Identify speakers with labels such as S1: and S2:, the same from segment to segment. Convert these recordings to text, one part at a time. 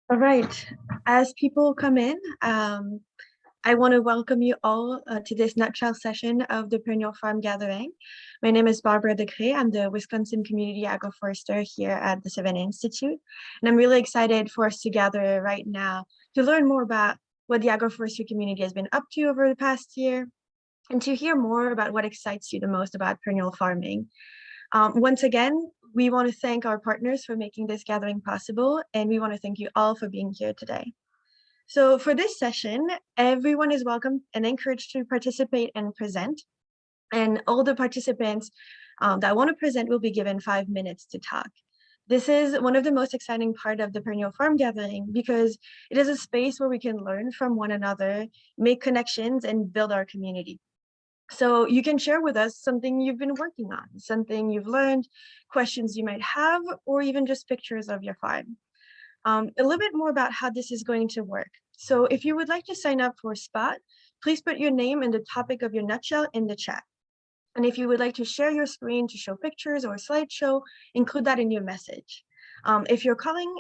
S1: All right. As people come in, I want to welcome you all to this nutshell session of the Perennial Farm Gathering. My name is Barbara Decré. I'm the Wisconsin Community Agroforester here at the Savannah Institute. And I'm really excited for us to gather right now to learn more about what the agroforestry community has been up to over the past year and to hear more about what excites you the most about perennial farming. Once again, we want to thank our partners for making this gathering possible, and we want to thank you all for being here today. So for this session, everyone is welcome and encouraged to participate and present. And all the participants that want to present will be given 5 minutes to talk. This is one of the most exciting part of the Perennial Farm Gathering because it is a space where we can learn from one another, make connections, and build our community. So you can share with us something you've been working on, something you've learned, questions you might have, or even just pictures of your farm. A little bit more about how this is going to work. So if you would like to sign up for a spot, please put your name and the topic of your nutshell in the chat. And if you would like to share your screen to show pictures or a slideshow, include that in your message. If you're calling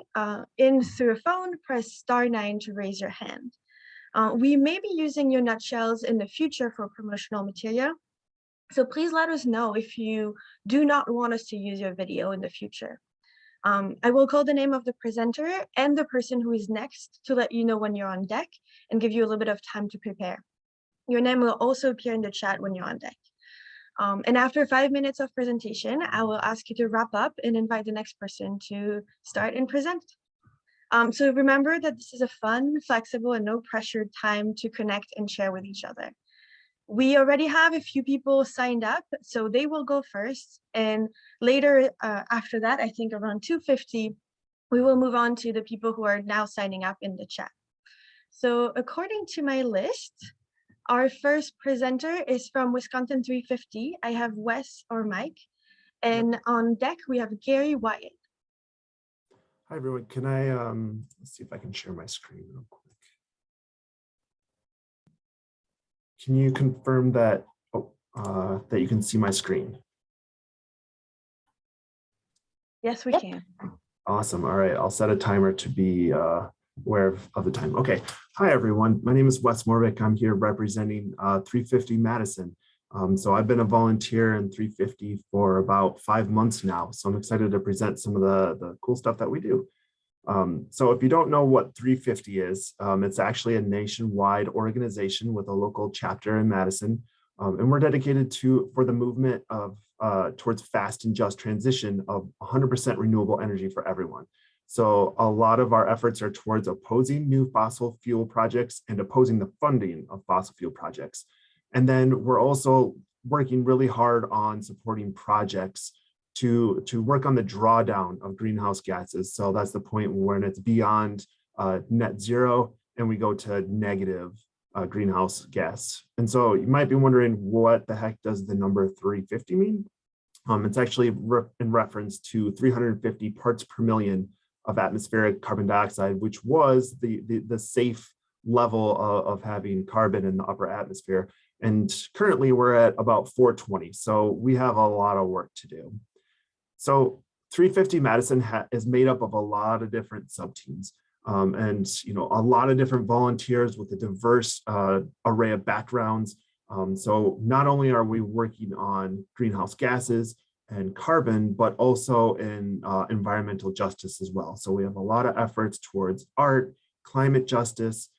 S1: in through a phone, press *9 to raise your hand. We may be using your nutshells in the future for promotional material. So please let us know if you do not want us to use your video in the future. I will call the name of the presenter and the person who is next to let you know when you're on deck and give you a little bit of time to prepare. Your name will also appear in the chat when you're on deck. And after 5 minutes of presentation, I will ask you to wrap up and invite the next person to start and present. So remember that this is a fun, flexible, and no pressure time to connect and share with each other. We already have a few people signed up, so they will go first. And later after that, I think around 2:50, we will move on to the people who are now signing up in the chat. So according to my list, our first presenter is from Wisconsin 350. I have Wes or Mike. And on deck, we have Gary Wyatt.
S2: Hi, everyone. Can I, let's see if I can share my screen real quick. Can you confirm that, that you can see my screen?
S1: Yes, we can.
S2: Awesome. All right. I'll set a timer to be aware of the time. Okay. Hi, everyone. My name is Wes Morvick. I'm here representing 350 Madison. So I've been a volunteer in 350 for about 5 months now. So I'm excited to present some of the cool stuff that we do. So if you don't know what 350 is, it's actually a nationwide organization with a local chapter in Madison. And we're dedicated for the movement of towards fast and just transition of 100% renewable energy for everyone. So a lot of our efforts are towards opposing new fossil fuel projects and opposing the funding of fossil fuel projects. And then we're also working really hard on supporting projects to work on the drawdown of greenhouse gases. So that's the point when it's beyond net zero and we go to negative greenhouse gas. And so you might be wondering, what the heck does the number 350 mean? It's actually in reference to 350 parts per million of atmospheric carbon dioxide, which was the safe level of having carbon in the upper atmosphere. And currently we're at about 420. So we have a lot of work to do. So 350 Madison is made up of a lot of different sub-teams. And a lot of different volunteers with a diverse array of backgrounds. So not only are we working on greenhouse gases and carbon, but also in environmental justice as well. So we have a lot of efforts towards art, climate justice.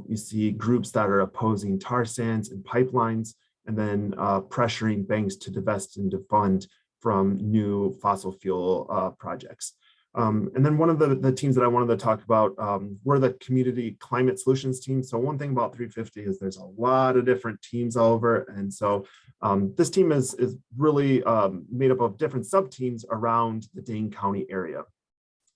S2: You see groups that are opposing tar sands and pipelines, and then pressuring banks to divest and defund from new fossil fuel projects. And then one of the teams that I wanted to talk about, we're the community climate solutions team. So one thing about 350 is there's a lot of different teams all over. And so this team is really made up of different sub-teams around the Dane County area.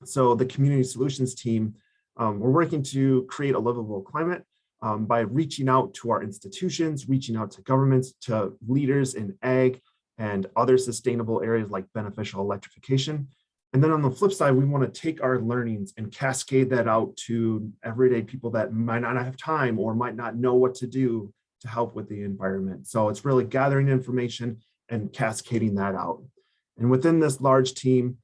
S2: So the community solutions team, we're working to create a livable climate by reaching out to our institutions, reaching out to governments, to leaders in ag and other sustainable areas like beneficial electrification. And then on the flip side, we want to take our learnings and cascade that out to everyday people that might not have time or might not know what to do to help with the environment. So it's really gathering information and cascading that out. And within this large team,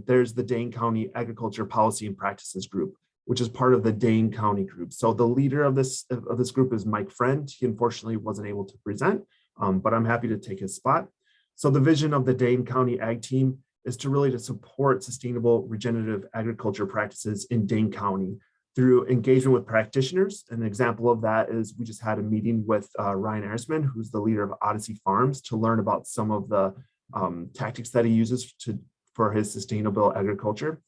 S2: there's the Dane County Agriculture Policy and Practices Group. which is part of the Dane County group. So the leader of this group is Mike Friend. He unfortunately wasn't able to present, but I'm happy to take his spot. So the vision of the Dane County Ag Team is to really support sustainable regenerative agriculture practices in Dane County through engagement with practitioners. An example of that is we just had a meeting with Ryan Erisman, who's the leader of Odyssey Farms, to learn about some of the tactics that he uses for his sustainable agriculture.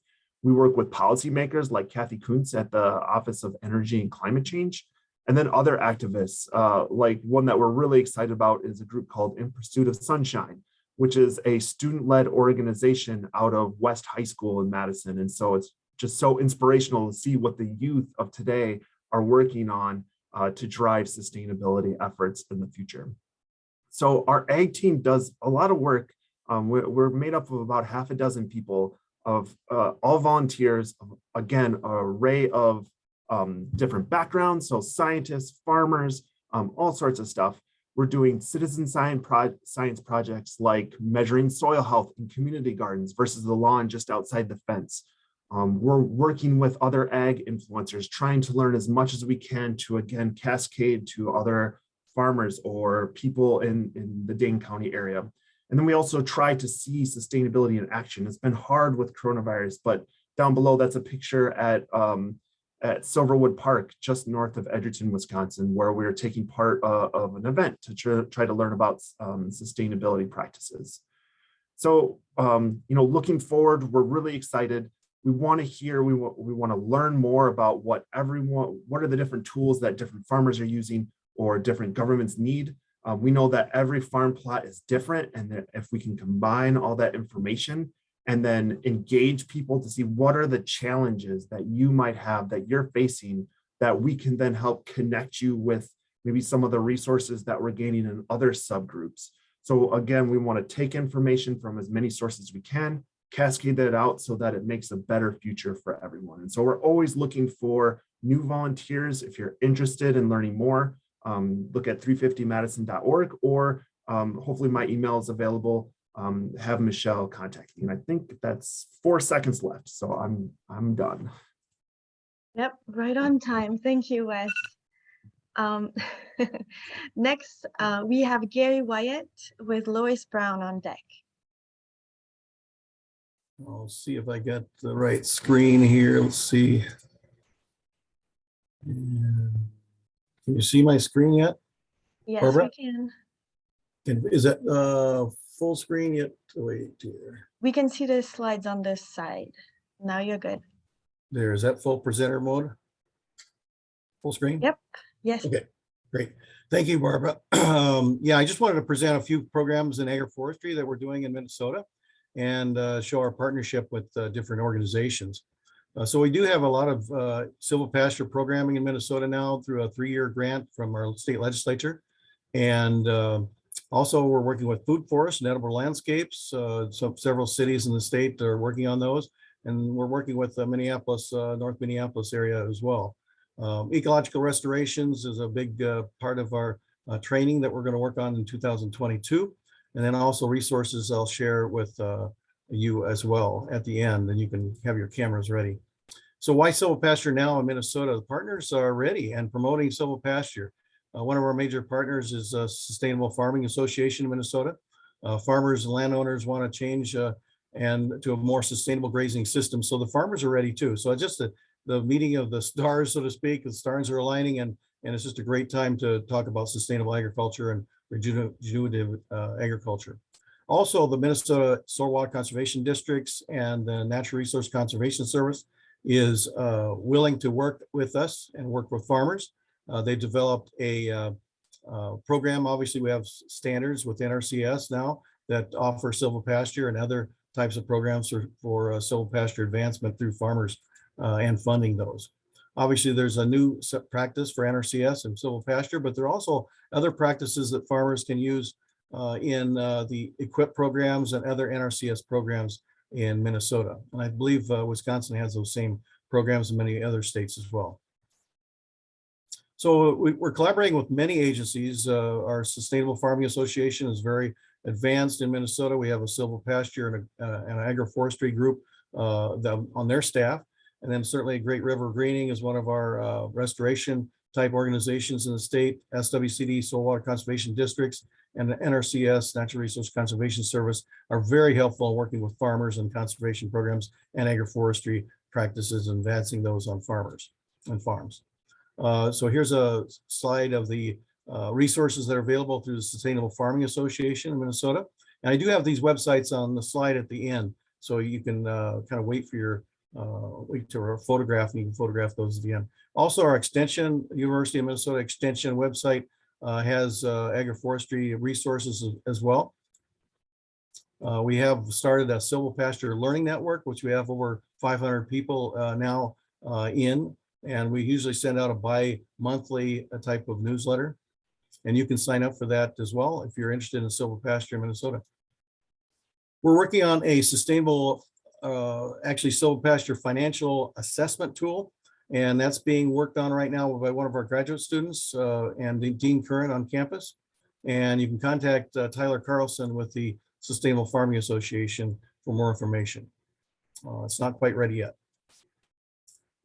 S2: We work with policymakers like Kathy Kuntz at the Office of Energy and Climate Change, and then other activists, like one that we're really excited about is a group called In Pursuit of Sunshine, which is a student-led organization out of West High School in Madison. And so it's just so inspirational to see what the youth of today are working on to drive sustainability efforts in the future. So our ag team does a lot of work. We're made up of about half a dozen people of all volunteers, again, an array of different backgrounds, so scientists, farmers, all sorts of stuff. We're doing citizen science projects like measuring soil health in community gardens versus the lawn just outside the fence. We're working with other ag influencers, trying to learn as much as we can to, again, cascade to other farmers or people in the Dane County area. And then we also try to see sustainability in action. It's been hard with coronavirus, but down below, that's a picture at Silverwood Park, just north of Edgerton, Wisconsin, where we are taking part of an event to try to learn about sustainability practices. So, looking forward, we're really excited. We want to hear, we want to learn more about what are the different tools that different farmers are using or different governments need. We know that every farm plot is different, and that if we can combine all that information and then engage people to see what are the challenges that you might have that you're facing, that we can then help connect you with maybe some of the resources that we're gaining in other subgroups. So again, we want to take information from as many sources as we can, cascade that out so that it makes a better future for everyone. And so we're always looking for new volunteers. If you're interested in learning more, look at 350madison.org, or hopefully my email is available. Have Michelle contact me. And I think that's 4 seconds left, so I'm done.
S1: Yep, right on time. Thank you, Wes. Next, we have Gary Wyatt with Lois Brown on deck.
S3: I'll see if I got the right screen here. Let's see. Can you see my screen yet?
S1: Yes,
S3: Barbara?
S1: we can.
S3: Is that full screen yet? Wait here.
S1: We can see the slides on this side. Now you're good.
S3: There, is that full presenter mode? Full screen?
S1: Yep. Yes.
S3: Okay, great. Thank you, Barbara. Yeah, I just wanted to present a few programs in agroforestry that we're doing in Minnesota and show our partnership with different organizations. So we do have a lot of silvopasture programming in Minnesota now through a 3-year grant from our state legislature. And also we're working with food forests and edible landscapes. Several cities in the state are working on those. And we're working with Minneapolis, North Minneapolis area as well. Ecological restorations is a big part of our training that we're going to work on in 2022. And then also resources I'll share with you as well at the end, and you can have your cameras ready. So why silvopasture now in Minnesota? The partners are ready and promoting silvopasture. One of our major partners is Sustainable Farming Association in Minnesota. Farmers and landowners want to change and to a more sustainable grazing system. So the farmers are ready too. So it's just the meeting of the stars, so to speak. The stars are aligning, and it's just a great time to talk about sustainable agriculture and regenerative agriculture. Also, the Minnesota Soil Water Conservation Districts and the Natural Resource Conservation Service is willing to work with us and work with farmers. They developed a program. Obviously, we have standards with NRCS now that offer silvopasture and other types of programs for silvopasture advancement through farmers and funding those. Obviously, there's a new practice for NRCS and silvopasture, but there are also other practices that farmers can use in the EQIP programs and other NRCS programs in Minnesota. And I believe Wisconsin has those same programs in many other states as well. So we're collaborating with many agencies. Our Sustainable Farming Association is very advanced in Minnesota. We have a silvopasture and an agroforestry group on their staff. And then certainly Great River Greening is one of our restoration type organizations in the state, SWCD, Soil Water Conservation Districts, and the NRCS, Natural Resource Conservation Service, are very helpful in working with farmers and conservation programs and agroforestry practices and advancing those on farmers and farms. So here's a slide of the resources that are available through the Sustainable Farming Association in Minnesota. And I do have these websites on the slide at the end, so you can kind of wait for your wait to photograph, and you can photograph those at the end. Also, our extension, University of Minnesota Extension website has agroforestry resources as well. We have started a silvopasture learning network, which we have over 500 people now in, and we usually send out a bi-monthly type of newsletter. And you can sign up for that as well if you're interested in silvopasture in Minnesota. We're working on a sustainable, actually silvopasture financial assessment tool, and that's being worked on right now by one of our graduate students and Dean Curran on campus. And you can contact Tyler Carlson with the Sustainable Farming Association for more information. It's not quite ready yet.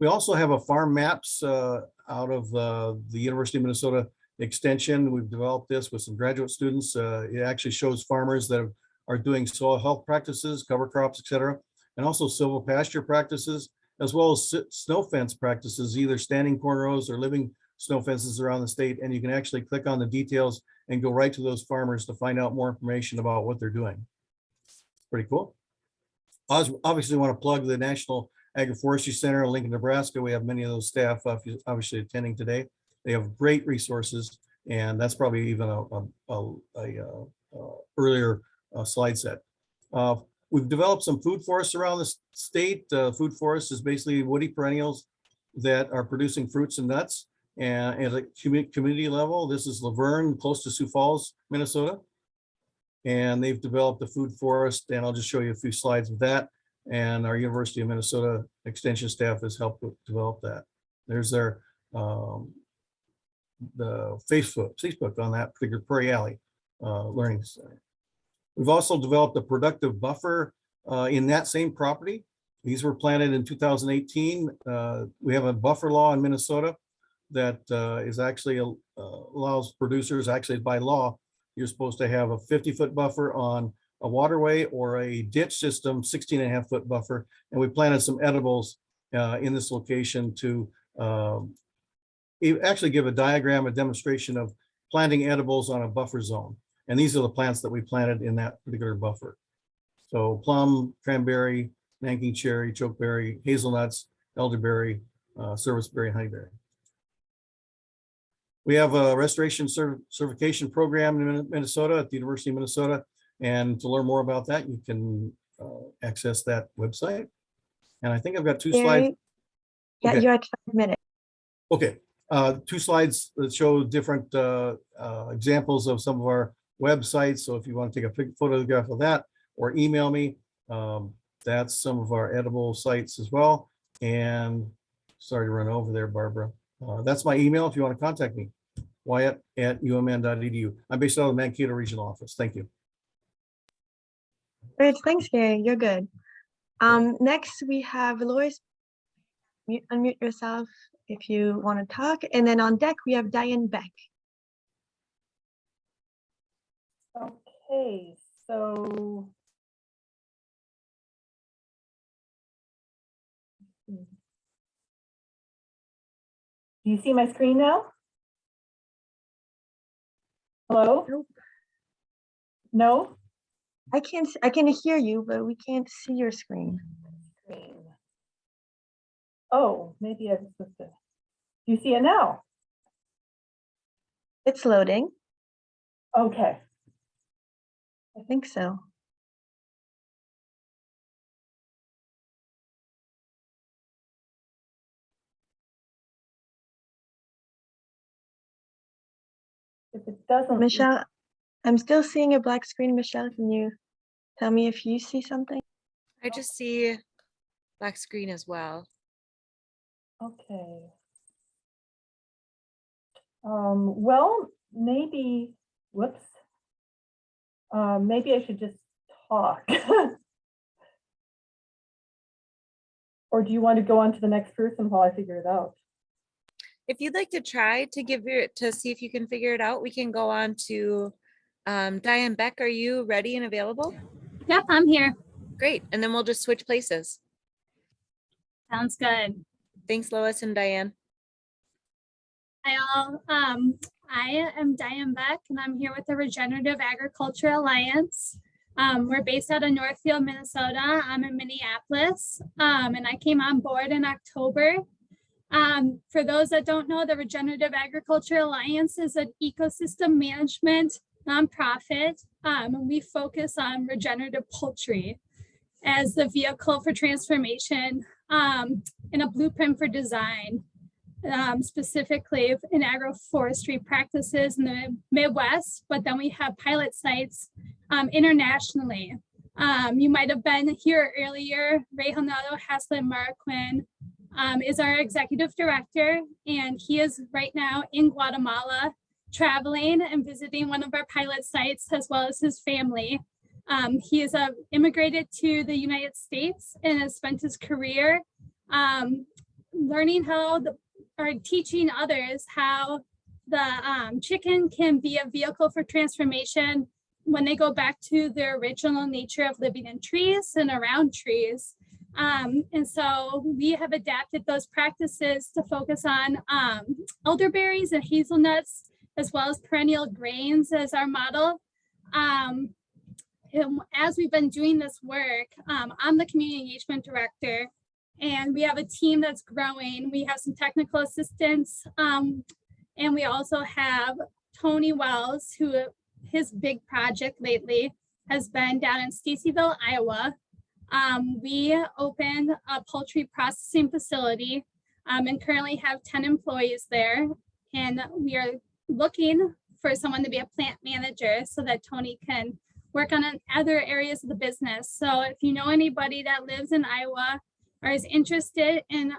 S3: We also have a farm maps out of the University of Minnesota Extension. We've developed this with some graduate students. It actually shows farmers that are doing soil health practices, cover crops, etc., and also silvopasture practices, as well as snow fence practices, either standing corn rows or living snow fences around the state. And you can actually click on the details and go right to those farmers to find out more information about what they're doing. Pretty cool. Obviously, want to plug the National Agroforestry Center in Lincoln, Nebraska. We have many of those staff obviously attending today. They have great resources, and that's probably even a earlier slide set. We've developed some food forests around the state. Food forest is basically woody perennials that are producing fruits and nuts. And at a community level, this is Laverne, close to Sioux Falls, Minnesota. And they've developed a food forest, and I'll just show you a few slides of that. And our University of Minnesota Extension staff has helped develop that. There's their the Facebook on that particular Prairie Alley Learning Center. We've also developed a productive buffer in that same property. These were planted in 2018. We have a buffer law in Minnesota that is actually allows producers, actually by law, you're supposed to have a 50-foot buffer on a waterway or a ditch system, 16.5-foot buffer. And we planted some edibles in this location to actually give a diagram, a demonstration of planting edibles on a buffer zone. And these are the plants that we planted in that particular buffer. So plum, cranberry, Nanking cherry, chokeberry, hazelnuts, elderberry, serviceberry, and honeyberry. We have a restoration certification program in Minnesota at the University of Minnesota. And to learn more about that, you can access that website. And I think I've got two slides.
S1: Yeah,
S3: Okay.
S1: you're at 5 minutes.
S3: Okay, 2 slides that show different examples of some of our websites. So if you want to take a photograph of that or email me, that's some of our edible sites as well. And sorry to run over there, Barbara. That's my email if you want to contact me, wyatt@umn.edu. I'm based out of the Mankato Regional Office. Thank you.
S1: Great, thanks, Gary. You're good. Next, we have Lois. Unmute yourself if you want to talk. And then on deck, we have Diane Beck.
S4: Okay, so do you see my screen now? Hello?
S1: Nope.
S4: No?
S1: I can hear you, but we can't see your screen.
S4: Screen. Oh, maybe I was supposed to. Do you see it now?
S1: It's loading.
S4: Okay.
S1: I think so.
S4: If it doesn't.
S1: Michelle, I'm still seeing a black screen. Michelle, can you tell me if you see something?
S5: I just see black screen as well.
S4: Okay. Well, maybe, whoops. Maybe I should just talk. Or do you want to go on to the next person while I figure it out?
S5: If you'd like to try to see if you can figure it out, we can go on to Diane Beck. Are you ready and available?
S6: Yep, I'm here.
S5: Great. And then we'll just switch places.
S6: Sounds good.
S5: Thanks, Lois and Diane.
S6: Hi all. I am Diane Beck and I'm here with the Regenerative Agriculture Alliance. We're based out of Northfield, Minnesota. I'm in Minneapolis, and I came on board in October. For those that don't know, the Regenerative Agriculture Alliance is an ecosystem management nonprofit. We focus on regenerative poultry as the vehicle for transformation and a blueprint for design, specifically in agroforestry practices in the Midwest, but then we have pilot sites internationally. You might have been here earlier. Hazelnut Marquin is our executive director, and he is right now in Guatemala traveling and visiting one of our pilot sites as well as his family. He is immigrated to the United States and has spent his career learning or teaching others how the chicken can be a vehicle for transformation when they go back to their original nature of living in trees and around trees. And so we have adapted those practices to focus on elderberries and hazelnuts, as well as perennial grains as our model. As we've been doing this work, I'm the community engagement director, and we have a team that's growing. We have some technical assistants, and we also have Tony Wells, who his big project lately has been down in Stacyville, Iowa. We opened a poultry processing facility and currently have 10 employees there. And we are looking for someone to be a plant manager so that Tony can work on other areas of the business. So if you know anybody that lives in Iowa or is interested in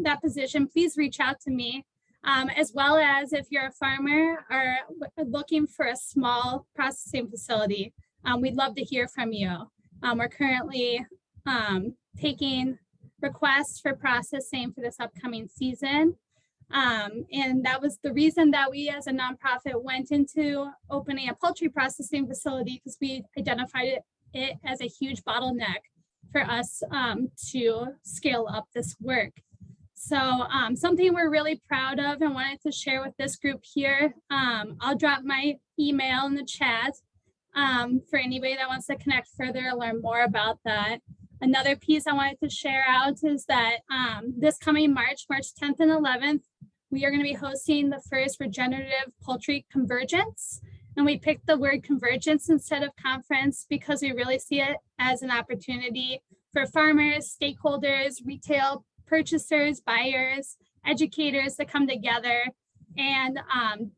S6: that position, please reach out to me. As well as if you're a farmer or looking for a small processing facility, we'd love to hear from you. We're currently taking requests for processing for this upcoming season. And that was the reason that we as a nonprofit went into opening a poultry processing facility, because we identified it as a huge bottleneck for us to scale up this work. So something we're really proud of and wanted to share with this group here. I'll drop my email in the chat for anybody that wants to connect further or learn more about that. Another piece I wanted to share out is that this coming March 10th and 11th, we are going to be hosting the first regenerative poultry convergence. And we picked the word convergence instead of conference because we really see it as an opportunity for farmers, stakeholders, retail purchasers, buyers, educators to come together and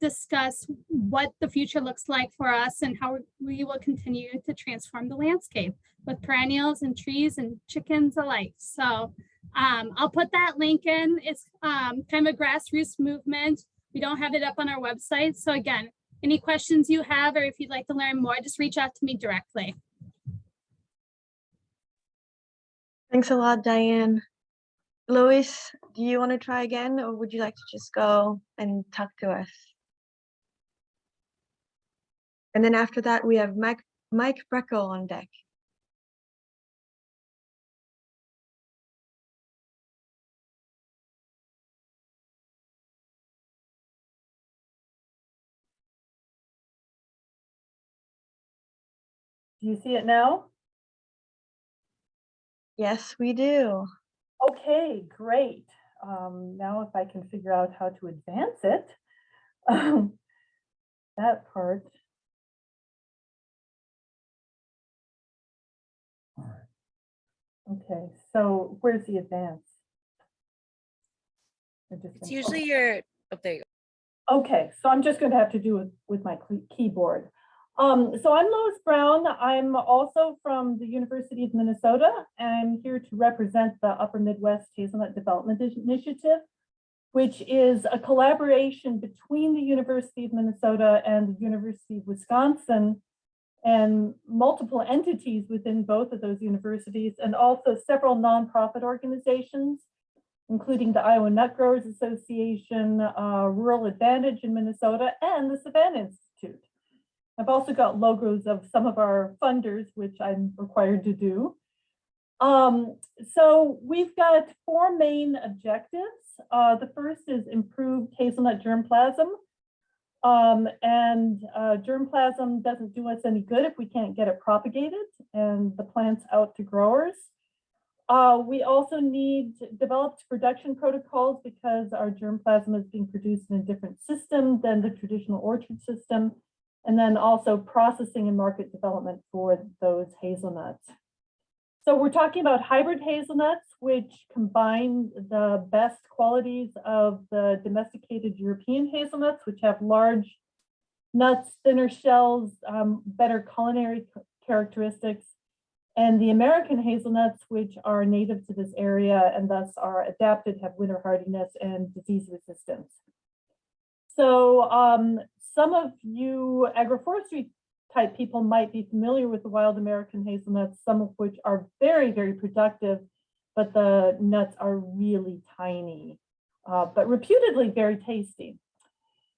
S6: discuss what the future looks like for us and how we will continue to transform the landscape with perennials and trees and chickens alike. So I'll put that link in. It's kind of a grassroots movement. We don't have it up on our website. So again, any questions you have, or if you'd like to learn more, just reach out to me directly.
S1: Thanks a lot, Diane. Lois, do you want to try again, or would you like to just go and talk to us? And then after that, we have Mike Breckel on deck.
S4: Do you see it now?
S1: Yes, we do.
S4: Okay, great. Now if I can figure out how to advance it, that part. All right. Okay, so where's the advance?
S5: It's usually your, oh, there you
S4: go. Okay, so I'm just going to have to do it with my keyboard. So I'm Lois Brown. I'm also from the University of Minnesota, and I'm here to represent the Upper Midwest Hazelnut Development Initiative, which is a collaboration between the University of Minnesota and the University of Wisconsin and multiple entities within both of those universities, and also several nonprofit organizations, including the Iowa Nut Growers Association, Rural Advantage in Minnesota, and the Savannah Institute. I've also got logos of some of our funders, which I'm required to do. So we've got 4 main objectives. The first is improved hazelnut germplasm. Germplasm doesn't do us any good if we can't get it propagated and the plants out to growers. We also need developed production protocols because our germplasm is being produced in a different system than the traditional orchard system, and then also processing and market development for those hazelnuts. So we're talking about hybrid hazelnuts, which combine the best qualities of the domesticated European hazelnuts, which have large nuts, thinner shells, better culinary characteristics, and the American hazelnuts, which are native to this area and thus are adapted, have winter hardiness and disease resistance. So some of you agroforestry type people might be familiar with the wild American hazelnuts, some of which are very, very productive, but the nuts are really tiny, but reputedly very tasty.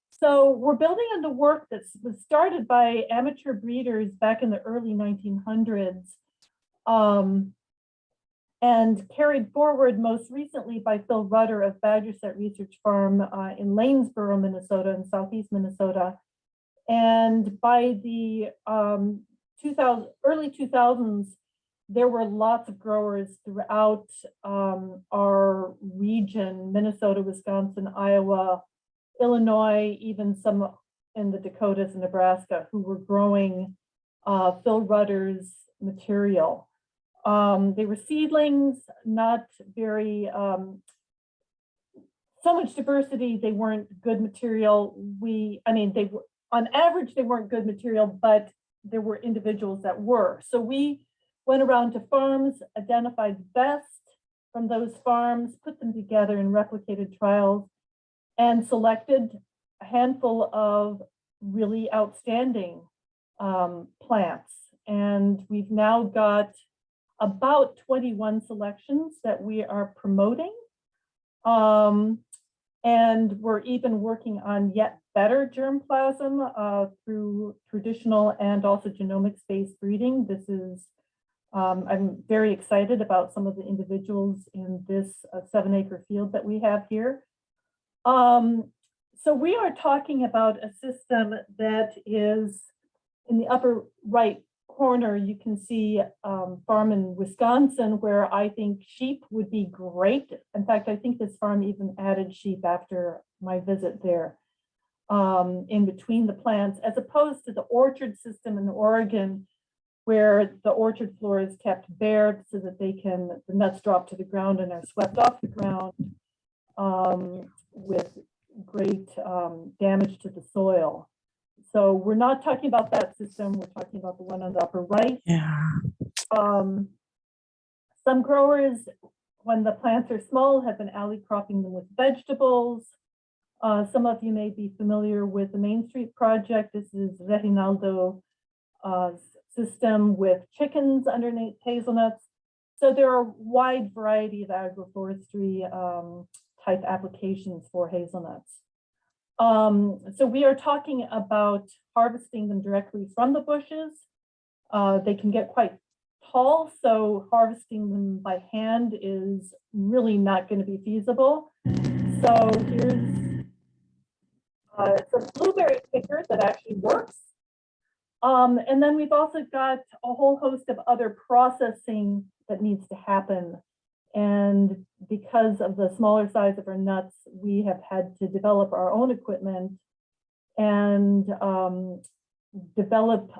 S4: So we're building on the work that was started by amateur breeders back in the early 1900s and carried forward most recently by Phil Rudder of Badger Set Research Farm in Lanesboro, Minnesota, in southeast Minnesota. And by the early 2000s, there were lots of growers throughout our region, Minnesota, Wisconsin, Iowa, Illinois, even some in the Dakotas and Nebraska, who were growing Phil Rudder's material. They were seedlings, not very, so much diversity, they weren't good material. They were, on average, they weren't good material, but there were individuals that were. So we went around to farms, identified the best from those farms, put them together in replicated trials, and selected a handful of really outstanding plants. And we've now got about 21 selections that we are promoting. And we're even working on yet better germplasm through traditional and also genomics-based breeding. This is, I'm very excited about some of the individuals in this 7-acre field that we have here. So we are talking about a system that is in the upper right corner. You can see farm in Wisconsin, where I think sheep would be great. In fact, I think this farm even added sheep after my visit there in between the plants, as opposed to the orchard system in Oregon, where the orchard floor is kept bare so that the nuts drop to the ground and are swept off the ground with great damage to the soil. So we're not talking about that system. We're talking about the one on the upper right.
S5: Yeah.
S4: Some growers, when the plants are small, have been alley cropping them with vegetables. Some of you may be familiar with the Main Street project. This is Reginaldo's system with chickens underneath hazelnuts. So there are a wide variety of agroforestry type applications for hazelnuts. So we are talking about harvesting them directly from the bushes. They can get quite tall, so harvesting them by hand is really not going to be feasible. So here's some blueberry picker that actually works. And then we've also got a whole host of other processing that needs to happen. And because of the smaller size of our nuts, we have had to develop our own equipment and develop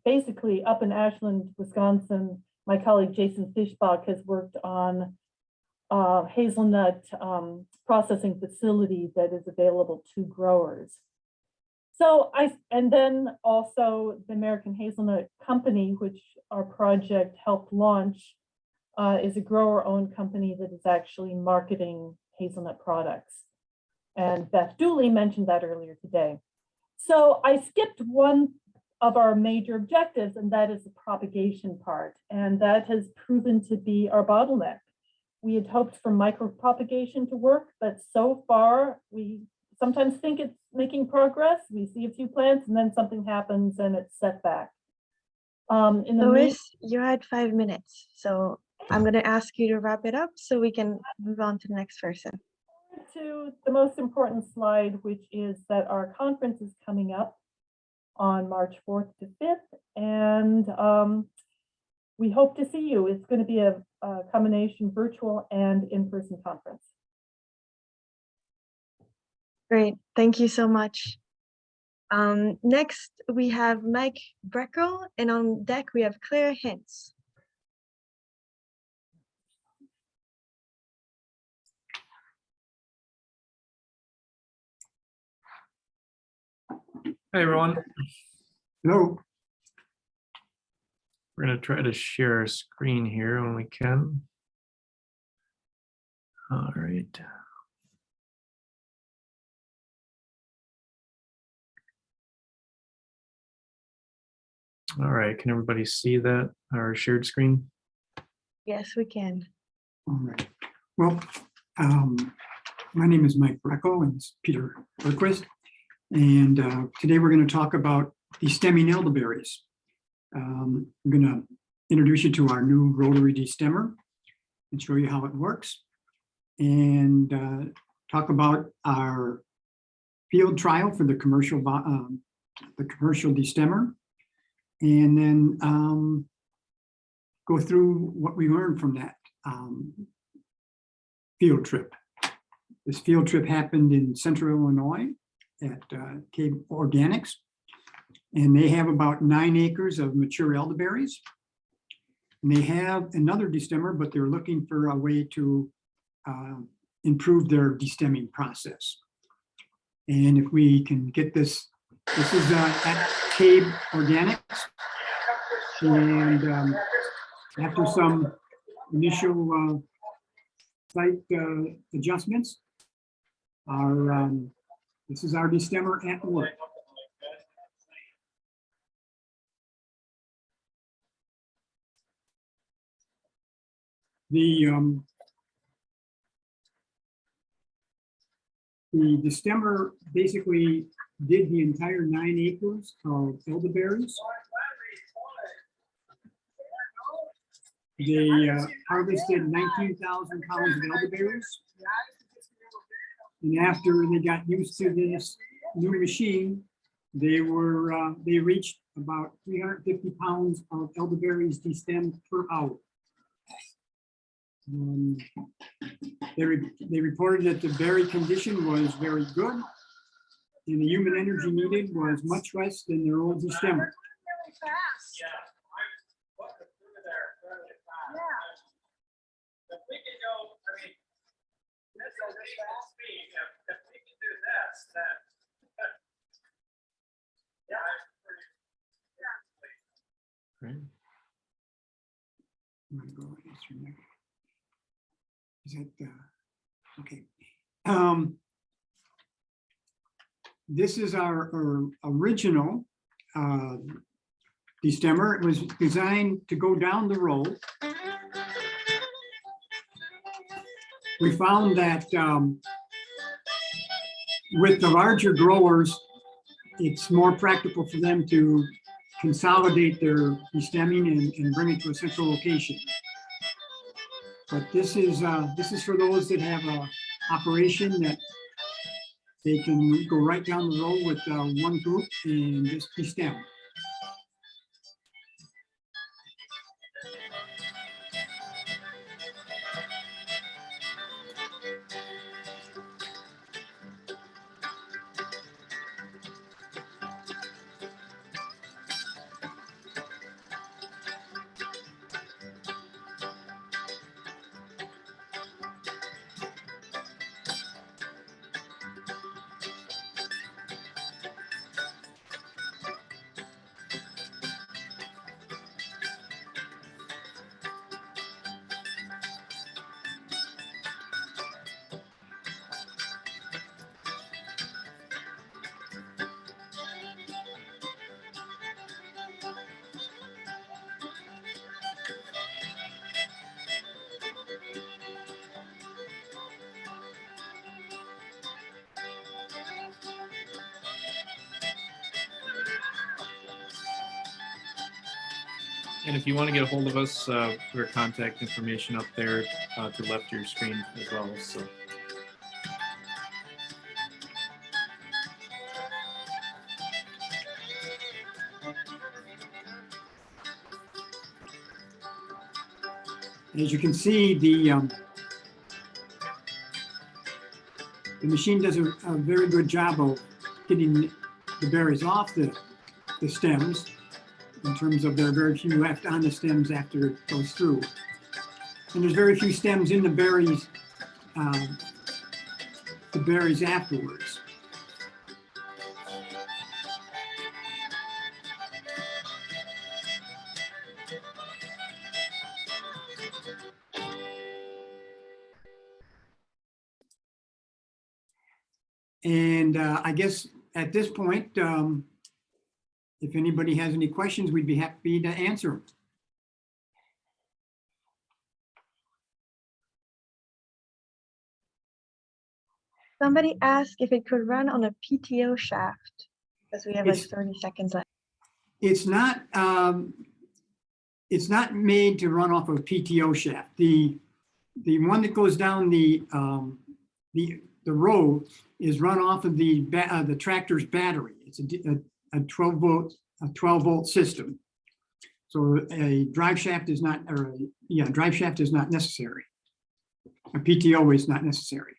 S4: basically up in Ashland, Wisconsin. My colleague Jason Fischbach has worked on hazelnut processing facility that is available to growers. So and then also the American Hazelnut Company, which our project helped launch, is a grower-owned company that is actually marketing hazelnut products. And Beth Dooley mentioned that earlier today. So I skipped one of our major objectives, and that is the propagation part. And that has proven to be our bottleneck. We had hoped for micropropagation to work, but so far we sometimes think it's making progress. We see a few plants and then something happens and it's set back. In the
S1: Lois, you had 5 minutes, so I'm going to ask you to wrap it up so we can move on to the next person.
S4: to the most important slide, which is that our conference is coming up on March 4th to 5th, and we hope to see you. It's going to be a combination virtual and in-person conference.
S1: Great, thank you so much. Next, we have Mike Breckel, and on deck we have Claire Hintz.
S7: Hey everyone,
S3: Hello.
S7: we're going to try to share a screen here when we can. All right. All right, can everybody see that, our shared screen?
S1: Yes, we can.
S8: All right. Well, my name is Mike Breckel and it's Peter Berquist. And today we're going to talk about de-stemming elderberries. I'm going to introduce you to our new rotary de-stemmer and show you how it works. And talk about our field trial for the commercial de-stemmer. And then go through what we learned from that field trip. This field trip happened in Central Illinois at Cave Organics, and they have about 9 acres of mature elderberries. And they have another destemmer, but they're looking for a way to improve their destemming process. And if we can get this, this is at Cave Organics, and after some initial site adjustments, our this is our destemmer at work. The destemmer basically did the entire 9 acres of elderberries. They harvested 19,000 pounds of elderberries. And after they got used to this new machine, they reached about 350 pounds of elderberries destemmed per hour. They reported that the berry condition was very good, and the human energy needed was much less than their old destemmer.
S7: Great.
S8: Is that okay? This is our original destemmer. It was designed to go down the road. We found that with the larger growers, it's more practical for them to consolidate their destemming and bring it to a central location. But this is for those that have a operation that they can go right down the road with one group and just destem.
S7: And if you want to get a hold of us, our contact information up there to the left of your screen as well. So.
S8: As you can see, the machine does a very good job of getting the berries off the stems, in terms of there are very few left on the stems after it goes through. And there's very few stems in the berries afterwards. And I guess at this point, if anybody has any questions, we'd be happy to answer them.
S1: Somebody asked if it could run on a PTO shaft, because we have like
S8: It's-
S1: 30 seconds left.
S8: It's not made to run off of PTO shaft. The one that goes down the road is run off of the tractor's battery. It's a 12 volt system. So a drive shaft is not, drive shaft is not necessary. A PTO is not necessary.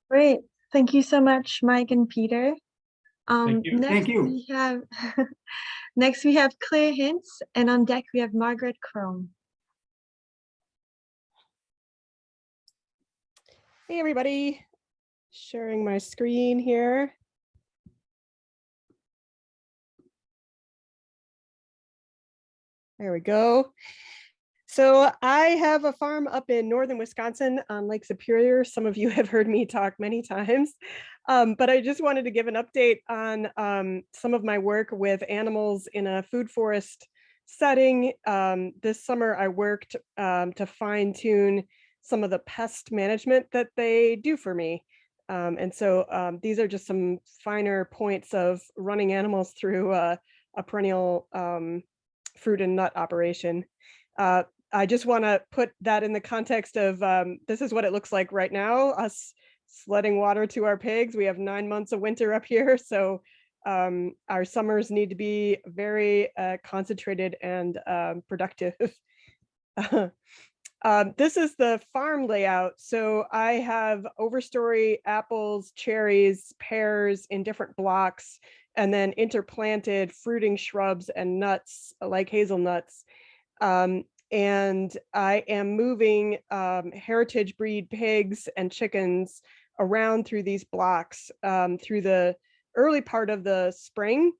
S1: Great. Thank you so much, Mike and Peter.
S7: Thank you.
S1: Next
S8: Thank you.
S1: we have next we have Claire Hintz, and on deck we have Margaret Crone.
S9: Hey everybody, sharing my screen here. There we go. So I have a farm up in northern Wisconsin on Lake Superior. Some of you have heard me talk many times, but I just wanted to give an update on some of my work with animals in a food forest setting. This summer I worked to fine tune some of the pest management that they do for me. And so these are just some finer points of running animals through a perennial fruit and nut operation. I just want to put that in the context of this is what it looks like right now, us sledding water to our pigs. We have 9 months of winter up here, so our summers need to be very concentrated and productive. This is the farm layout. So I have overstory apples, cherries, pears in different blocks, and then interplanted fruiting shrubs and nuts like hazelnuts. And I am moving heritage breed pigs and chickens around through these blocks through the early part of the spring.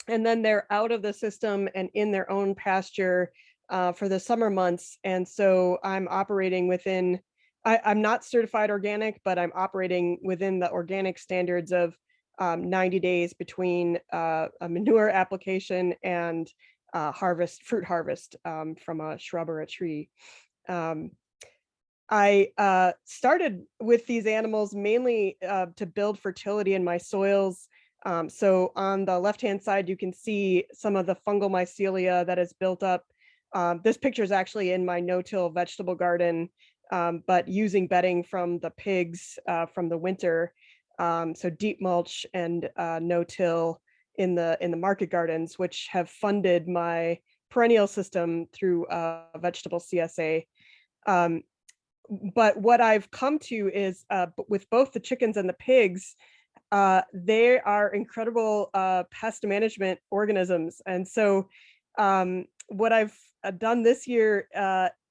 S9: And then they're out of the system and in their own pasture for the summer months. And so I'm operating within, I'm not certified organic, but I'm operating within the organic standards of 90 days between a manure application and fruit harvest from a shrub or a tree. I started with these animals mainly to build fertility in my soils. So on the left-hand side, you can see some of the fungal mycelia that is built up. This picture is actually in my no-till vegetable garden, but using bedding from the pigs from the winter. So deep mulch and no-till in the market gardens, which have funded my perennial system through vegetable CSA. But what I've come to is with both the chickens and the pigs, they are incredible pest management organisms. And so what I've done this year,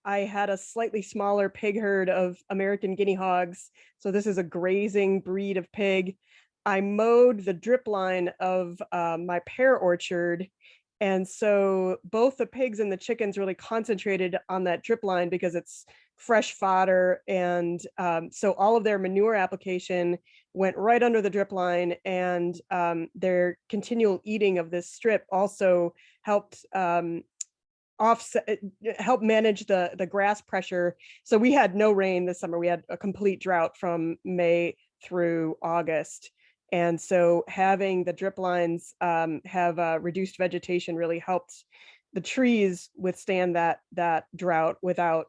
S9: I had a slightly smaller pig herd of American guinea hogs. So this is a grazing breed of pig. I mowed the drip line of my pear orchard. And so both the pigs and the chickens really concentrated on that drip line because it's fresh fodder. And so all of their manure application went right under the drip line, and their continual eating of this strip also helped help manage the grass pressure. So we had no rain this summer. We had a complete drought from May through August. And so having the drip lines have reduced vegetation really helped the trees withstand that drought without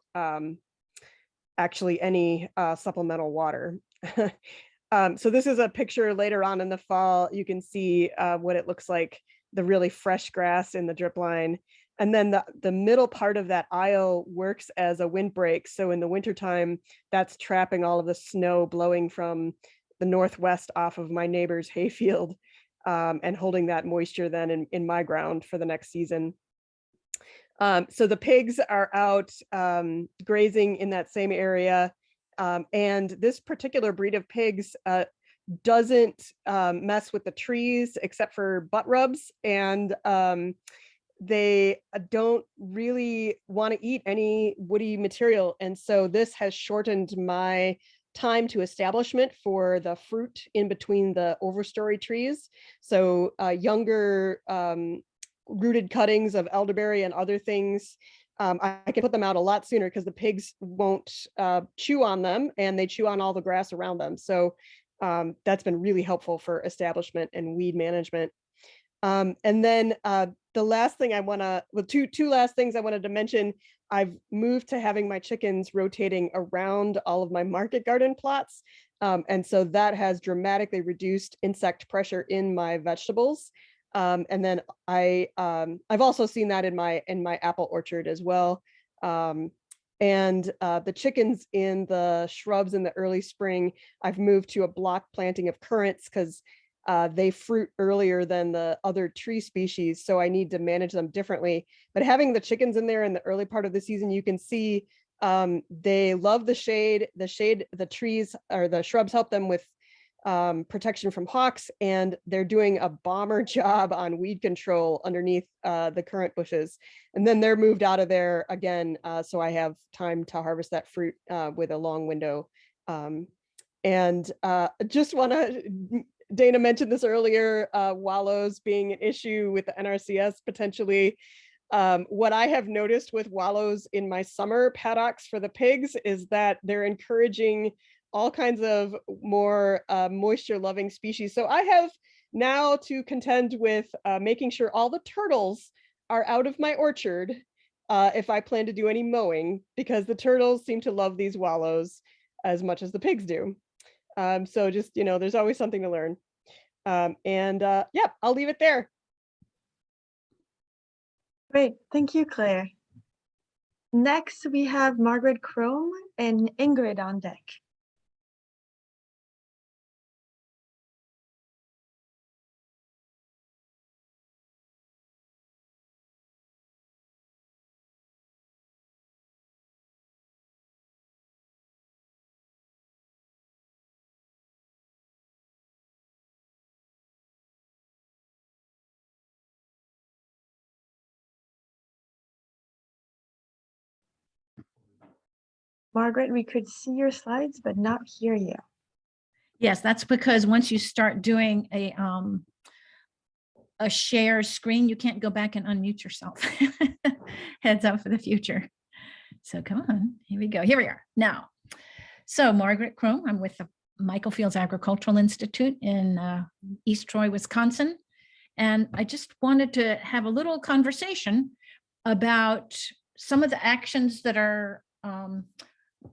S9: actually any supplemental water. So this is a picture later on in the fall. You can see what it looks like, the really fresh grass in the drip line. And then the middle part of that aisle works as a windbreak. So in the wintertime, that's trapping all of the snow blowing from the northwest off of my neighbor's hayfield and holding that moisture then in my ground for the next season. So the pigs are out grazing in that same area. And this particular breed of pigs doesn't mess with the trees except for butt rubs. And they don't really want to eat any woody material. And so this has shortened my time to establishment for the fruit in between the overstory trees. So younger rooted cuttings of elderberry and other things, I can put them out a lot sooner because the pigs won't chew on them and they chew on all the grass around them. So that's been really helpful for establishment and weed management. And then the last thing I want to, well, two last things I wanted to mention. I've moved to having my chickens rotating around all of my market garden plots. And so that has dramatically reduced insect pressure in my vegetables. And then I've also seen that in my apple orchard as well. And the chickens in the shrubs in the early spring, I've moved to a block planting of currants because they fruit earlier than the other tree species. So I need to manage them differently. But having the chickens in there in the early part of the season, you can see they love the shade. The trees or the shrubs help them with protection from hawks, and they're doing a bomber job on weed control underneath the currant bushes. And then they're moved out of there again, so I have time to harvest that fruit with a long window. And just want to, Dana mentioned this earlier, wallows being an issue with the NRCS potentially. What I have noticed with wallows in my summer paddocks for the pigs is that they're encouraging all kinds of more moisture loving species. So I have now to contend with making sure all the turtles are out of my orchard if I plan to do any mowing, because the turtles seem to love these wallows as much as the pigs do. So just, there's always something to learn. Yeah, I'll leave it there.
S1: Great, thank you, Claire. Next, we have Margaret Crome and Ingrid on deck. Margaret, we could see your slides, but not hear you.
S10: Yes, that's because once you start doing a share screen, you can't go back and unmute yourself. Heads up for the future. So come on, here we go. Here we are now. So Margaret Crome, I'm with the Michael Fields Agricultural Institute in East Troy, Wisconsin. And I just wanted to have a little conversation about some of the actions that are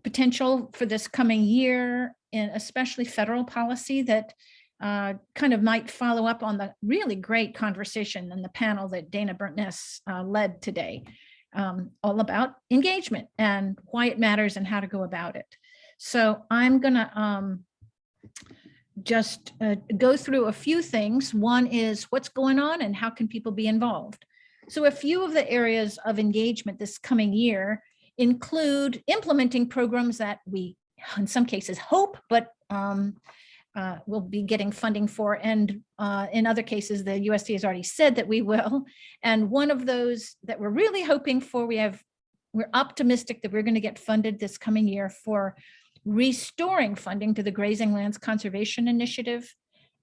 S10: potential for this coming year, and especially federal policy that kind of might follow up on the really great conversation in the panel that Dana Burtness led today, all about engagement and why it matters and how to go about it. So I'm gonna just go through a few things. One is what's going on and how can people be involved. So a few of the areas of engagement this coming year include implementing programs that we, in some cases, hope, but we'll be getting funding for. And in other cases, the USDA has already said that we will. And one of those that we're really hoping for, we're optimistic that we're going to get funded this coming year for restoring funding to the Grazing Lands Conservation Initiative.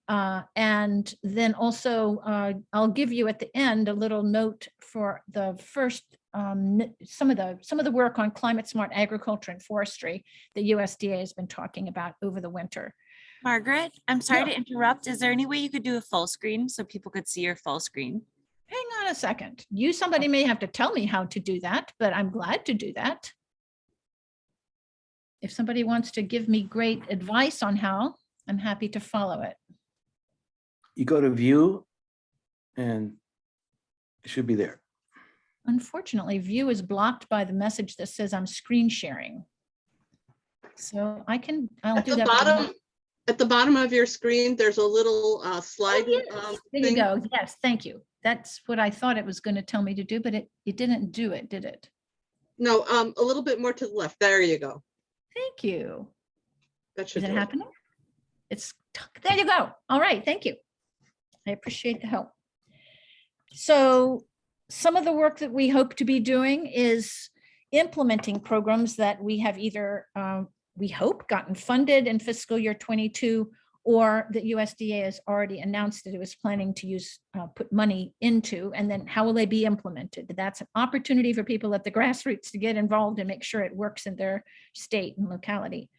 S10: And then also, I'll give you at the end a little note for the first some of the work on climate smart agriculture and forestry that USDA has been talking about over the winter.
S5: Margaret, I'm sorry to interrupt. Is there any way you could do a full screen so people could see your full screen?
S10: Hang on a second. Somebody may have to tell me how to do that, but I'm glad to do that. If somebody wants to give me great advice on how, I'm happy to follow it.
S11: You go to view and it should be there.
S10: Unfortunately, view is blocked by the message that says I'm screen sharing. So I'll do that.
S12: At the bottom of your screen, there's a little slide.
S10: There you go. Yes, thank you. That's what I thought it was going to tell me to do, but it didn't do it, did it?
S12: No, a little bit more to the left. There you go.
S10: Thank you.
S12: That should
S10: Is it
S12: do it.
S10: happening? There you go. All right, thank you. I appreciate the help. So some of the work that we hope to be doing is implementing programs that we have either, we hope, gotten funded in fiscal year 22, or that USDA has already announced that it was planning to use, put money into, and then how will they be implemented? That's an opportunity for people at the grassroots to get involved and make sure it works in their state and locality.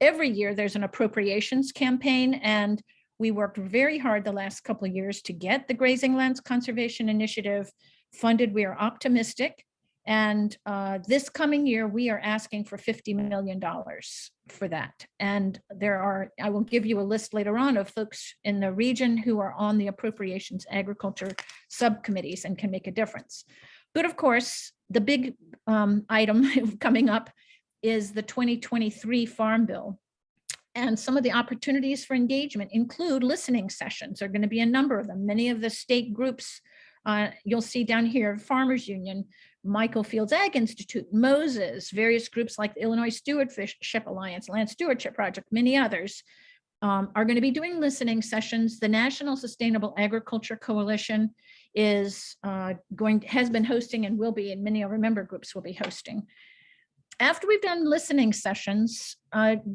S10: Every year there's an appropriations campaign, and we worked very hard the last couple of years to get the Grazing Lands Conservation Initiative funded. We are optimistic. And this coming year, we are asking for $50 million for that. And I will give you a list later on of folks in the region who are on the appropriations agriculture subcommittees and can make a difference. But of course, the big item coming up is the 2023 Farm Bill. And some of the opportunities for engagement include listening sessions. There are going to be a number of them. Many of the state groups, you'll see down here, Farmers Union, Michael Fields Ag Institute, Moses, various groups like the Illinois Stewardship Alliance, Land Stewardship Project, many others are going to be doing listening sessions. The National Sustainable Agriculture Coalition has been hosting and will be, and many of our member groups will be hosting. After we've done listening sessions,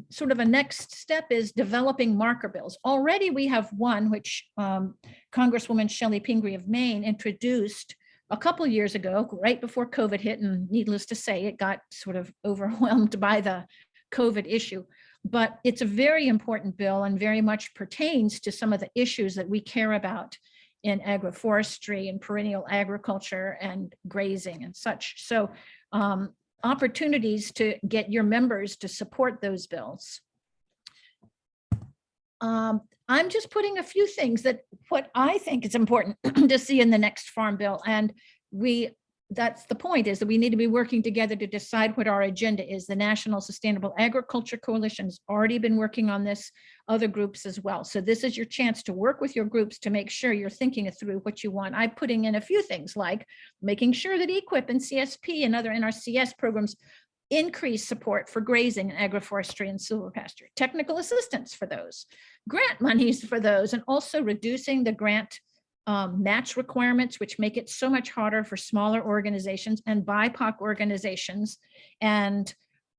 S10: sort of a next step is developing marker bills. Already we have one, which Congresswoman Shelley Pingree of Maine introduced a couple years ago, right before COVID hit, and needless to say, it got sort of overwhelmed by the COVID issue. But it's a very important bill and very much pertains to some of the issues that we care about in agroforestry and perennial agriculture and grazing and such. So opportunities to get your members to support those bills. I'm just putting a few things what I think is important to see in the next farm bill. And that's the point, is that we need to be working together to decide what our agenda is. The National Sustainable Agriculture Coalition has already been working on this, other groups as well. So this is your chance to work with your groups to make sure you're thinking through what you want. I'm putting in a few things like making sure that EQIP and CSP and other NRCS programs increase support for grazing and agroforestry and silvopasture, technical assistance for those, grant monies for those, and also reducing the grant match requirements, which make it so much harder for smaller organizations and BIPOC organizations and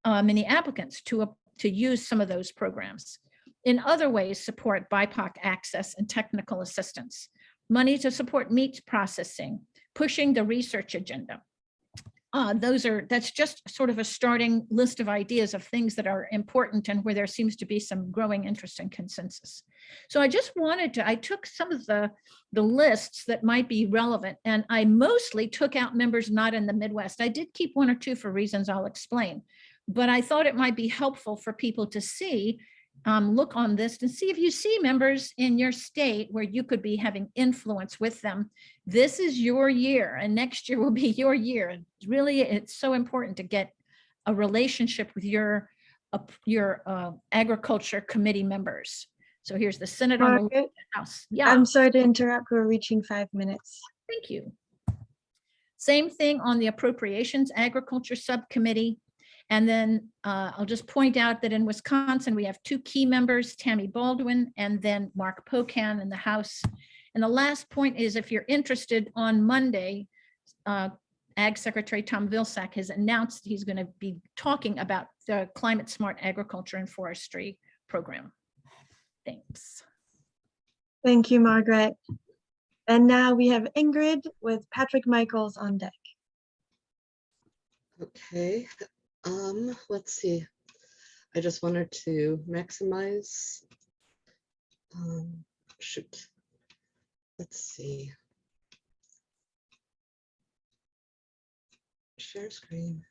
S10: many applicants to use some of those programs. In other ways, support BIPOC access and technical assistance, money to support meat processing, pushing the research agenda. That's just sort of a starting list of ideas of things that are important and where there seems to be some growing interest and consensus. So I just I took some of the lists that might be relevant, and I mostly took out members not in the Midwest. I did keep one or two for reasons I'll explain, but I thought it might be helpful for people to see, look on this and see if you see members in your state where you could be having influence with them. This is your year, and next year will be your year. Really, it's so important to get a relationship with your agriculture committee members. So here's the Senate on the House. Yeah.
S1: I'm sorry to interrupt. We're reaching 5 minutes.
S10: Thank you. Same thing on the Appropriations Agriculture Subcommittee. And then I'll just point out that in Wisconsin, we have two key members, Tammy Baldwin and then Mark Pocan in the House. And the last point is, if you're interested, on Monday, Ag Secretary Tom Vilsack has announced he's going to be talking about the Climate Smart Agriculture and Forestry program. Thanks.
S1: Thank you, Margaret. And now we have Ingrid with Patrick Michaels on deck.
S12: Okay. Let's see. I just wanted to maximize. Shoot. Let's see. Share screen.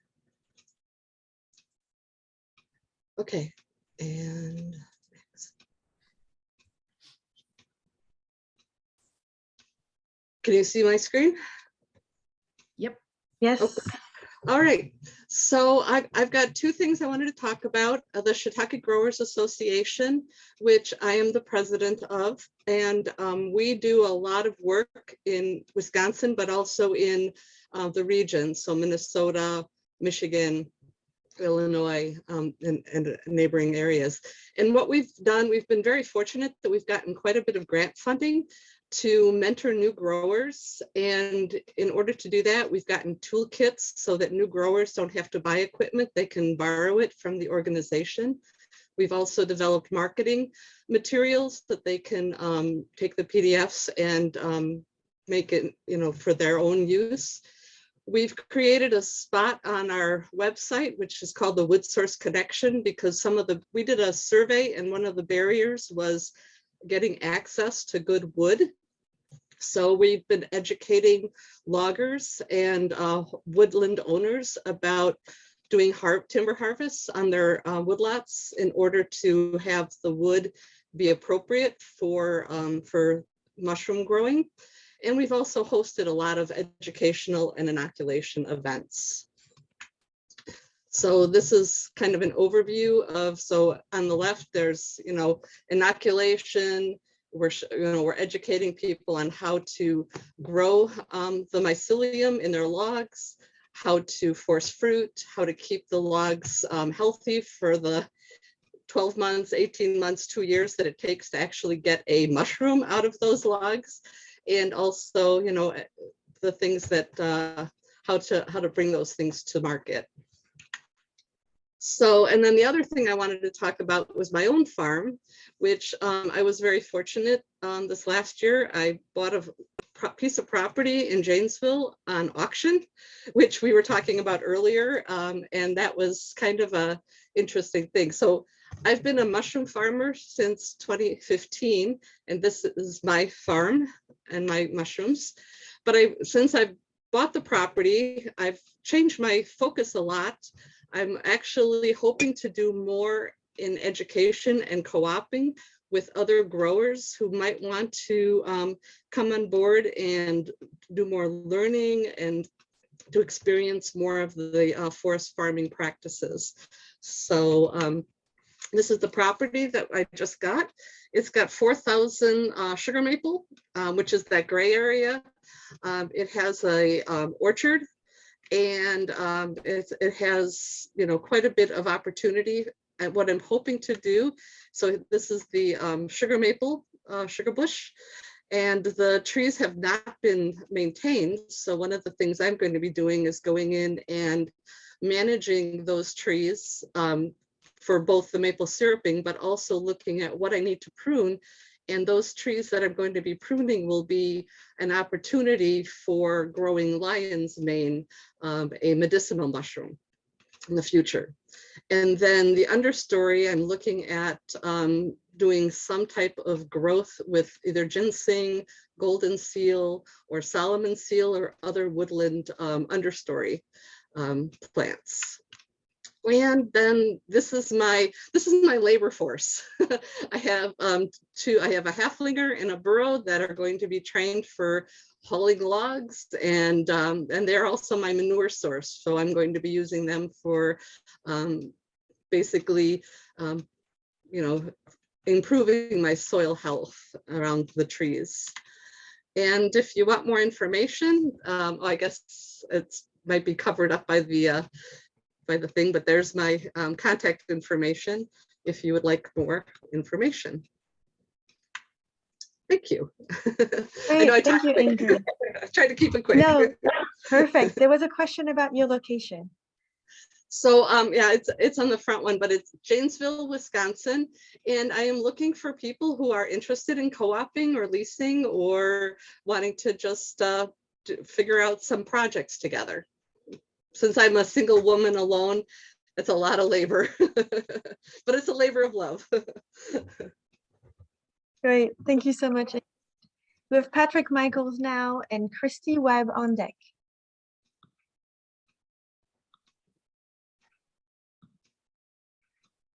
S12: Okay, and can you see my screen?
S10: Yep.
S1: Yes.
S12: Okay. All right, so I've got two things I wanted to talk about. The Shitake Growers Association, which I am the president of, and we do a lot of work in Wisconsin, but also in the region, so Minnesota, Michigan, Illinois, and neighboring areas. And what we've done, we've been very fortunate that we've gotten quite a bit of grant funding to mentor new growers. And in order to do that, we've gotten toolkits so that new growers don't have to buy equipment, they can borrow it from the organization. We've also developed marketing materials that they can take the PDFs and make it, for their own use. We've created a spot on our website, which is called the Wood Source Connection, because we did a survey and one of the barriers was getting access to good wood. So we've been educating loggers and woodland owners about doing timber harvests on their woodlots in order to have the wood be appropriate for mushroom growing. And we've also hosted a lot of educational and inoculation events. So this is kind of an overview of, so on the left, there's, inoculation. We're educating people on how to grow the mycelium in their logs, how to force fruit, how to keep the logs healthy for the 12 months, 18 months, 2 years that it takes to actually get a mushroom out of those logs. And also, the things that, how to bring those things to market. So, and then the other thing I wanted to talk about was my own farm, which I was very fortunate this last year. I bought a piece of property in Janesville on auction, which we were talking about earlier. And that was kind of a interesting thing. So I've been a mushroom farmer since 2015, and this is my farm and my mushrooms. But since I've bought the property, I've changed my focus a lot. I'm actually hoping to do more in education and co-oping with other growers who might want to come on board and do more learning and to experience more of the forest farming practices. So this is the property that I just got. It's got 4,000 sugar maple, which is that gray area. It has a orchard, and it has, quite a bit of opportunity. And what I'm hoping to do, so this is the sugar maple, sugar bush, and the trees have not been maintained. So one of the things I'm going to be doing is going in and managing those trees for both the maple syruping, but also looking at what I need to prune. And those trees that I'm going to be pruning will be an opportunity for growing lion's mane, a medicinal mushroom in the future. And then the understory, I'm looking at doing some type of growth with either ginseng, golden seal, or Solomon seal, or other woodland understory plants. And then this is my labor force. I have a halflinger and a burro that are going to be trained for hauling logs, and they're also my manure source. So I'm going to be using them for basically, improving my soil health around the trees. And if you want more information, I guess it might be covered up by the thing, but there's my contact information if you would like more information. Thank you. I know I
S1: Thank you, Ingrid.
S12: I tried to keep it quick.
S1: No, perfect. There was a question about your location.
S12: So yeah, it's on the front one, but it's Janesville, Wisconsin. And I am looking for people who are interested in co-oping or leasing or wanting to just figure out some projects together. Since I'm a single woman alone, It's a lot of labor, but it's a labor of love.
S1: Great, thank you so much. We have Patrick Michaels now and Christy Webb on deck.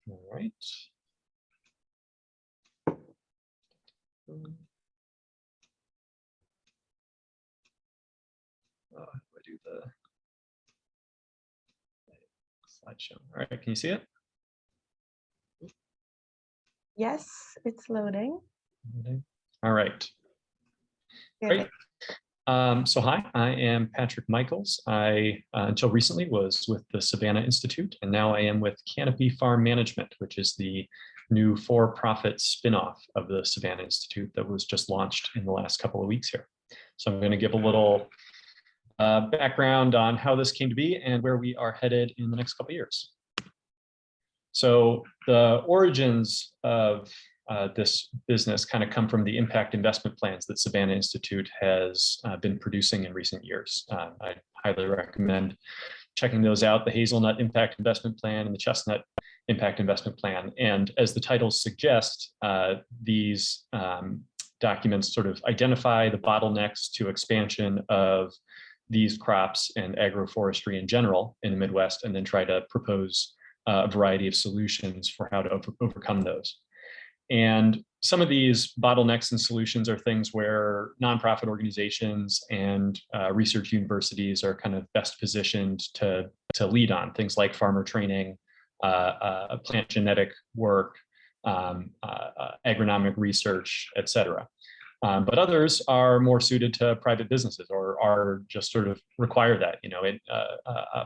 S13: All right. I do the slideshow. All right, can you see it?
S1: Yes, it's loading.
S13: All right. Great. So hi, I am Patrick Michaels. I, until recently, was with the Savannah Institute, and now I am with Canopy Farm Management, which is the new for-profit spinoff of the Savannah Institute that was just launched in the last couple of weeks here. So I'm going to give a little background on how this came to be and where we are headed in the next couple of years. So the origins of this business kind of come from the impact investment plans that Savannah Institute has been producing in recent years. I highly recommend checking those out, the Hazelnut Impact Investment Plan and the Chestnut Impact Investment Plan. And as the titles suggest, these documents sort of identify the bottlenecks to expansion of these crops and agroforestry in general in the Midwest, and then try to propose a variety of solutions for how to overcome those. And some of these bottlenecks and solutions are things where nonprofit organizations and research universities are kind of best positioned to lead on, things like farmer training, plant genetic work, agronomic research, et cetera. But others are more suited to private businesses, or are just sort of require that, you know,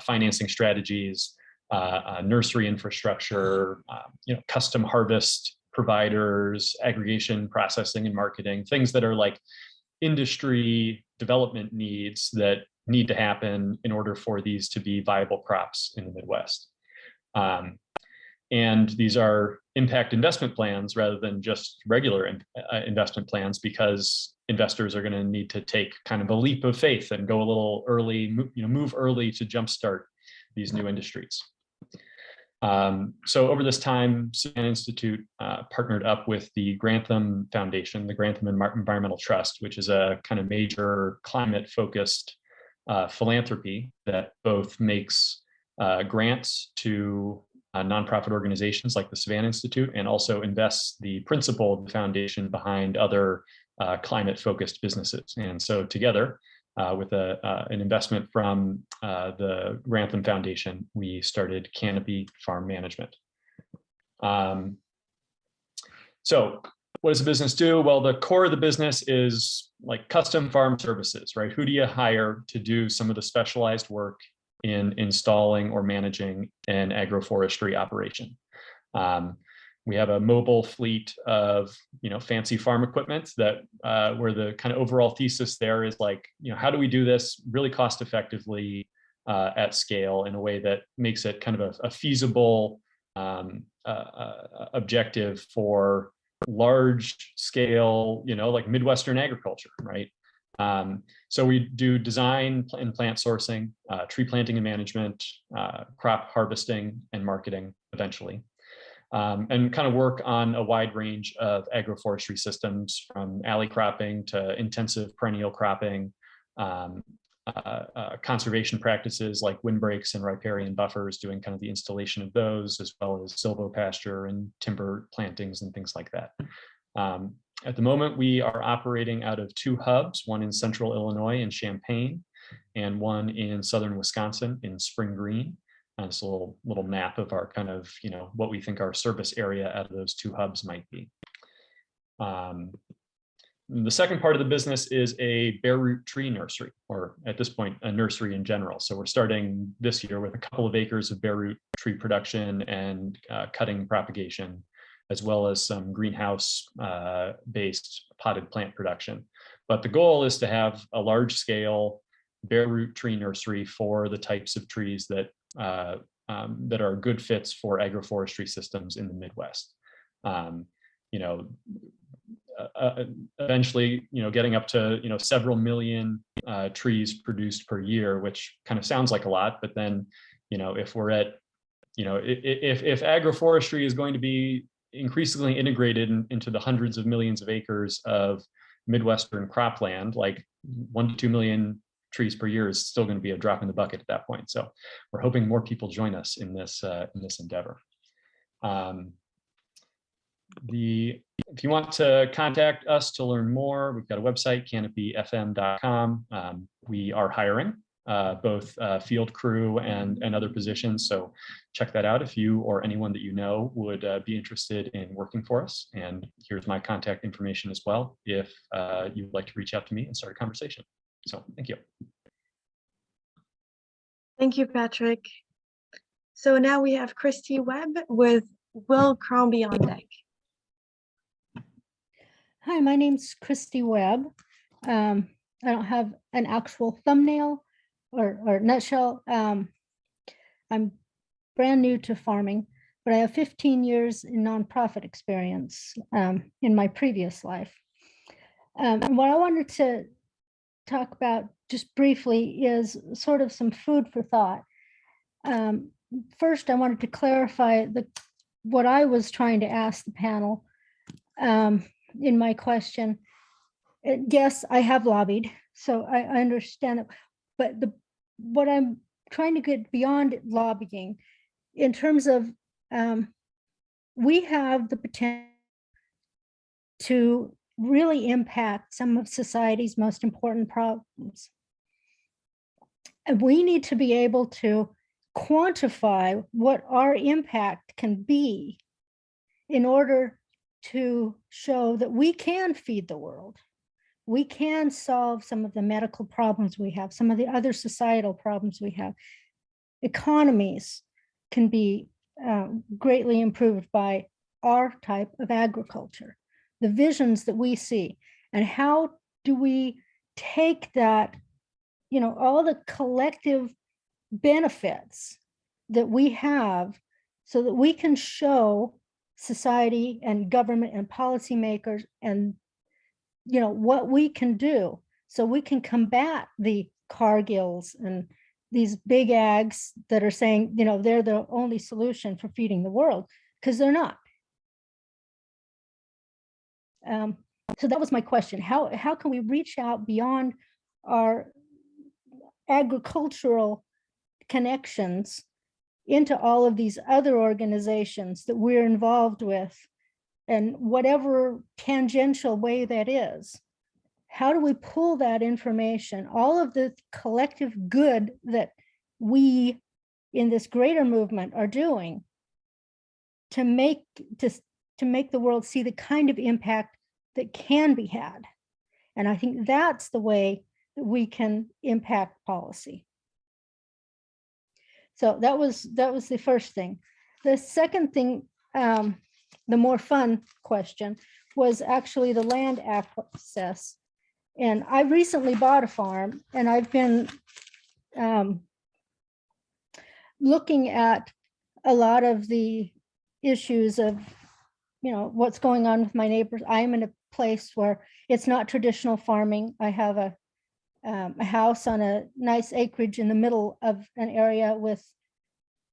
S13: financing strategies, nursery infrastructure, you know, custom harvest providers, aggregation, processing, and marketing, things that are like industry development needs that need to happen in order for these to be viable crops in the Midwest. And these are impact investment plans rather than just regular investment plans, because investors are going to need to take kind of a leap of faith and go a little early, move early to jumpstart these new industries. So over this time, Savannah Institute partnered up with the Grantham Foundation, the Grantham Environmental Trust, which is a kind of major climate-focused philanthropy that both makes grants to nonprofit organizations like the Savannah Institute, and also invests the principal of the foundation behind other climate-focused businesses. And so together, with an investment from the Grantham Foundation, we started Canopy Farm Management. So what does the business do? Well, the core of the business is like custom farm services, right? Who do you hire to do some of the specialized work in installing or managing an agroforestry operation? We have a mobile fleet of, you know, fancy farm equipment that where the kind of overall thesis there is like, you know, how do we do this really cost effectively at scale in a way that makes it kind of a feasible objective for large scale, you know, like Midwestern agriculture, right? So we do design and plant sourcing, tree planting and management, crop harvesting and marketing eventually. And kind of work on a wide range of agroforestry systems, from alley cropping to intensive perennial cropping, conservation practices like windbreaks and riparian buffers, doing kind of the installation of those, as well as silvopasture and timber plantings and things like that. At the moment, we are operating out of 2 hubs, one in central Illinois in Champaign, and one in southern Wisconsin in Spring Green. It's a little map of our kind of, you know, what we think our service area out of those 2 hubs might be. The second part of the business is a bare root tree nursery, or at this point, a nursery in general. So we're starting this year with a couple of acres of bare root tree production and cutting propagation, as well as some greenhouse based potted plant production. But the goal is to have a large scale bare root tree nursery for the types of trees that that are good fits for agroforestry systems in the Midwest. You know, eventually, you know, getting up to, you know, several million trees produced per year, which kind of sounds like a lot, but then, you know, if we're at if agroforestry is going to be increasingly integrated into the hundreds of millions of acres of Midwestern cropland, like 1 to 2 million trees per year is still going to be a drop in the bucket at that point. So we're hoping more people join us in this endeavor. If you want to contact us to learn more, we've got a website, canopyfm.com. We are hiring both field crew and other positions. So check that out if you or anyone that you know would be interested in working for us. And here's my contact information as well if you would like to reach out to me and start a conversation. So thank you.
S1: Thank you, Patrick. So now we have Christy Webb with Will Crombie on deck.
S14: Hi, my name's Christy Webb. I don't have an actual thumbnail or nutshell. I'm brand new to farming, but I have 15 years in nonprofit experience in my previous life. And what I wanted to talk about just briefly is sort of some food for thought. First, I wanted to clarify what I was trying to ask the panel in my question. Yes, I have lobbied, so I understand it, but what I'm trying to get beyond lobbying in terms of we have the potential to really impact some of society's most important problems. And we need to be able to quantify what our impact can be in order to show that we can feed the world. We can solve some of the medical problems we have, some of the other societal problems we have. Economies can be greatly improved by our type of agriculture, the visions that we see, and how do we take that, all the collective benefits that we have so that we can show society and government and policymakers and what we can do so we can combat the Cargills and these big ags that are saying, they're the only solution for feeding the world, because they're not. So that was my question. How can we reach out beyond our agricultural connections into all of these other organizations that we're involved with, and whatever tangential way that is? How do we pull that information, all of the collective good that we in this greater movement are doing, to make the world see the kind of impact that can be had? And I think that's the way that we can impact policy. So that was the first thing. The second thing, the more fun question, was actually the land access. And I recently bought a farm, and I've been looking at a lot of the issues of, what's going on with my neighbors. I'm in a place where it's not traditional farming. I have a house on a nice acreage in the middle of an area with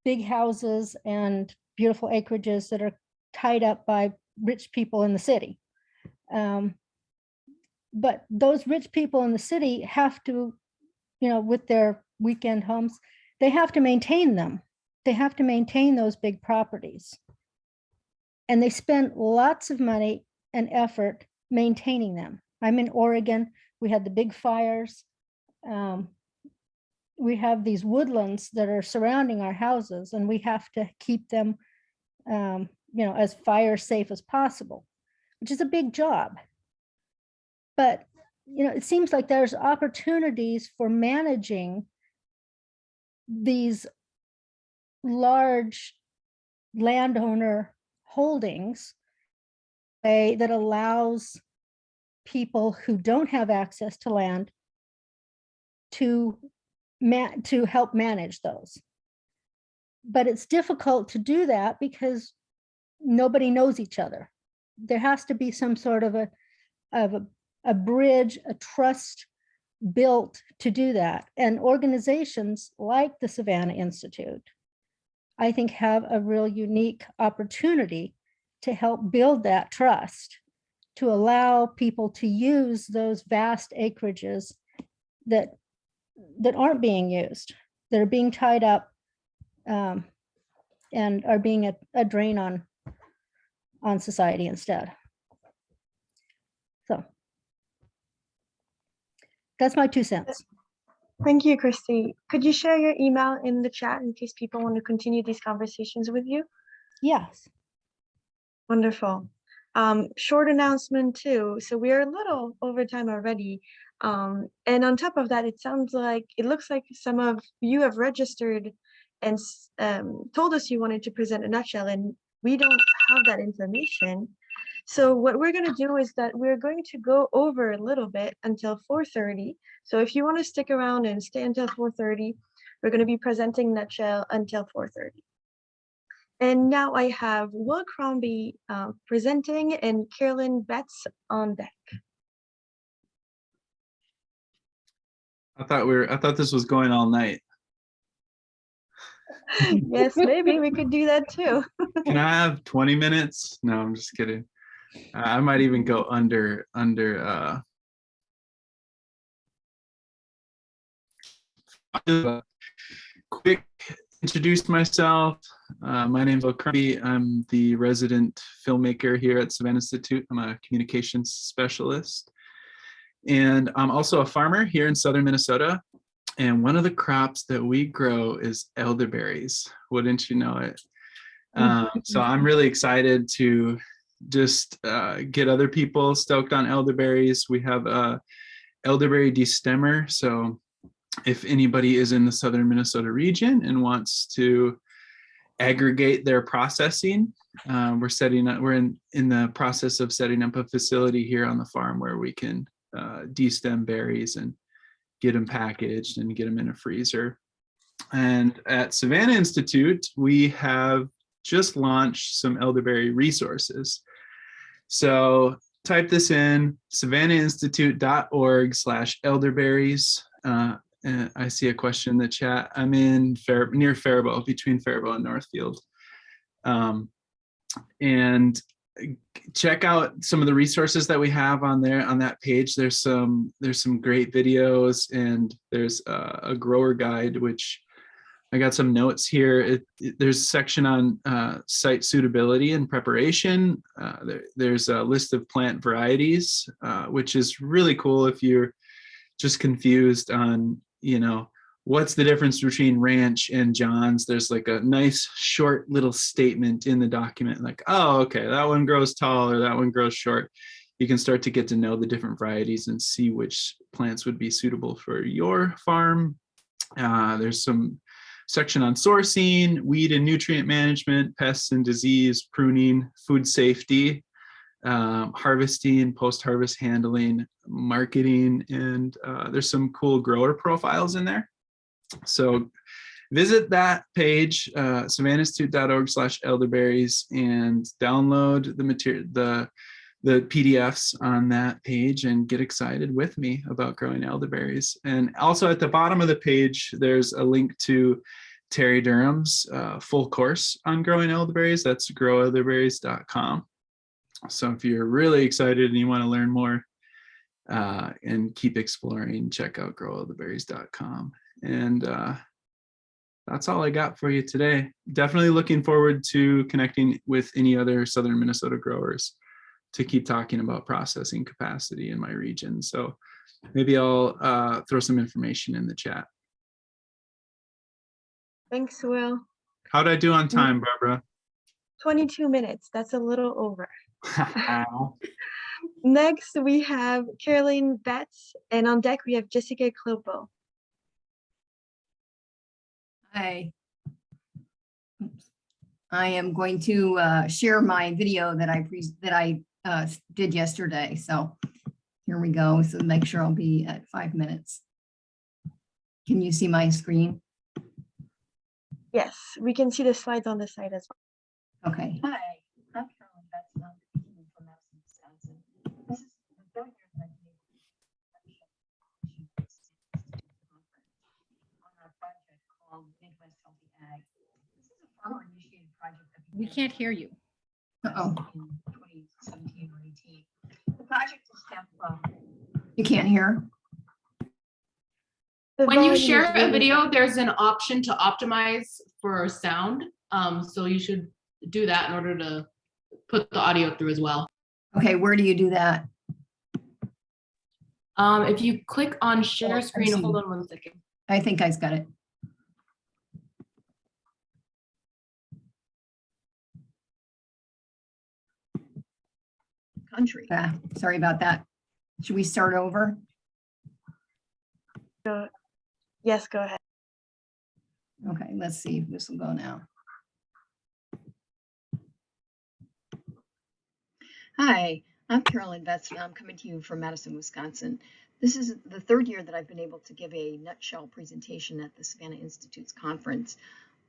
S14: big houses and beautiful acreages that are tied up by rich people in the city. But those rich people in the city have to, with their weekend homes, they have to maintain them. They have to maintain those big properties. And they spend lots of money and effort maintaining them. I'm in Oregon. We had the big fires. We have these woodlands that are surrounding our houses, and we have to keep them, as fire safe as possible, which is a big job. But, it seems like there's opportunities for managing these large landowner holdings that allows people who don't have access to land to help manage those. But it's difficult to do that because nobody knows each other. There has to be some sort of a bridge, a trust built to do that. And organizations like the Savannah Institute, I think, have a real unique opportunity to help build that trust, to allow people to use those vast acreages that aren't being used, that are being tied up and are being a drain on society instead. So that's my 2 cents.
S1: Thank you, Christy. Could you share your email in the chat in case people want to continue these conversations with you?
S14: Yes.
S1: Wonderful. Short announcement too. So we are a little over time already. And on top of that, it looks like some of you have registered and told us you wanted to present a nutshell, and we don't have that information. So what we're going to do is that we're going to go over a little bit until 4:30. So if you want to stick around and stay until 4:30, we're going to be presenting nutshell until 4:30. And now I have Will Crombie presenting and Carolyn Betts on deck.
S15: I thought this was going all night.
S1: Yes, maybe we could do that too.
S15: Can I have 20 minutes? No, I'm just kidding. I might even go under quick introduce myself. My name is Will Crombie. I'm the resident filmmaker here at Savannah Institute. I'm a communications specialist. And I'm also a farmer here in southern Minnesota. And one of the crops that we grow is elderberries. Wouldn't you know it? So I'm really excited to just get other people stoked on elderberries. We have a elderberry destemmer. So if anybody is in the southern Minnesota region and wants to aggregate their processing, we're in the process of setting up a facility here on the farm where we can destem berries and get them packaged and get them in a freezer. And at Savannah Institute, we have just launched some elderberry resources. So type this in, savannahinstitute.org/elderberries. I see a question in the chat. I'm in near Faribault, between Faribault and Northfield. And check out some of the resources that we have on there on that page. There's some great videos, and there's a grower guide, which I got some notes here. There's a section on site suitability and preparation. There's a list of plant varieties, which is really cool if you're just confused on, what's the difference between Ranch and John's. There's like a nice short little statement in the document, like, oh, okay, that one grows tall or that one grows short. You can start to get to know the different varieties and see which plants would be suitable for your farm. There's some section on sourcing, weed and nutrient management, pests and disease, pruning, food safety, harvesting, post-harvest handling, marketing, and there's some cool grower profiles in there. So visit that page, savannahinstitute.org/elderberries, and download the material, the PDFs on that page, and get excited with me about growing elderberries. And also at the bottom of the page, there's a link to Terry Durham's full course on growing elderberries. That's growelderberries.com. So if you're really excited and you want to learn more and keep exploring, check out growelderberries.com. And that's all I got for you today. Definitely looking forward to connecting with any other southern Minnesota growers to keep talking about processing capacity in my region. So maybe I'll throw some information in the chat.
S1: Thanks, Will.
S15: How'd I do on time, Barbara?
S1: 22 minutes. That's a little over. Next, we have Carolyn Betts, and on deck, we have Jessica Klopo.
S16: Hi. I am going to share my video that I did yesterday. So here we go. So make sure I'll be at 5 minutes. Can you see my screen?
S1: Yes, we can see the slides on the side as well.
S16: Okay. Hi, I'm Carolyn Betts, and I'm from Madison, Wisconsin. This is the third year that I've been on our project called Midwest Healthy Ag. This is a farmer
S10: can't hear you.
S16: Uh-oh. The project is you can't hear?
S17: When you share a video, there's an option to optimize for sound. So you should do that in order to put the audio through as well.
S16: Okay, where do you do that?
S17: If you click on share screen, hold on 1 second.
S16: I think I've got it. Country. Sorry about that. Should we start over?
S1: Yes, go ahead.
S16: Okay, let's see if this will go now. Hi, I'm Carolyn Betts, and I'm coming to you from Madison, Wisconsin. This is the third year that I've been able to give a nutshell presentation at the Savannah Institute's conference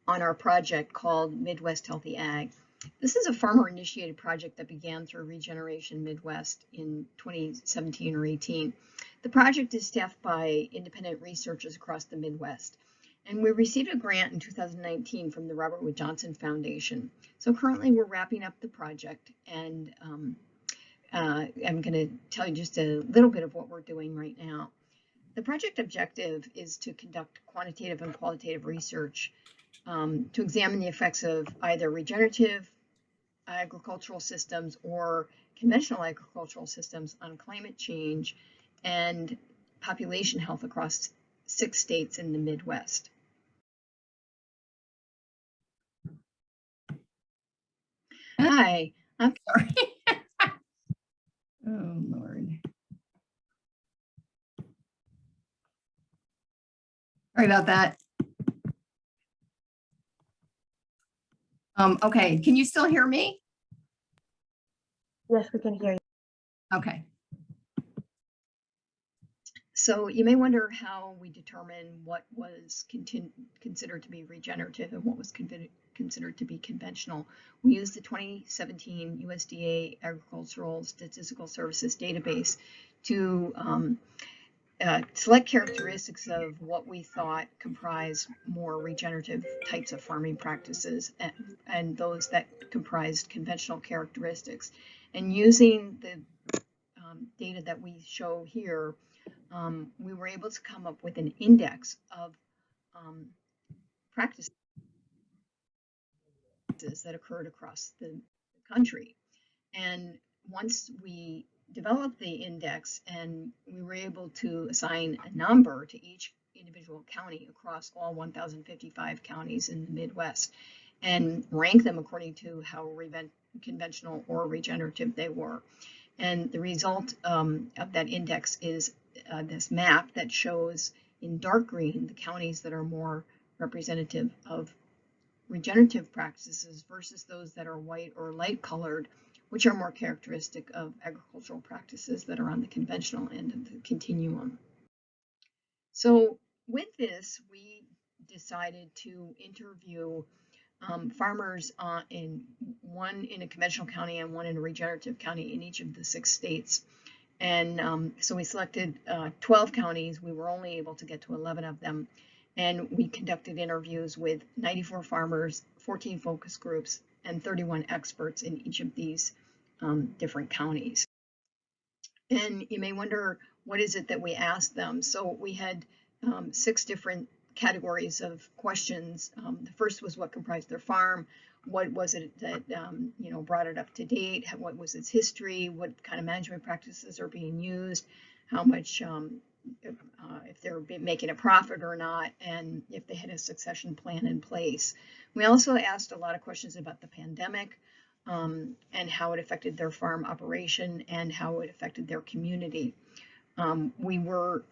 S16: on our project called Midwest Healthy Ag. This is a farmer-initiated project that began through Regeneration Midwest in 2017 or 18. The project is staffed by independent researchers across the Midwest. And we received a grant in 2019 from the Robert Wood Johnson Foundation. So currently we're wrapping up the project, and I'm going to tell you just a little bit of what we're doing right now. The project objective is to conduct quantitative and qualitative research to examine the effects of either regenerative agricultural systems or conventional agricultural systems on climate change and population health across 6 states in the Midwest. Hi, I'm sorry. Oh, Lord. Sorry about that. Okay, can you still hear me?
S1: Yes, we can hear you.
S16: Okay. So you may wonder how we determine what was considered to be regenerative and what was considered to be conventional. We used the 2017 USDA Agricultural Statistical Services database to select characteristics of what we thought comprised more regenerative types of farming practices and those that comprised conventional characteristics. And using the data that we show here, we were able to come up with an index of practices that occurred across the country. And once we developed the index and we were able to assign a number to each individual county across all 1,055 counties in the Midwest and rank them according to how conventional or regenerative they were. And the result of that index is this map that shows in dark green the counties that are more representative of regenerative practices versus those that are white or light colored, which are more characteristic of agricultural practices that are on the conventional end of the continuum. So with this, we decided to interview farmers one in a conventional county and one in a regenerative county in each of the 6 states. And so we selected 12 counties. We were only able to get to 11 of them. And we conducted interviews with 94 farmers, 14 focus groups, and 31 experts in each of these different counties. And you may wonder, what is it that we asked them? So we had 6 different categories of questions. The first was what comprised their farm. What was it that brought it up to date? What was its history? What kind of management practices are being used? How much, if they're making a profit or not, and if they had a succession plan in place. We also asked a lot of questions about the pandemic and how it affected their farm operation and how it affected their community. We were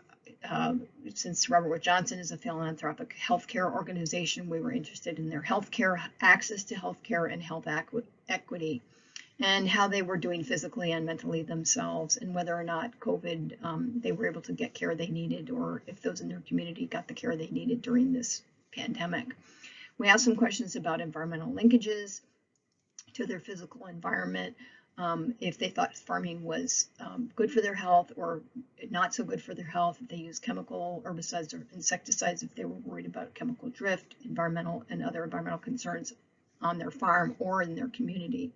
S16: since Robert Wood Johnson is a philanthropic healthcare organization, we were interested in their healthcare, access to healthcare and health equity, and how they were doing physically and mentally themselves, and whether or not COVID, they were able to get care they needed, or if those in their community got the care they needed during this pandemic. We asked some questions about environmental linkages to their physical environment, if they thought farming was good for their health or not so good for their health, if they use chemical herbicides or insecticides, if they were worried about chemical drift, environmental and other environmental concerns on their farm or in their community.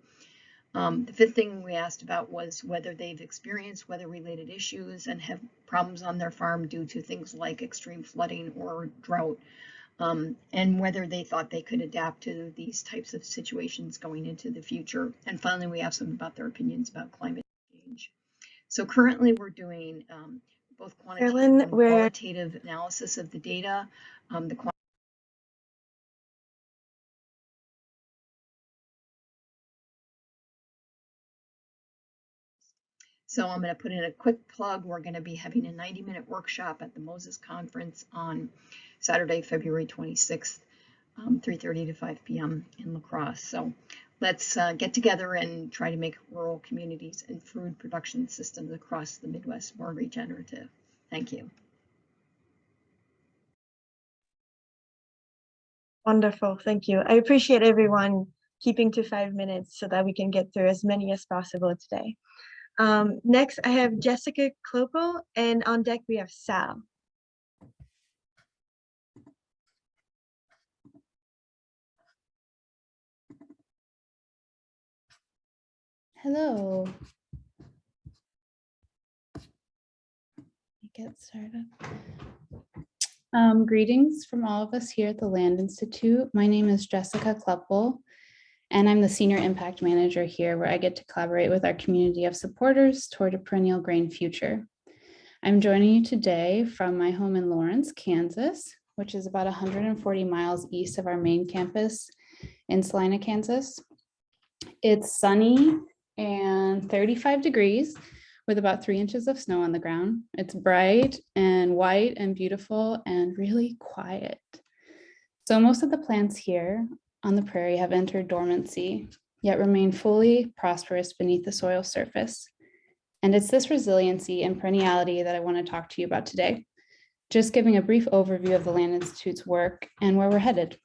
S16: The fifth thing we asked about was whether they've experienced weather-related issues and have problems on their farm due to things like extreme flooding or drought, and whether they thought they could adapt to these types of situations going into the future. And finally, we asked them about their opinions about climate change. So currently we're doing both quantitative and qualitative analysis of the data. So I'm going to put in a quick plug. We're going to be having a 90-minute workshop at the Moses Conference on Saturday, February 26th, 3:30 to 5 p.m. in La Crosse. So let's get together and try to make rural communities and food production systems across the Midwest more regenerative. Thank you.
S1: Wonderful, thank you. I appreciate everyone keeping to 5 minutes so that we can get through as many as possible today. Next, I have Jessica Kloppel, and on deck we have Sal.
S18: Hello. Get started. Greetings from all of us here at the Land Institute. My name is Jessica Kloppel, and I'm the Senior Impact Manager here, where I get to collaborate with our community of supporters toward a perennial grain future. I'm joining you today from my home in Lawrence, Kansas, which is about 140 miles east of our main campus in Salina, Kansas. It's sunny and 35 degrees with about 3 inches of snow on the ground. It's bright and white and beautiful and really quiet. So most of the plants here on the prairie have entered dormancy, yet remain fully prosperous beneath the soil surface. And it's this resiliency and perenniality that I want to talk to you about today, just giving a brief overview of the Land Institute's work and where we're headed.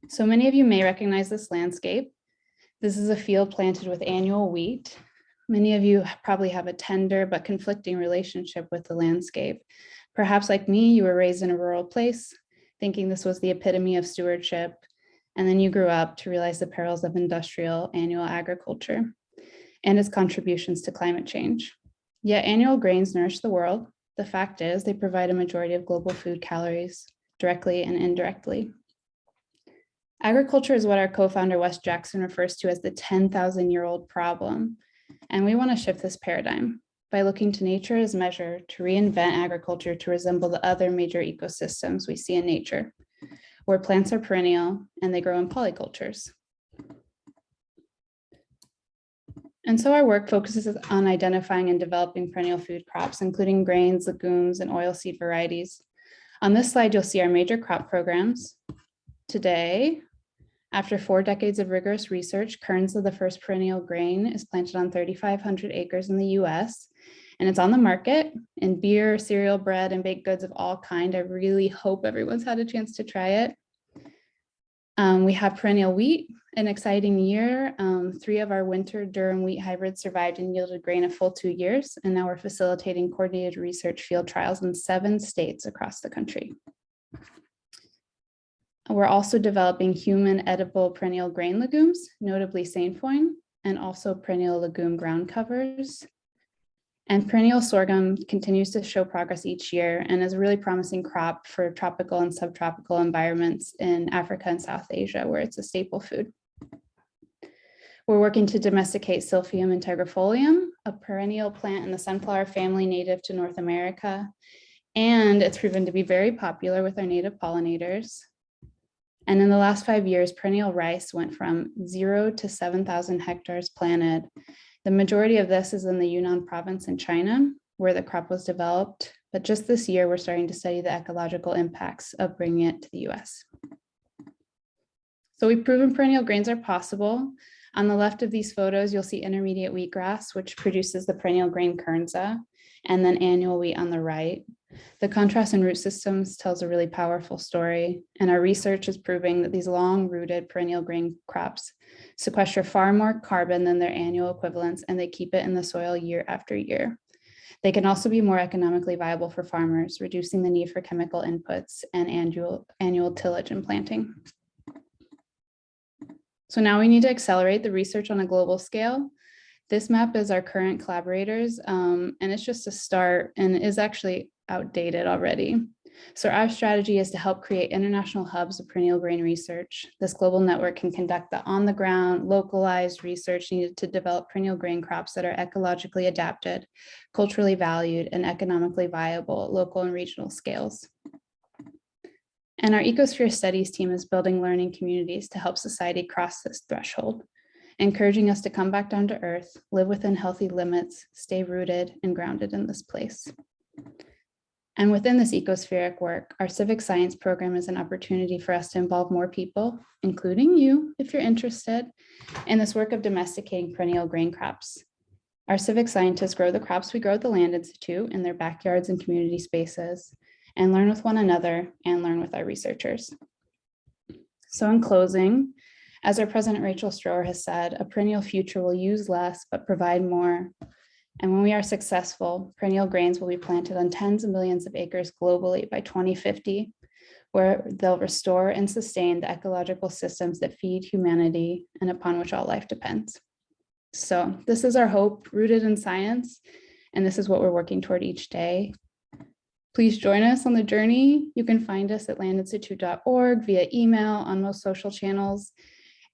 S18: So many of you may recognize this landscape. This is a field planted with annual wheat. Many of you probably have a tender but conflicting relationship with the landscape. Perhaps like me, you were raised in a rural place, thinking this was the epitome of stewardship, and then you grew up to realize the perils of industrial annual agriculture and its contributions to climate change. Yet annual grains nourish the world. The fact is, they provide a majority of global food calories directly and indirectly. Agriculture is what our co-founder Wes Jackson refers to as the 10,000-year-old problem. And we want to shift this paradigm by looking to nature as measure to reinvent agriculture to resemble the other major ecosystems we see in nature, where plants are perennial and they grow in polycultures. And so our work focuses on identifying and developing perennial food crops, including grains, legumes, and oilseed varieties. On this slide, you'll see our major crop programs. Today, after 4 decades of rigorous research, Kernza, the first perennial grain, is planted on 3,500 acres in the US, and it's on the market in beer, cereal, bread, and baked goods of all kind. I really hope everyone's had a chance to try it. We have perennial wheat, an exciting year. 3 of our winter durum wheat hybrids survived and yielded grain a full 2 years, and now we're facilitating coordinated research field trials in 7 states across the country. We're also developing human edible perennial grain legumes, notably sainfoin, and also perennial legume ground covers. And perennial sorghum continues to show progress each year and is a really promising crop for tropical and subtropical environments in Africa and South Asia, where it's a staple food. We're working to domesticate Silphium integrifolium, a perennial plant in the sunflower family native to North America. And it's proven to be very popular with our native pollinators. And in the last 5 years, perennial rice went from 0 to 7,000 hectares planted. The majority of this is in the Yunnan province in China, where the crop was developed. But just this year, we're starting to study the ecological impacts of bringing it to the US. So we've proven perennial grains are possible. On the left of these photos, you'll see intermediate wheatgrass, which produces the perennial grain Kernza, and then annual wheat on the right. The contrast in root systems tells a really powerful story, and our research is proving that these long-rooted perennial grain crops sequester far more carbon than their annual equivalents, and they keep it in the soil year after year. They can also be more economically viable for farmers, reducing the need for chemical inputs and annual tillage and planting. So now we need to accelerate the research on a global scale. This map is our current collaborators, and it's just a start and is actually outdated already. So our strategy is to help create international hubs of perennial grain research. This global network can conduct the on-the-ground, localized research needed to develop perennial grain crops that are ecologically adapted, culturally valued, and economically viable at local and regional scales. And our ecosphere studies team is building learning communities to help society cross this threshold, encouraging us to come back down to earth, live within healthy limits, stay rooted and grounded in this place. And within this ecospheric work, our civic science program is an opportunity for us to involve more people, including you, if you're interested, in this work of domesticating perennial grain crops. Our civic scientists grow the crops we grow at the Land Institute in their backyards and community spaces, and learn with one another and learn with our researchers. So in closing, as our President Rachel Stroher has said, a perennial future will use less but provide more. And when we are successful, perennial grains will be planted on tens of millions of acres globally by 2050, where they'll restore and sustain the ecological systems that feed humanity and upon which all life depends. So this is our hope, rooted in science, and this is what we're working toward each day. Please join us on the journey. You can find us at landinstitute.org via email on most social channels.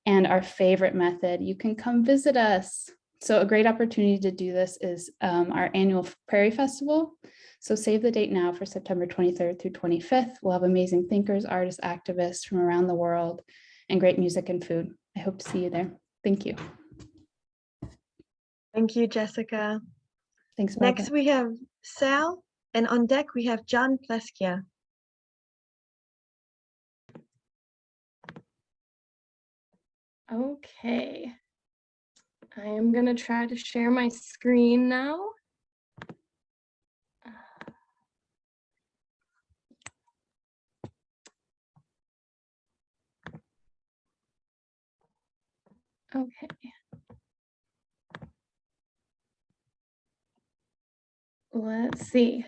S18: And our favorite method, you can come visit us. So a great opportunity to do this is our annual Prairie Festival. So save the date now for September 23rd through 25th. We'll have amazing thinkers, artists, activists from around the world, and great music and food. I hope to see you there. Thank you.
S1: Thank you, Jessica.
S18: Thanks, Barbara.
S1: Next, we have Sal, and on deck, we have John Pleskia.
S19: Okay. I am going to try to share my screen now. Okay. Let's see.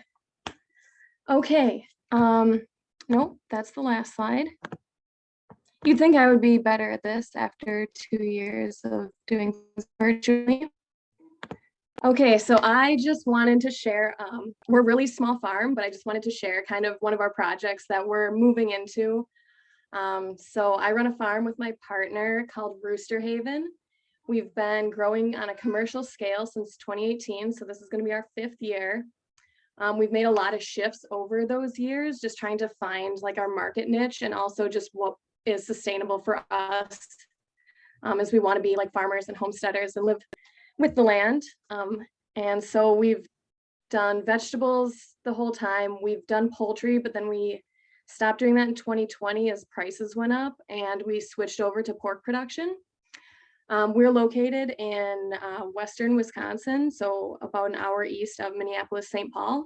S19: Okay. Nope, that's the last slide. You'd think I would be better at this after 2 years of doing things virtually. Okay, so I just wanted to share, we're a really small farm, but I just wanted to share kind of one of our projects that we're moving into. So I run a farm with my partner called Rooster Haven. We've been growing on a commercial scale since 2018, so this is going to be our 5th year. We've made a lot of shifts over those years, just trying to find like our market niche and also just what is sustainable for us, as we want to be like farmers and homesteaders and live with the land. And so we've done vegetables the whole time. We've done poultry, but then we stopped doing that in 2020 as prices went up, and we switched over to pork production. We're located in western Wisconsin, so about an hour east of Minneapolis, St. Paul,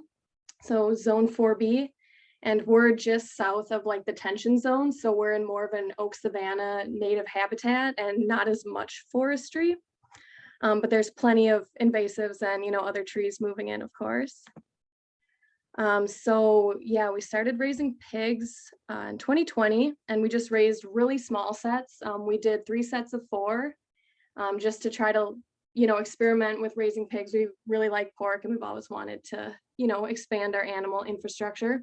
S19: so zone 4B. And we're just south of like the tension zone. So we're in more of an oak savanna native habitat and not as much forestry. But there's plenty of invasives and, you know, other trees moving in, of course. So yeah, we started raising pigs in 2020, and we just raised really small sets. We did 3 sets of 4 just to try to, you know, experiment with raising pigs. We really like pork, and we've always wanted to, you know, expand our animal infrastructure.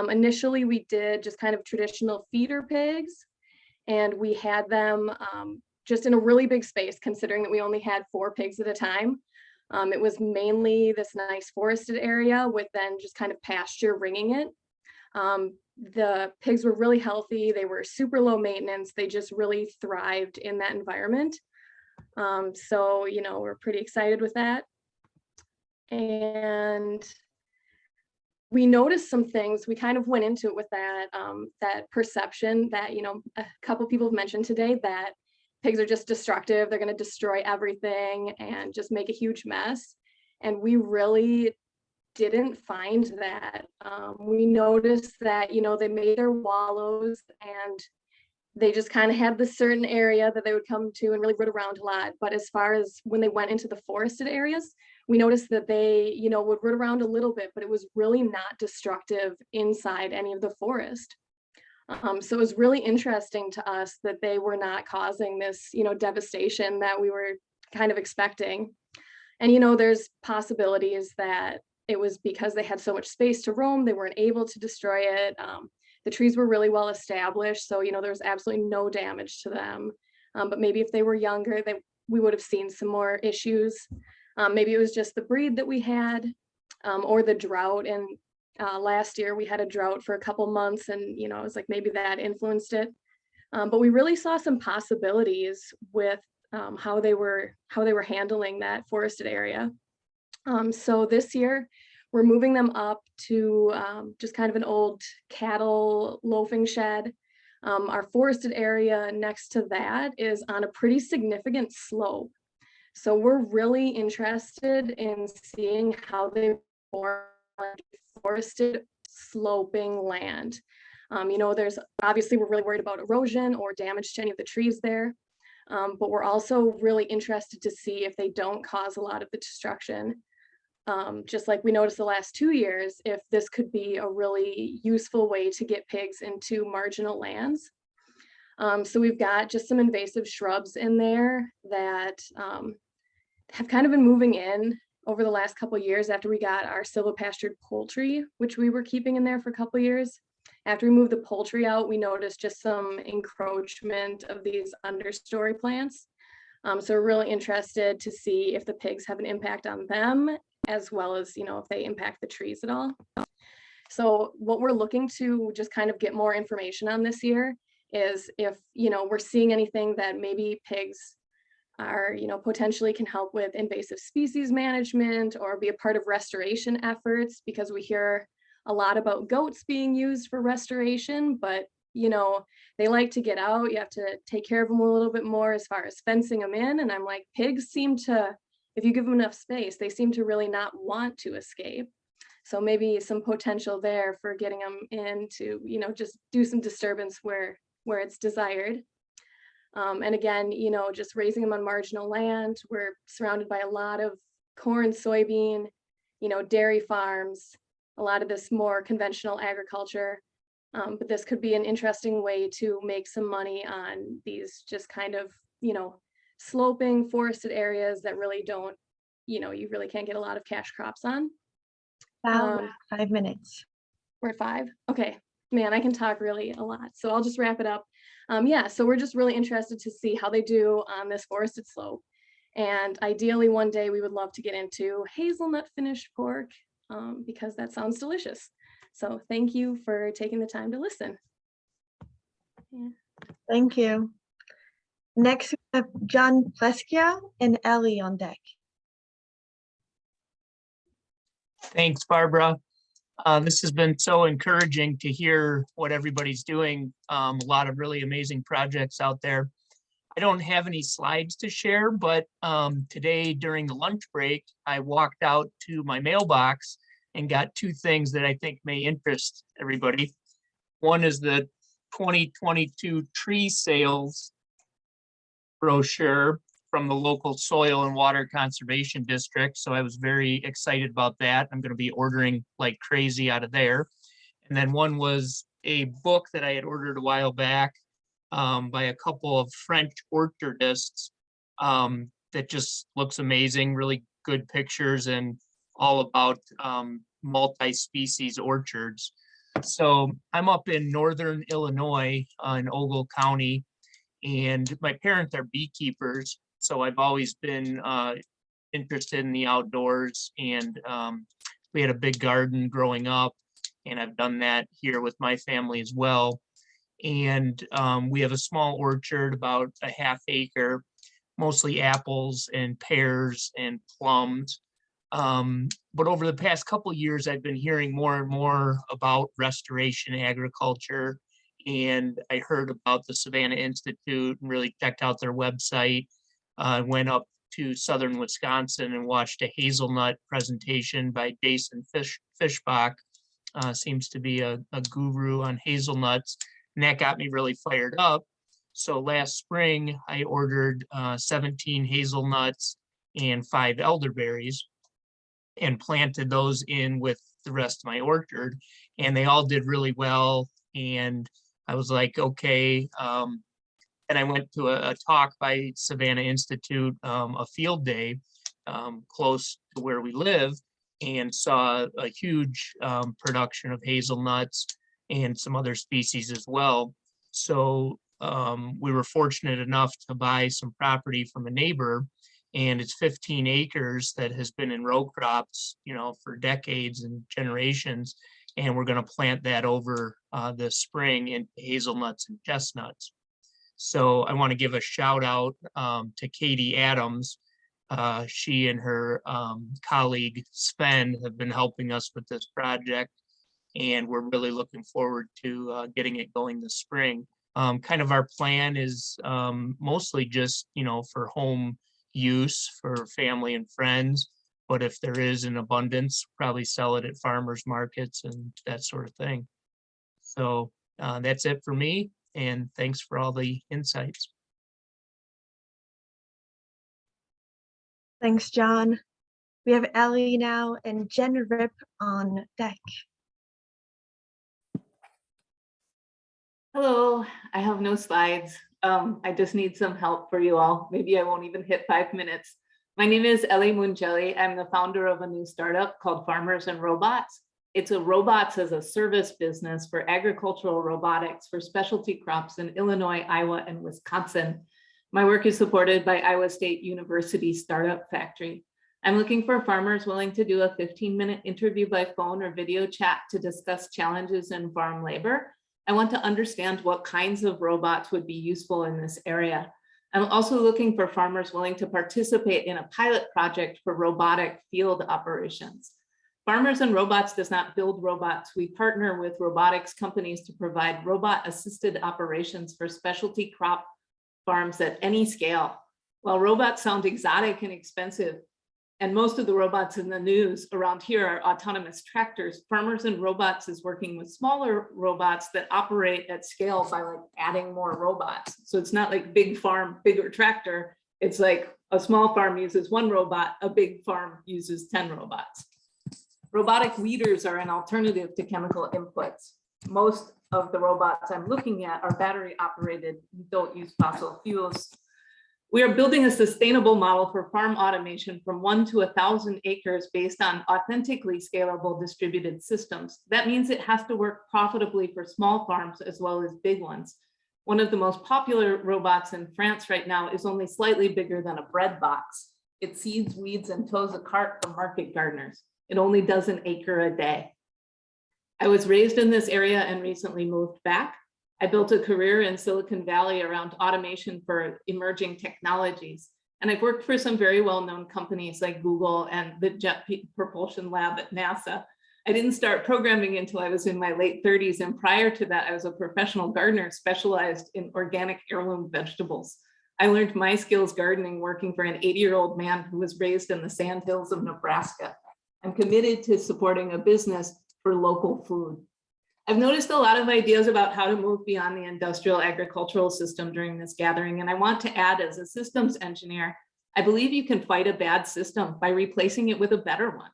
S19: Initially, we did just kind of traditional feeder pigs, and we had them just in a really big space, considering that we only had 4 pigs at a time. It was mainly this nice forested area with then just kind of pasture ringing it. The pigs were really healthy. They were super low maintenance. They just really thrived in that environment. So, you know, we're pretty excited with that. And we noticed some things. We kind of went into it with that, that perception that, you know, a couple people have mentioned today that pigs are just destructive. They're going to destroy everything and just make a huge mess. And we really didn't find that. We noticed that, you know, they made their wallows and they just kind of had this certain area that they would come to and really root around a lot. But as far as when they went into the forested areas, we noticed that they, would root around a little bit, but it was really not destructive inside any of the forest. So it was really interesting to us that they were not causing this, devastation that we were kind of expecting. And, there's possibilities that it was because they had so much space to roam, they weren't able to destroy it. The trees were really well established, so, there was absolutely no damage to them. But maybe if they were younger, we would have seen some more issues. Maybe it was just the breed that we had, or the drought. And last year we had a drought for a couple months, and it was like maybe that influenced it. But we really saw some possibilities with how they were handling that forested area. So this year we're moving them up to just kind of an old cattle loafing shed. Our forested area next to that is on a pretty significant slope. So we're really interested in seeing how they form forested sloping land. There's obviously, we're really worried about erosion or damage to any of the trees there. But we're also really interested to see if they don't cause a lot of the destruction. Just like we noticed the last 2 years, if this could be a really useful way to get pigs into marginal lands. So we've got just some invasive shrubs in there that have kind of been moving in over the last couple of years after we got our silvopastured poultry, which we were keeping in there for a couple of years. After we moved the poultry out, we noticed just some encroachment of these understory plants. So we're really interested to see if the pigs have an impact on them, as well as, if they impact the trees at all. So what we're looking to just kind of get more information on this year is if, we're seeing anything that maybe pigs are, potentially can help with invasive species management or be a part of restoration efforts, because we hear a lot about goats being used for restoration, but they like to get out. You have to take care of them a little bit more as far as fencing them in. And I'm like, pigs seem to, if you give them enough space, they seem to really not want to escape. So maybe some potential there for getting them in to, just do some disturbance where it's desired. And again, just raising them on marginal land. We're surrounded by a lot of corn, soybean, dairy farms, a lot of this more conventional agriculture. But this could be an interesting way to make some money on these just kind of, sloping forested areas that really don't, you really can't get a lot of cash crops on.
S1: About 5 minutes.
S19: We're at 5. Okay, man, I can talk really a lot. So I'll just wrap it up. Yeah, so we're just really interested to see how they do on this forested slope. And ideally one day we would love to get into hazelnut finished pork, because that sounds delicious. So thank you for taking the time to listen. Yeah.
S1: Thank you. Next, we have John Pleskia and Ellie on deck.
S20: Thanks, Barbara. This has been so encouraging to hear what everybody's doing. A lot of really amazing projects out there. I don't have any slides to share, but today during the lunch break, I walked out to my mailbox and got 2 things that I think may interest everybody. One is the 2022 tree sales brochure from the local soil and water conservation district. So I was very excited about that. I'm going to be ordering like crazy out of there. And then one was a book that I had ordered a while back by a couple of French orchardists that just looks amazing, really good pictures and all about multi-species orchards. So I'm up in northern Illinois in Ogle County, and my parents are beekeepers. So I've always been interested in the outdoors, and we had a big garden growing up, and I've done that here with my family as well. And we have a small orchard, about a ½ acre, mostly apples and pears and plums. But over the past couple of years, I've been hearing more and more about restoration agriculture. And I heard about the Savannah Institute and really checked out their website. Went up to southern Wisconsin and watched a hazelnut presentation by Jason Fishbach. Seems to be a guru on hazelnuts. And that got me really fired up. So last spring, I ordered 17 hazelnuts and 5 elderberries and planted those in with the rest of my orchard, and they all did really well. And I was like, okay. And I went to a talk by Savannah Institute, a field day close to where we live, and saw a huge production of hazelnuts and some other species as well. So we were fortunate enough to buy some property from a neighbor, and it's 15 acres that has been in row crops, for decades and generations. And we're going to plant that over this spring in hazelnuts and chestnuts. So I want to give a shout out to Katie Adams. She and her colleague Sven have been helping us with this project, and we're really looking forward to getting it going this spring. Kind of our plan is mostly just, for home use for family and friends. But if there is an abundance, probably sell it at farmers markets and that sort of thing. So that's it for me. And thanks for all the insights.
S1: Thanks, John. We have Ellie now and Jen Rip on deck.
S21: Hello, I have no slides. I just need some help for you all. Maybe I won't even hit 5 minutes. My name is Ellie Mungelli. I'm the founder of a new startup called Farmers and Robots. It's a robots as a service business for agricultural robotics for specialty crops in Illinois, Iowa, and Wisconsin. My work is supported by Iowa State University Startup Factory. I'm looking for farmers willing to do a 15-minute interview by phone or video chat to discuss challenges in farm labor. I want to understand what kinds of robots would be useful in this area. I'm also looking for farmers willing to participate in a pilot project for robotic field operations. Farmers and Robots does not build robots. We partner with robotics companies to provide robot-assisted operations for specialty crop farms at any scale. While robots sound exotic and expensive, and most of the robots in the news around here are autonomous tractors, Farmers and Robots is working with smaller robots that operate at scale by adding more robots. So it's not like big farm, bigger tractor. It's like a small farm uses 1 robot, a big farm uses 10 robots. Robotic weeders are an alternative to chemical inputs. Most of the robots I'm looking at are battery operated, don't use fossil fuels. We are building a sustainable model for farm automation from 1 to 1,000 acres based on authentically scalable distributed systems. That means it has to work profitably for small farms as well as big ones. One of the most popular robots in France right now is only slightly bigger than a bread box. It seeds, weeds, and tows a cart for market gardeners. It only does 1 acre a day. I was raised in this area and recently moved back. I built a career in Silicon Valley around automation for emerging technologies. And I've worked for some very well-known companies like Google and the Jet Propulsion Lab at NASA. I didn't start programming until I was in my late 30s. And prior to that, I was a professional gardener specialized in organic heirloom vegetables. I learned my skills gardening working for an 80-year-old man who was raised in the sandhills of Nebraska. I'm committed to supporting a business for local food. I've noticed a lot of ideas about how to move beyond the industrial agricultural system during this gathering, and I want to add, as a systems engineer, I believe you can fight a bad system by replacing it with a better one.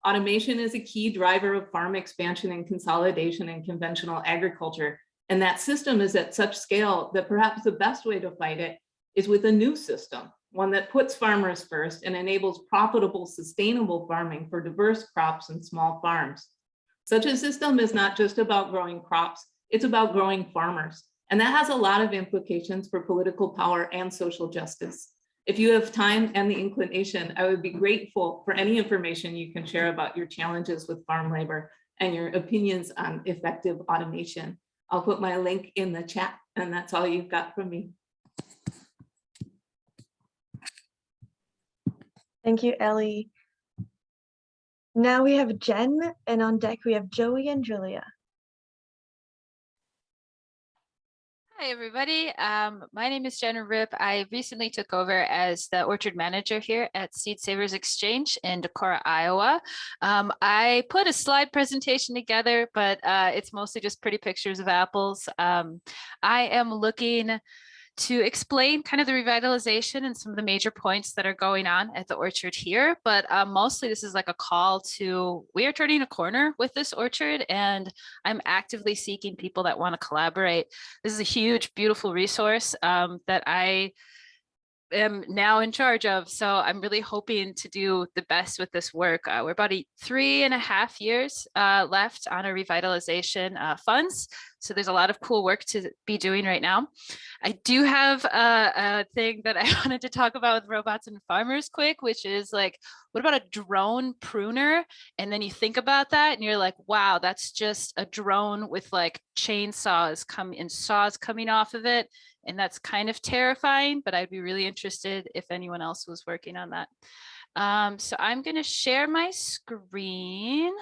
S21: Automation is a key driver of farm expansion and consolidation in conventional agriculture, and that system is at such scale that perhaps the best way to fight it is with a new system, one that puts farmers first and enables profitable, sustainable farming for diverse crops and small farms. Such a system is not just about growing crops, it's about growing farmers. And that has a lot of implications for political power and social justice. If you have time and the inclination, I would be grateful for any information you can share about your challenges with farm labor and your opinions on effective automation. I'll put my link in the chat, and that's all you've got from me.
S1: Thank you, Ellie. Now we have Jen, and on deck we have Joey and Julia.
S22: Hi, everybody. My name is Jenna Rip. I recently took over as the orchard manager here at Seed Savers Exchange in Decorah, Iowa. I put a slide presentation together, but it's mostly just pretty pictures of apples. I am looking to explain kind of the revitalization and some of the major points that are going on at the orchard here. But mostly this is like a call to, we are turning a corner with this orchard, and I'm actively seeking people that want to collaborate. This is a huge, beautiful resource that I am now in charge of. So I'm really hoping to do the best with this work. We're about 3.5 years left on our revitalization funds. So there's a lot of cool work to be doing right now. I do have a thing that I wanted to talk about with robots and farmers quick, which is like, what about a drone pruner? And then you think about that and you're like, wow, that's just a drone with like chainsaws and saws coming off of it. And that's kind of terrifying, but I'd be really interested if anyone else was working on that. So I'm going to share my screen.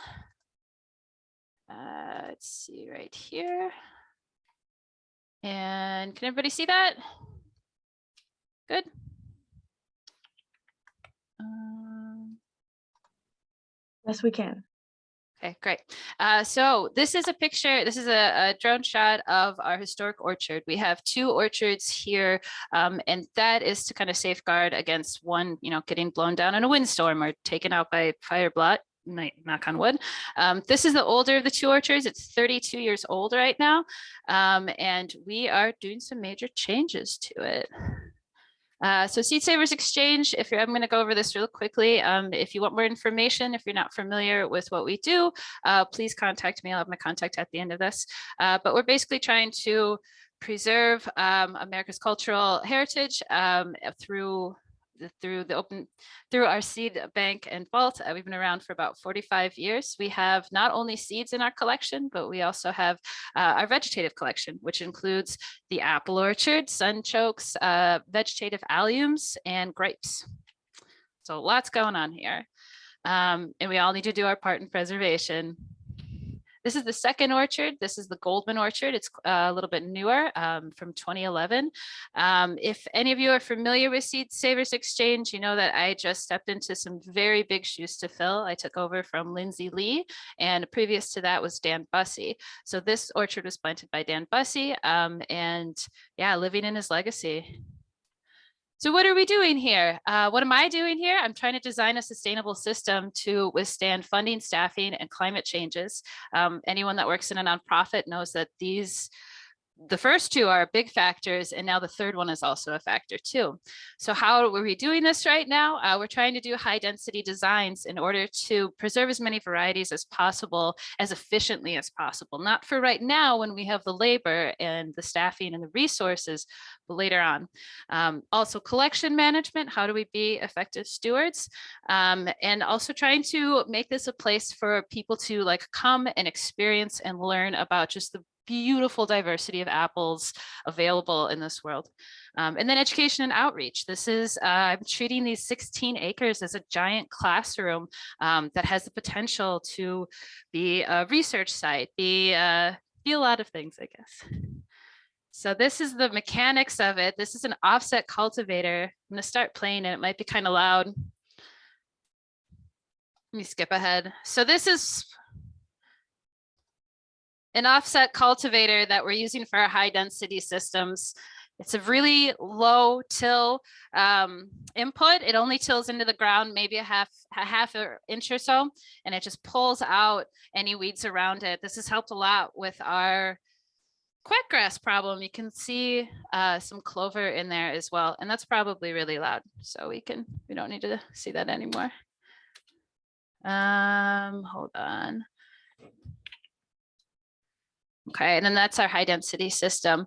S22: Let's see right here. And can everybody see that? Good.
S1: Yes, we can.
S22: Okay, great. So this is a picture, this is a drone shot of our historic orchard. We have 2 orchards here, and that is to kind of safeguard against one, getting blown down in a windstorm or taken out by fire blot. Knock on wood. This is the older of the 2 orchards. It's 32 years old right now. And we are doing some major changes to it. So Seed Savers Exchange, I'm going to go over this real quickly. If you want more information, if you're not familiar with what we do, please contact me. I'll have my contact at the end of this. But we're basically trying to preserve America's cultural heritage through our seed bank and vault. We've been around for about 45 years. We have not only seeds in our collection, but we also have our vegetative collection, which includes the apple orchard, sunchokes, vegetative alliums, and grapes. So lots going on here. And we all need to do our part in preservation. This is the second orchard. This is the Goldman orchard. It's a little bit newer from 2011. If any of you are familiar with Seed Savers Exchange, you know that I just stepped into some very big shoes to fill. I took over from Lindsay Lee, and previous to that was Dan Bussey. So this orchard was planted by Dan Bussey, and yeah, living in his legacy. So what are we doing here? What am I doing here? I'm trying to design a sustainable system to withstand funding, staffing, and climate changes. Anyone that works in a nonprofit knows that the first 2 are big factors, and now the third one is also a factor too. So how are we doing this right now? We're trying to do high density designs in order to preserve as many varieties as possible, as efficiently as possible. Not for right now when we have the labor and the staffing and the resources, but later on. Also collection management, how do we be effective stewards? And also trying to make this a place for people to like come and experience and learn about just the beautiful diversity of apples available in this world. And then education and outreach. This is, I'm treating these 16 acres as a giant classroom that has the potential to be a research site, be a lot of things, I guess. So this is the mechanics of it. This is an offset cultivator. I'm going to start playing it. It might be kind of loud. Let me skip ahead. So this is an offset cultivator that we're using for our high density systems. It's a really low till input. It only tills into the ground, maybe a half inch or so, and it just pulls out any weeds around it. This has helped a lot with our quackgrass problem. You can see some clover in there as well, and that's probably really loud. So we don't need to see that anymore. Hold on. Okay, and then that's our high density system.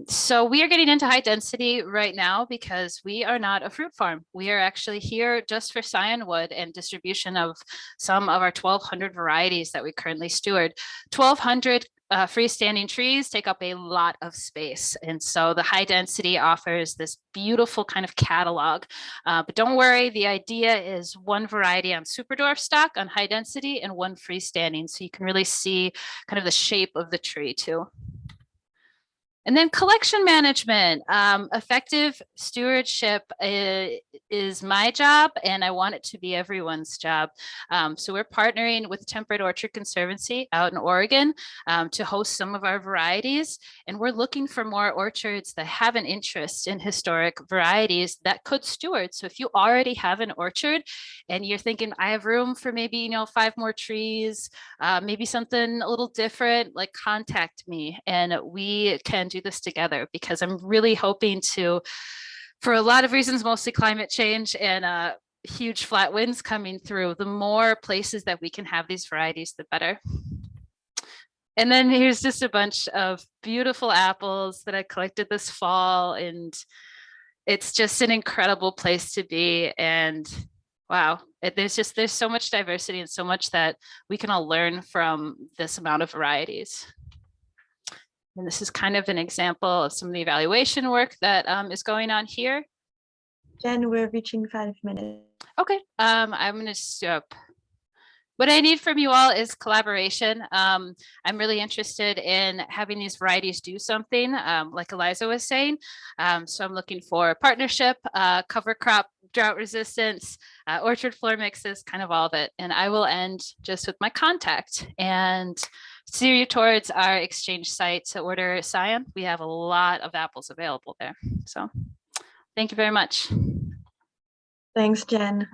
S22: So we are getting into high density right now because we are not a fruit farm. We are actually here just for scionwood and distribution of some of our 1,200 varieties that we currently steward. 1,200 freestanding trees take up a lot of space. And so the high density offers this beautiful kind of catalog. But don't worry, the idea is one variety on super dwarf stock on high density and one freestanding. So you can really see kind of the shape of the tree too. And then collection management, effective stewardship is my job, and I want it to be everyone's job. So we're partnering with Temperate Orchard Conservancy out in Oregon to host some of our varieties. And we're looking for more orchards that have an interest in historic varieties that could steward. So if you already have an orchard and you're thinking, I have room for maybe, 5 more trees, maybe something a little different, like contact me and we can do this together, because I'm really hoping to, for a lot of reasons, mostly climate change and huge flat winds coming through, the more places that we can have these varieties, the better. And then here's just a bunch of beautiful apples that I collected this fall, and it's just an incredible place to be. And wow, there's so much diversity and so much that we can all learn from this amount of varieties. And this is kind of an example of some of the evaluation work that is going on here.
S1: Jen, we're reaching 5 minutes.
S22: Okay, I'm going to stop. What I need from you all is collaboration. I'm really interested in having these varieties do something, like Eliza was saying. So I'm looking for partnership, cover crop, drought resistance, orchard floor mixes, kind of all of it. And I will end just with my contact and steer you towards our exchange site to order Scion. We have a lot of apples available there. So thank you very much.
S1: Thanks, Jen.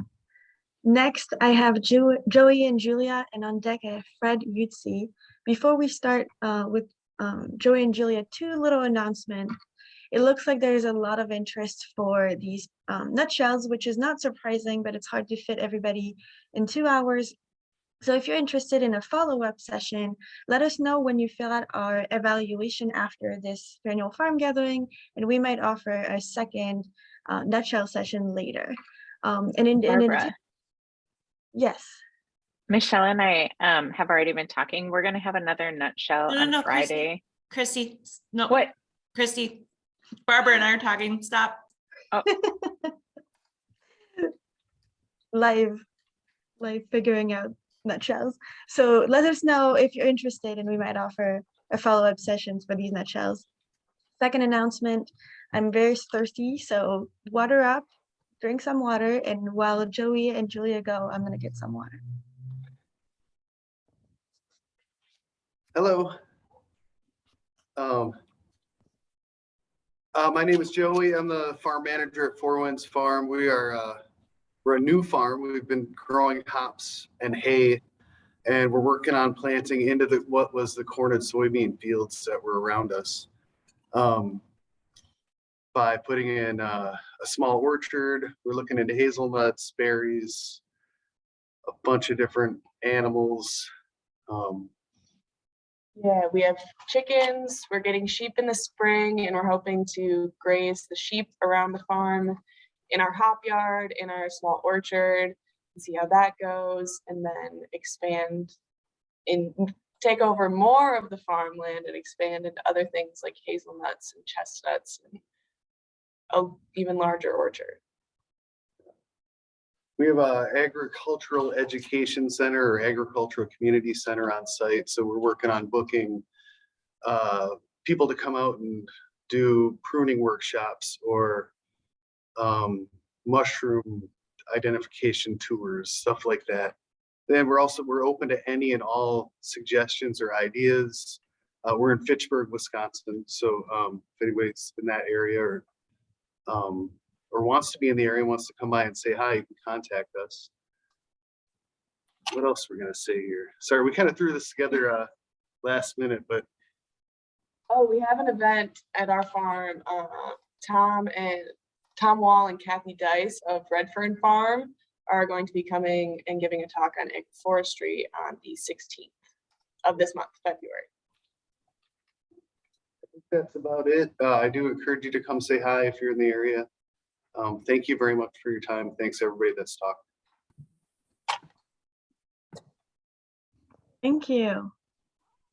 S1: Next, I have Joey and Julia, and on deck I have Fred Yutzi. Before we start with Joey and Julia, 2 little announcements. It looks like there's a lot of interest for these nutshells, which is not surprising, but it's hard to fit everybody in 2 hours. So if you're interested in a follow-up session, let us know when you fill out our evaluation after this Perennial Farm Gathering, and we might offer a second nutshell session later. Yes.
S2: Michelle and I have already been talking. We're going to have another nutshell on Friday.
S6: Christy, no.
S2: What?
S6: Christy, Barbara and I are talking. Stop.
S2: Oh.
S1: Live figuring out nutshells. So let us know if you're interested, and we might offer a follow-up sessions for these nutshells. Second announcement, I'm very thirsty, so water up, drink some water, and while Joey and Julia go, I'm gonna get some water.
S23: Hello. My name is Joey. I'm the farm manager at Four Winds Farm. We're a new farm. We've been growing hops and hay, and we're working on planting into what was the corn and soybean fields that were around us. By putting in a small orchard, we're looking into hazelnuts, berries, a bunch of different animals.
S24: Yeah, we have chickens. We're getting sheep in the spring, and we're hoping to graze the sheep around the farm in our hop yard, in our small orchard, and see how that goes, and then expand take over more of the farmland and expand into other things like hazelnuts and chestnuts and an even larger orchard.
S23: We have a agricultural education center or agricultural community center on site. So we're working on booking people to come out and do pruning workshops or mushroom identification tours, stuff like that. Then we're open to any and all suggestions or ideas. We're in Fitchburg, Wisconsin. So if anybody's in that area or wants to be in the area, wants to come by and say hi, you can contact us. What else we're gonna say here? Sorry, we kind of threw this together last minute, but
S24: Oh, we have an event at our farm. Tom Wall and Kathy Dice of Redfern Farm are going to be coming and giving a talk on agroforestry on the 16th of this month, February.
S23: I think that's about it. I do encourage you to come say hi if you're in the area. Thank you very much for your time. Thanks everybody that's talked.
S1: Thank you.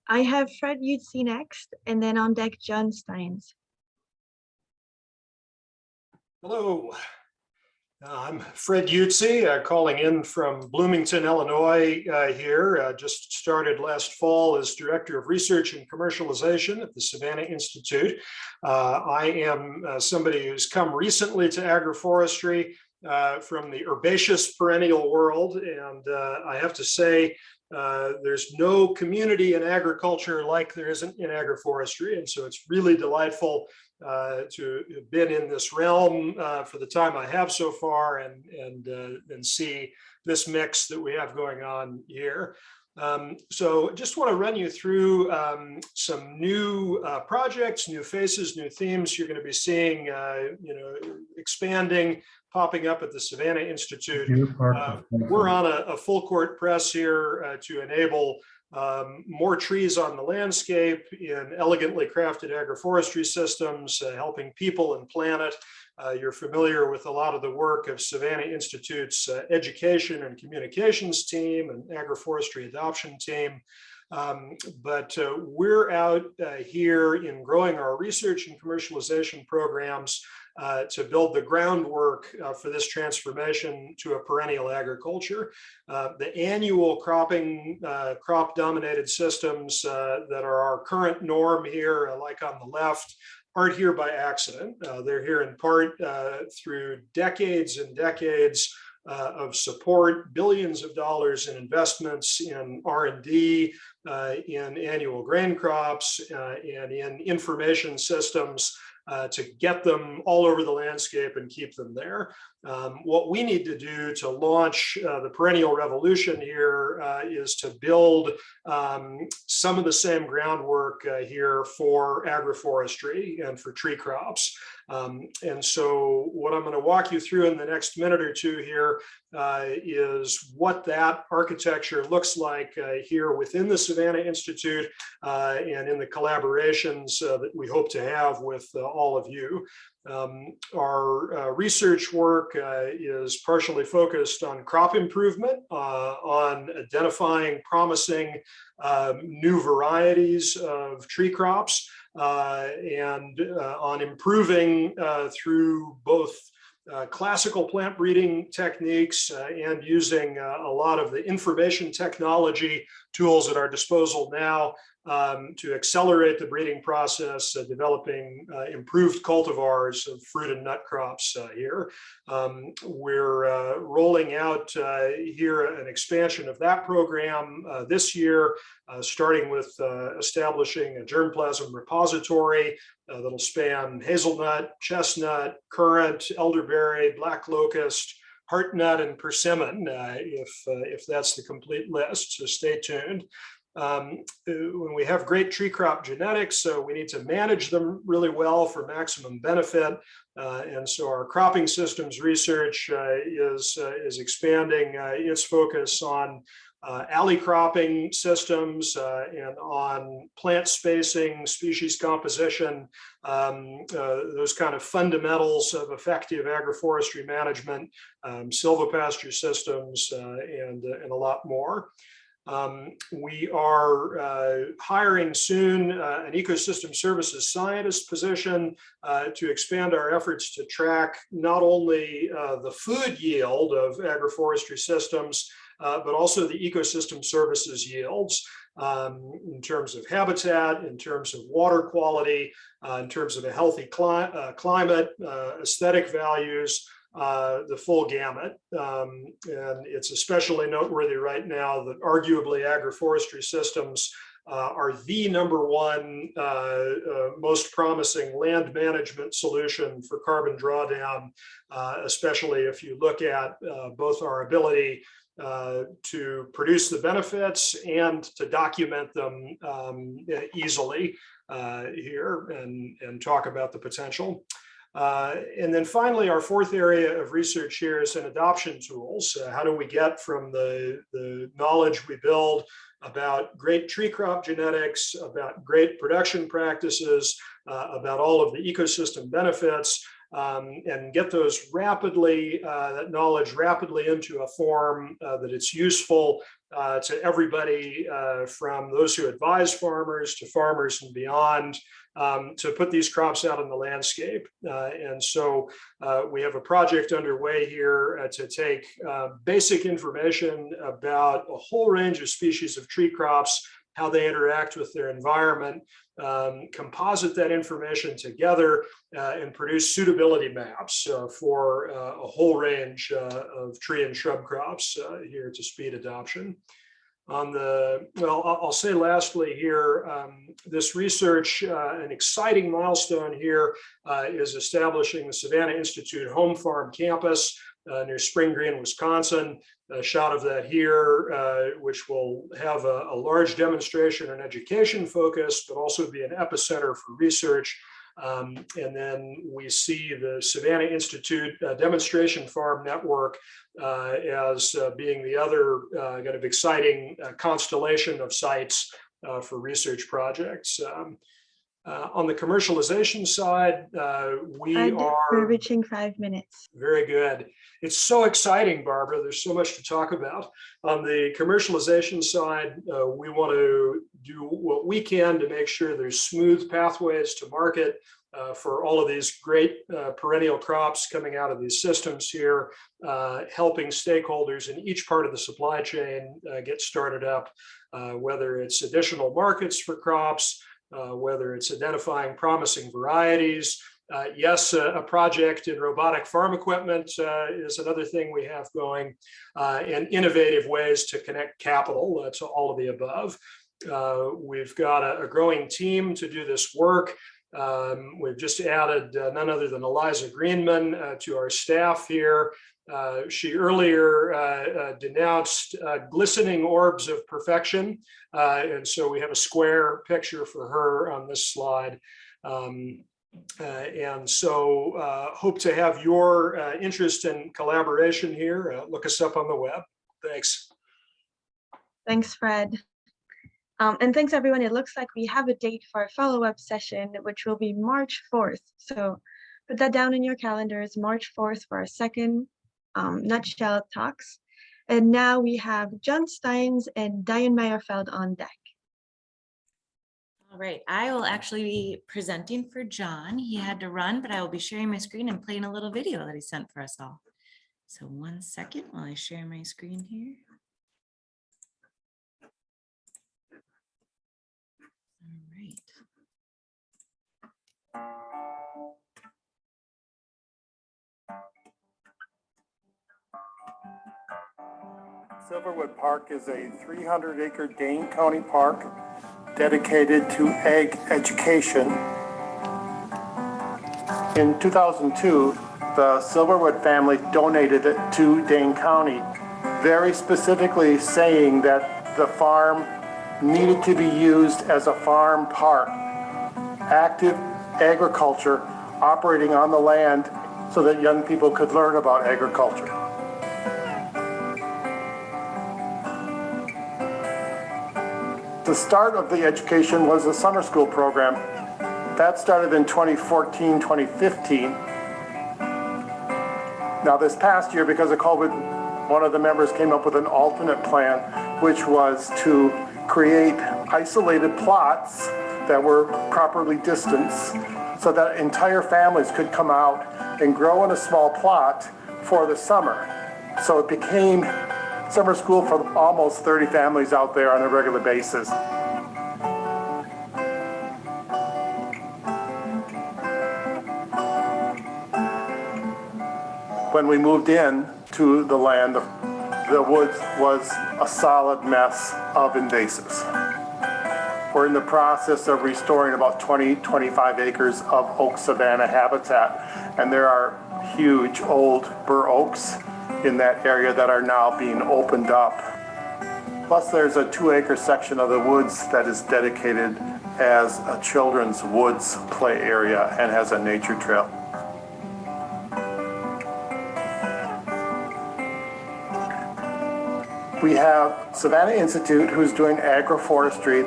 S1: I have Fred Yutzi next, and then on deck, John Steins.
S25: Hello.
S3: I'm Fred Utze, calling in from Bloomington, Illinois here. Just started last fall as Director of Research and Commercialization at the Savannah Institute. I am somebody who's come recently to agroforestry from the herbaceous perennial world, and I have to say, there's no community in agriculture like there isn't in agroforestry, and so it's really delightful to have been in this realm for the time I have so far, and see this mix that we have going on here. So just want to run you through some new projects, new faces, new themes you're going to be seeing, expanding, popping up at the Savannah Institute. We're on a full court press here to enable more trees on the landscape in elegantly crafted agroforestry systems, helping people and planet. You're familiar with a lot of the work of Savannah Institute's education and communications team and agroforestry adoption team. But we're out here in growing our research and commercialization programs to build the groundwork for this transformation to a perennial agriculture. The annual crop-dominated systems that are our current norm here, like on the left, aren't here by accident. They're here in part through decades and decades of support, billions of dollars in investments in R&D, in annual grain crops, and in information systems to get them all over the landscape and keep them there. What we need to do to launch the perennial revolution here is to build some of the same groundwork here for agroforestry and for tree crops. And so what I'm going to walk you through in the next minute or two here is what that architecture looks like here within the Savannah Institute and in the collaborations that we hope to have with all of you. Our research work is partially focused on crop improvement, on identifying promising new varieties of tree crops, and on improving through both classical plant breeding techniques and using a lot of the information technology tools at our disposal now to accelerate the breeding process, developing improved cultivars of fruit and nut crops here. We're rolling out here an expansion of that program this year, starting with establishing a germplasm repository that'll span hazelnut, chestnut, currant, elderberry, black locust, heartnut, and persimmon, if that's the complete list, so stay tuned. When we have great tree crop genetics, we need to manage them really well for maximum benefit. And so our cropping systems research is expanding its focus on alley cropping systems and on plant spacing, species composition, those kind of fundamentals of effective agroforestry management, silvopasture systems, and a lot more. We are hiring soon an ecosystem services scientist position to expand our efforts to track not only the food yield of agroforestry systems, but also the ecosystem services yields in terms of habitat, in terms of water quality, in terms of a healthy climate, aesthetic values, the full gamut. And it's especially noteworthy right now that arguably agroforestry systems are the #1 most promising land management solution for carbon drawdown, especially if you look at both our ability to produce the benefits and to document them easily here and talk about the potential. And then finally, our fourth area of research here is in adoption tools. How do we get from the knowledge we build about great tree crop genetics, about great production practices, about all of the ecosystem benefits, and get those rapidly, that knowledge rapidly into a form that it's useful to everybody from those who advise farmers to farmers and beyond, to put these crops out in the landscape. And so we have a project underway here to take basic information about a whole range of species of tree crops, how they interact with their environment, composite that information together, and produce suitability maps for a whole range of tree and shrub crops here to speed adoption. I'll say lastly here, this research, an exciting milestone here is establishing the Savannah Institute Home Farm Campus near Spring Green, Wisconsin. A shot of that here, which will have a large demonstration and education focus, but also be an epicenter for research. And then we see the Savannah Institute Demonstration Farm Network as being the other kind of exciting constellation of sites for research projects. On the commercialization side,
S1: we're reaching 5 minutes.
S3: Very good. It's so exciting, Barbara. There's so much to talk about. On the commercialization side, we want to do what we can to make sure there's smooth pathways to market for all of these great perennial crops coming out of these systems here, helping stakeholders in each part of the supply chain get started up, whether it's additional markets for crops, whether it's identifying promising varieties. Yes, a project in robotic farm equipment is another thing we have going, and innovative ways to connect capital. That's all of the above. We've got a growing team to do this work. We've just added none other than Eliza Greenman to our staff here. She earlier denounced glistening orbs of perfection. And so we have a square picture for her on this slide. And so hope to have your interest and collaboration here. Look us up on the web. Thanks.
S1: Thanks, Fred. And thanks, everyone. It looks like we have a date for our follow-up session, which will be March 4th. So put that down in your calendars, March 4th for our second Nutshell Talks. And now we have John Steins and Diane Meyerfeld on deck.
S5: All right, I will actually be presenting for John. He had to run, but I will be sharing my screen and playing a little video that he sent for us all. So 1 second while I share my screen here. All right.
S4: Silverwood Park is a 300-acre Dane County park dedicated to ag education. In 2002, the Silverwood family donated it to Dane County, very specifically saying that the farm needed to be used as a farm park, active agriculture operating on the land so that young people could learn about agriculture. The start of the education was a summer school program. That started in 2014, 2015. Now this past year, because of COVID, one of the members came up with an alternate plan, which was to create isolated plots that were properly distanced so that entire families could come out and grow in a small plot for the summer. So it became summer school for almost 30 families out there on a regular basis. When we moved in to the land, the woods was a solid mess of invasives. We're in the process of restoring about 20-25 acres of oak savanna habitat, and there are huge old bur oaks in that area that are now being opened up. Plus there's a 2-acre section of the woods that is dedicated as a children's woods play area and has a nature trail. We have Savannah Institute, who's doing agroforestry.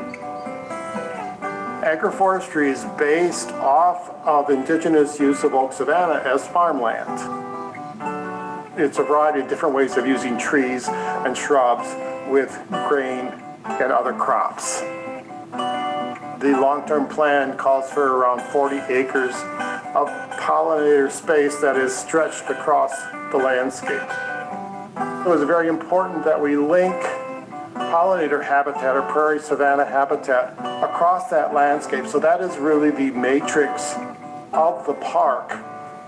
S4: Agroforestry is based off of indigenous use of oak savanna as farmland. It's a variety of different ways of using trees and shrubs with grain and other crops. The long-term plan calls for around 40 acres of pollinator space that is stretched across the landscape. It was very important that we link pollinator habitat or prairie savanna habitat across that landscape. So that is really the matrix of the park.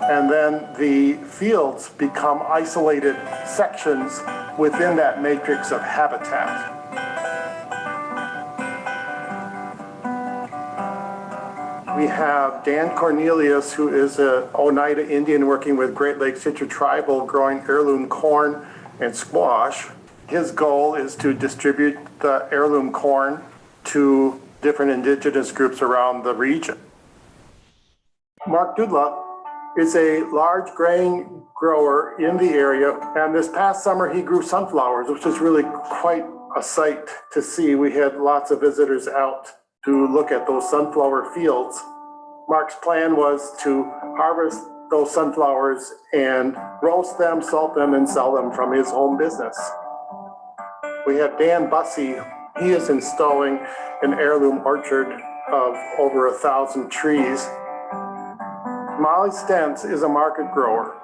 S4: And then the fields become isolated sections within that matrix of habitat. We have Dan Cornelius, who is an Oneida Indian working with Great Lakes Intertribal, growing heirloom corn and squash. His goal is to distribute the heirloom corn to different indigenous groups around the region. Mark Dudla is a large grain grower in the area, and this past summer he grew sunflowers, which is really quite a sight to see. We had lots of visitors out to look at those sunflower fields. Mark's plan was to harvest those sunflowers and roast them, salt them, and sell them from his home business. We have Dan Bussey. He is installing an heirloom orchard of over 1,000 trees. Molly Stentz is a market grower,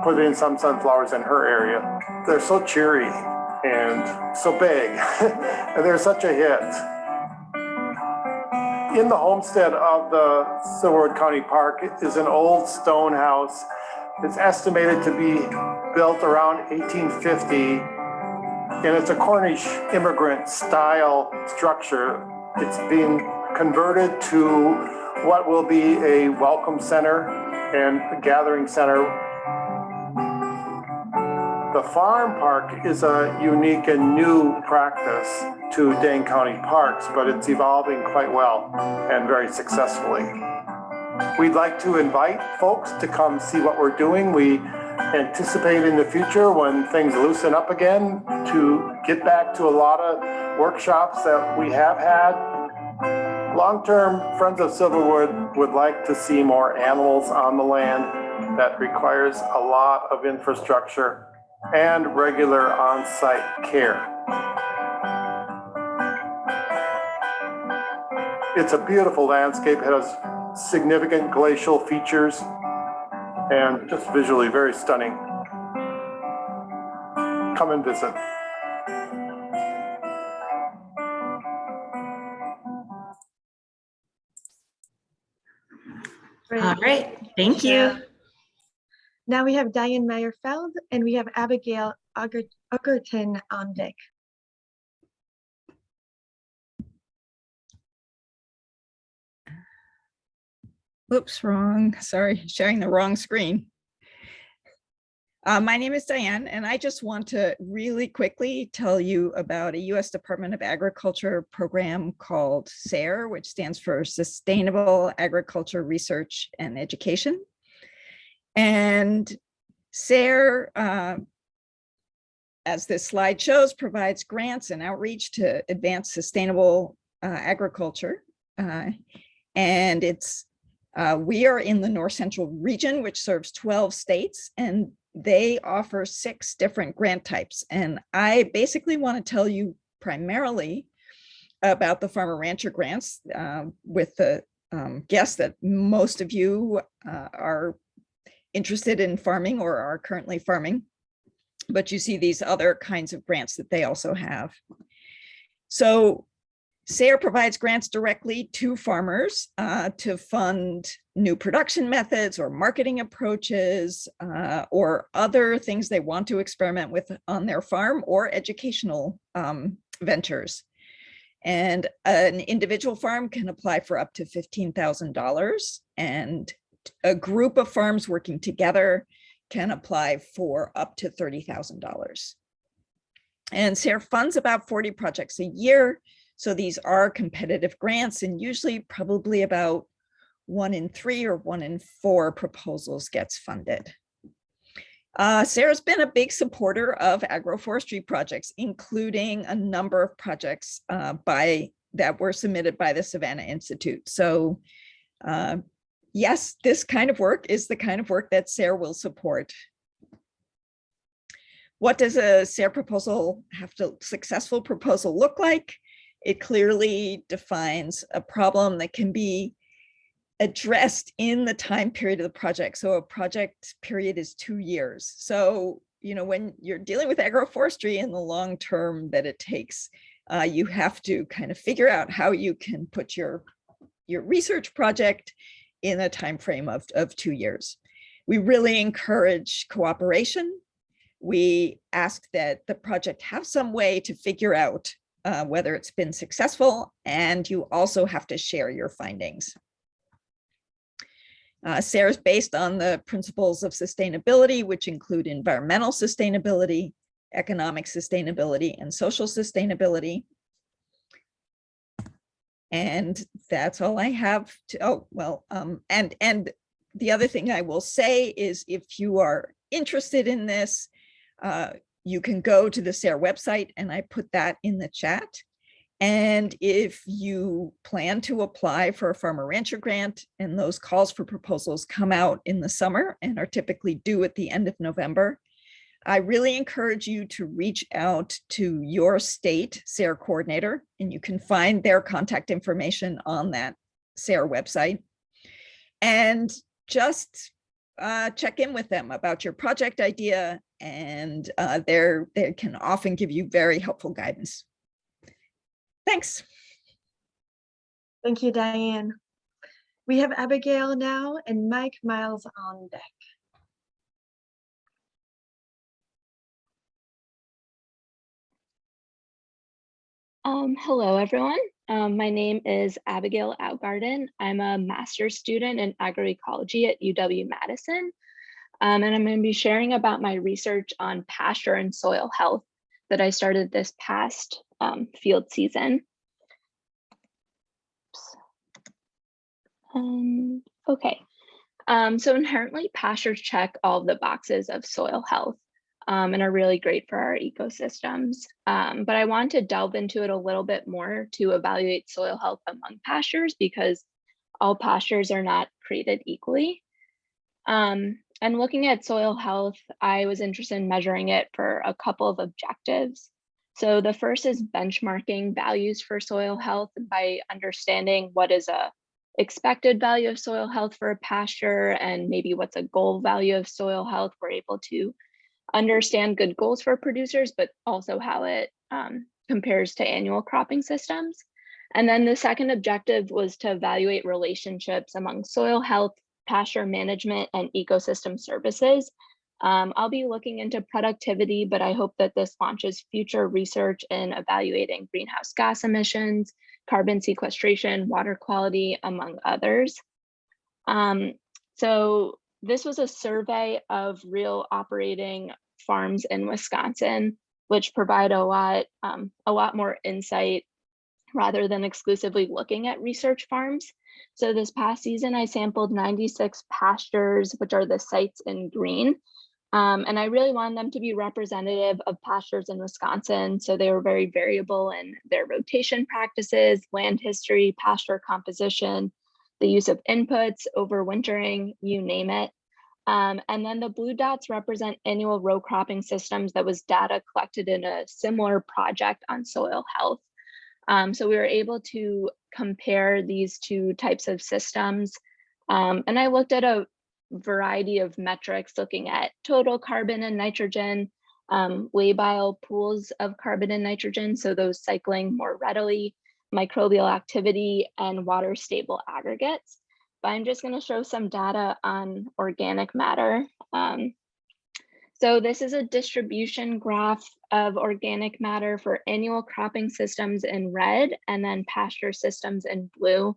S4: put in some sunflowers in her area. They're so cheery and so big, and they're such a hit. In the homestead of the Silverwood County Park is an old stone house. It's estimated to be built around 1850, and it's a Cornish immigrant style structure. It's being converted to what will be a welcome center and a gathering center. The farm park is a unique and new practice to Dane County Parks, but it's evolving quite well and very successfully. We'd like to invite folks to come see what we're doing. We anticipate in the future, when things loosen up again, to get back to a lot of workshops that we have had. Long-term, Friends of Silverwood would like to see more animals on the land. That requires a lot of infrastructure and regular on-site care. It's a beautiful landscape. It has significant glacial features and just visually very stunning. Come and visit.
S5: All right, thank you.
S1: Now we have Diane Meyerfeld and we have Abigail Uckerton on deck.
S7: Oops, wrong. Sorry, sharing the wrong screen. My name is Diane, and I just want to really quickly tell you about a U.S. Department of Agriculture program called SARE, which stands for Sustainable Agriculture Research and Education. And SARE, as this slide shows, provides grants and outreach to advance sustainable agriculture. And it's we are in the North Central region, which serves 12 states, and they offer 6 different grant types. And I basically want to tell you primarily about the farmer rancher grants with the guess that most of you are interested in farming or are currently farming, but you see these other kinds of grants that they also have. So SARE provides grants directly to farmers to fund new production methods or marketing approaches or other things they want to experiment with on their farm, or educational ventures. And an individual farm can apply for up to $15,000, and a group of farms working together can apply for up to $30,000. And SARE funds about 40 projects a year. So these are competitive grants, and usually probably about 1 in 3 or 1 in 4 proposals gets funded. SARE's been a big supporter of agroforestry projects, including a number of projects that were submitted by the Savannah Institute. So yes, this kind of work is the kind of work that SARE will support. What does a SARE proposal successful proposal look like? It clearly defines a problem that can be addressed in the time period of the project. So a project period is 2 years. So, when you're dealing with agroforestry in the long term that it takes, you have to kind of figure out how you can put your research project in a time frame of 2 years. We really encourage cooperation. We ask that the project have some way to figure out whether it's been successful, and you also have to share your findings. SARE is based on the principles of sustainability, which include environmental sustainability, economic sustainability, and social sustainability. And that's all I have to, and the other thing I will say is, if you are interested in this, you can go to the SARE website, and I put that in the chat. And if you plan to apply for a farmer rancher grant, and those calls for proposals come out in the summer and are typically due at the end of November, I really encourage you to reach out to your state SARE coordinator, and you can find their contact information on that SARE website. And just check in with them about your project idea, and they can often give you very helpful guidance. Thanks.
S1: Thank you, Diane. We have Abigail now and Mike Miles on deck.
S8: Hello, everyone. My name is Abigail Outgarden. I'm a master's student in agroecology at UW-Madison. And I'm going to be sharing about my research on pasture and soil health that I started this past field season. Okay, so inherently pastures check all of the boxes of soil health and are really great for our ecosystems. But I want to delve into it a little bit more to evaluate soil health among pastures, because all pastures are not created equally. And looking at soil health, I was interested in measuring it for a couple of objectives. So the first is benchmarking values for soil health by understanding what is a expected value of soil health for a pasture, and maybe what's a goal value of soil health. We're able to understand good goals for producers, but also how it compares to annual cropping systems. And then the second objective was to evaluate relationships among soil health, pasture management, and ecosystem services. I'll be looking into productivity, but I hope that this launches future research in evaluating greenhouse gas emissions, carbon sequestration, water quality, among others. So this was a survey of real operating farms in Wisconsin, which provide a lot more insight rather than exclusively looking at research farms. So this past season, I sampled 96 pastures, which are the sites in green. And I really wanted them to be representative of pastures in Wisconsin. So they were very variable in their rotation practices, land history, pasture composition, the use of inputs, overwintering, you name it. And then the blue dots represent annual row cropping systems that was data collected in a similar project on soil health. So we were able to compare these two types of systems. And I looked at a variety of metrics looking at total carbon and nitrogen, labile pools of carbon and nitrogen, so those cycling more readily, microbial activity, and water stable aggregates. But I'm just going to show some data on organic matter. So this is a distribution graph of organic matter for annual cropping systems in red and then pasture systems in blue.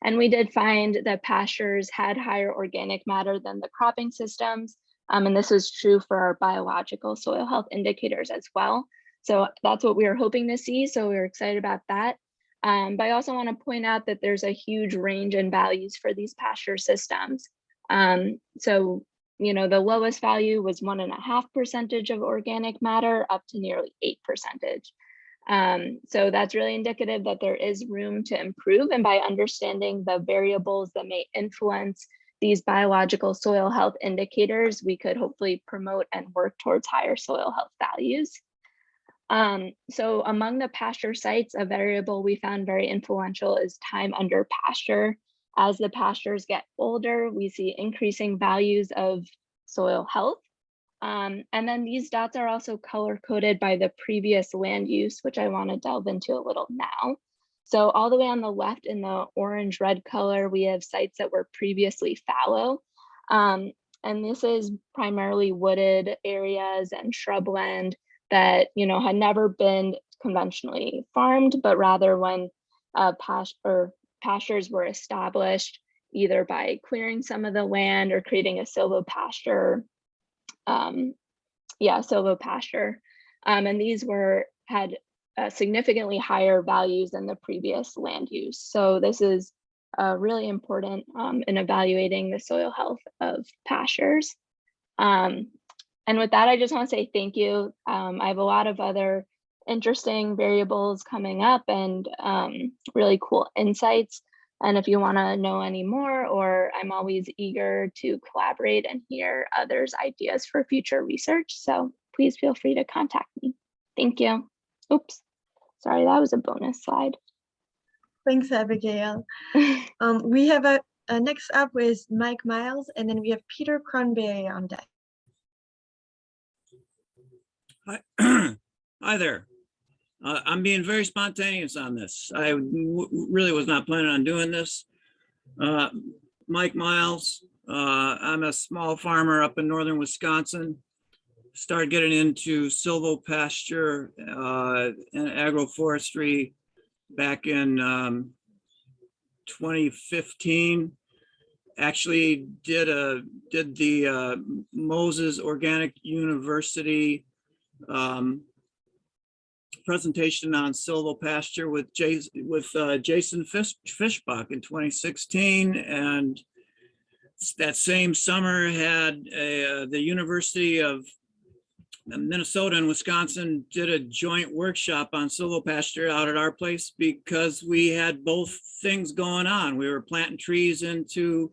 S8: And we did find that pastures had higher organic matter than the cropping systems. And this was true for our biological soil health indicators as well. So that's what we were hoping to see. So we were excited about that. But I also want to point out that there's a huge range in values for these pasture systems. So, you know, the lowest value was 1.5% of organic matter up to nearly 8%. So that's really indicative that there is room to improve, and by understanding the variables that may influence these biological soil health indicators, we could hopefully promote and work towards higher soil health values. So among the pasture sites, a variable we found very influential is time under pasture. As the pastures get older, we see increasing values of soil health. And then these dots are also color coded by the previous land use, which I want to delve into a little now. So all the way on the left in the orange red color, we have sites that were previously fallow. And this is primarily wooded areas and shrubland that, you know, had never been conventionally farmed, but rather when pastures were established, either by clearing some of the land or creating a silvopasture. Silvopasture. And these had significantly higher values than the previous land use. So this is really important in evaluating the soil health of pastures. And with that, I just want to say thank you. I have a lot of other interesting variables coming up and really cool insights. And if you want to know any more, or I'm always eager to collaborate and hear others' ideas for future research. So please feel free to contact me. Thank you. Oops, sorry, that was a bonus slide.
S1: Thanks, Abigail. We have a next up is Mike Miles, and then we have Peter Cronberry on deck.
S9: Hi there. I'm being very spontaneous on this. I really was not planning on doing this. Mike Miles, I'm a small farmer up in northern Wisconsin. Started getting into silvopasture and agroforestry back in 2015. Actually did the Moses Organic University presentation on silvopasture with Jason Fishbach in 2016, and that same summer had the University of Minnesota and Wisconsin did a joint workshop on silvopasture out at our place because we had both things going on. We were planting trees into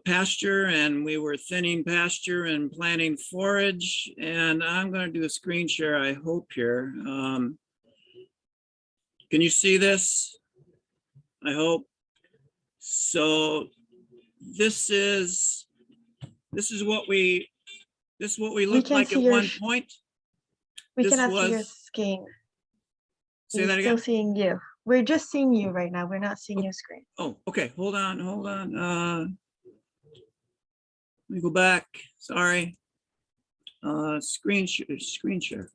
S9: pasture, and we were thinning pasture and planting forage. And I'm going to do a screen share, I hope here. Can you see this? I hope. So this is what we looked like at one point.
S1: We cannot see your screen.
S9: Say that again?
S1: We're still seeing you. We're just seeing you right now. We're not seeing your screen.
S9: Oh, okay. Hold on. Let me go back. Sorry. Screen share.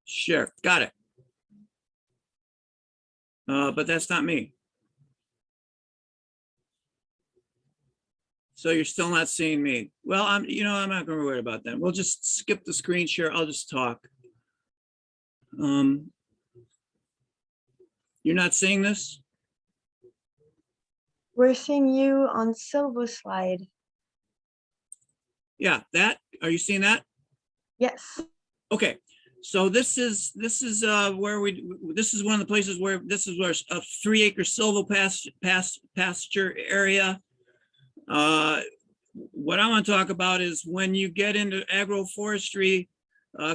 S9: Share. Got it. But that's not me. So you're still not seeing me. Well, I'm not going to worry about that. We'll just skip the screen share. I'll just talk. You're not seeing this?
S1: We're seeing you on Silvo slide.
S9: Yeah, that. Are you seeing that?
S1: Yes.
S9: Okay. So this is where this is one of the places where a 3-acre silvopasture area. What I want to talk about is when you get into agroforestry,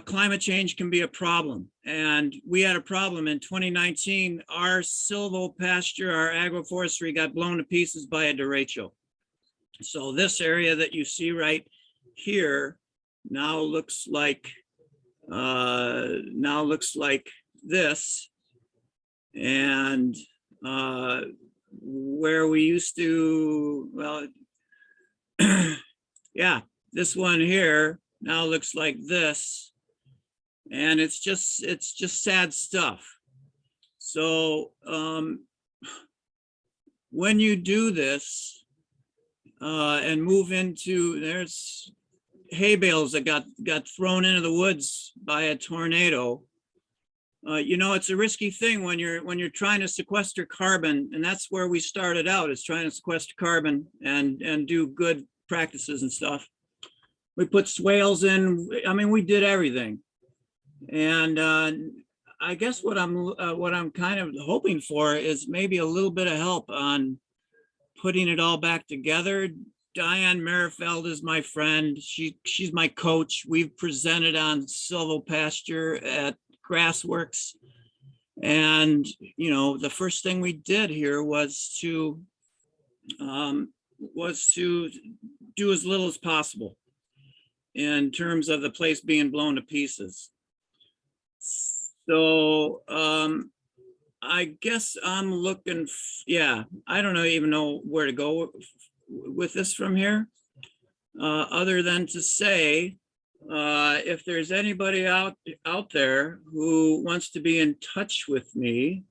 S9: climate change can be a problem. And we had a problem in 2019. Our silvopasture, our agroforestry got blown to pieces by a derecho. So this area that you see right here now looks like this. And where we used to, well, yeah, this one here now looks like this, and it's just sad stuff. So when you do this and move into, there's hay bales that got thrown into the woods by a tornado. It's a risky thing when you're trying to sequester carbon, and that's where we started out, is trying to sequester carbon and do good practices and stuff. We put swales in. I mean, we did everything, and I guess what I'm kind of hoping for is maybe a little bit of help on putting it all back together. Diane Merifeld is my friend. She's my coach. We've presented on Silvo Pasture at Grassworks. And, you know, the first thing we did here was to do as little as possible in terms of the place being blown to pieces. So I guess I'm looking, yeah, I don't even know where to go with this from here, other than to say, if there's anybody out there who wants to be in touch with me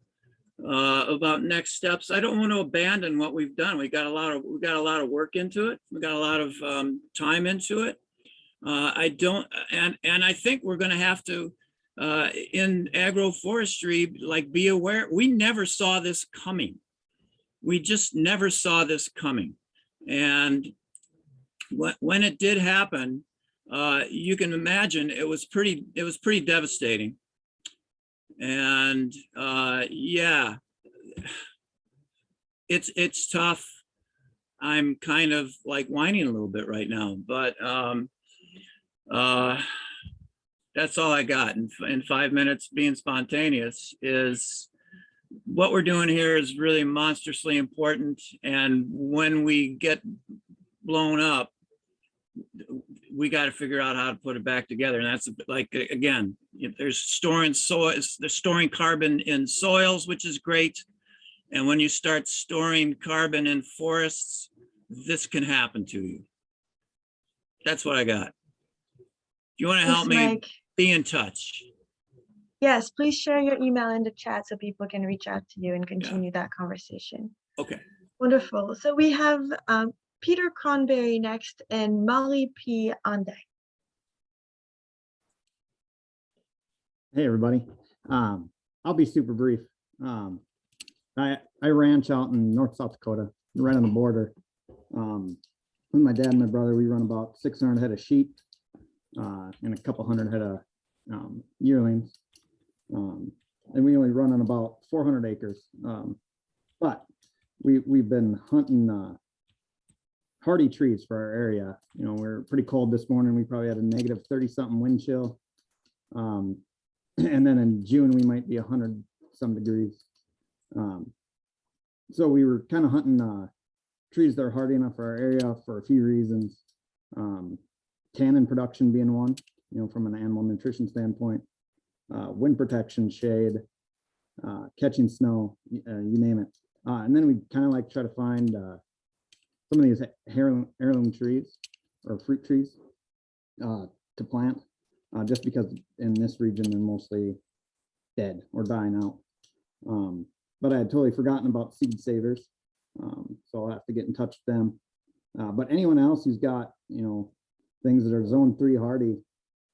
S9: about next steps, I don't want to abandon what we've done. We got a lot of work into it. We got a lot of time into it. And I think we're going to have to, in agroforestry, like, be aware. We never saw this coming. We just never saw this coming. And when it did happen, you can imagine it was pretty devastating. And yeah, it's tough. I'm kind of like whining a little bit right now, but that's all I got in 5 minutes. Being spontaneous is what we're doing here is really monstrously important. And when we get blown up, we got to figure out how to put it back together. And that's like, again, there's storing carbon in soils, which is great. And when you start storing carbon in forests, this can happen to you. That's what I got. If you want to help me, be in touch.
S1: Yes, please share your email in the chat so people can reach out to you and continue that conversation.
S9: Okay.
S1: Wonderful. So we have Peter Cronberry next and Molly P. Ande.
S11: Hey, everybody. I'll be super brief. I ranch out in North South Dakota, right on the border. With my dad and my brother, we run about 600 head of sheep and a couple hundred head of yearlings. And we only run on about 400 acres. But we've been hunting hardy trees for our area. You know, we're pretty cold this morning. We probably had a negative 30-something wind chill. And then in June, we might be 100-some degrees. So we were kind of hunting trees that are hardy enough for our area for a few reasons. Tannin production being one, you know, from an animal nutrition standpoint, wind protection, shade, catching snow, you name it. And then we kind of like try to find some of these heirloom trees or fruit trees to plant, just because in this region they're mostly dead or dying out. But I had totally forgotten about seed savers, so I'll have to get in touch with them. But anyone else who's got, you know, things that are zone 3 hardy,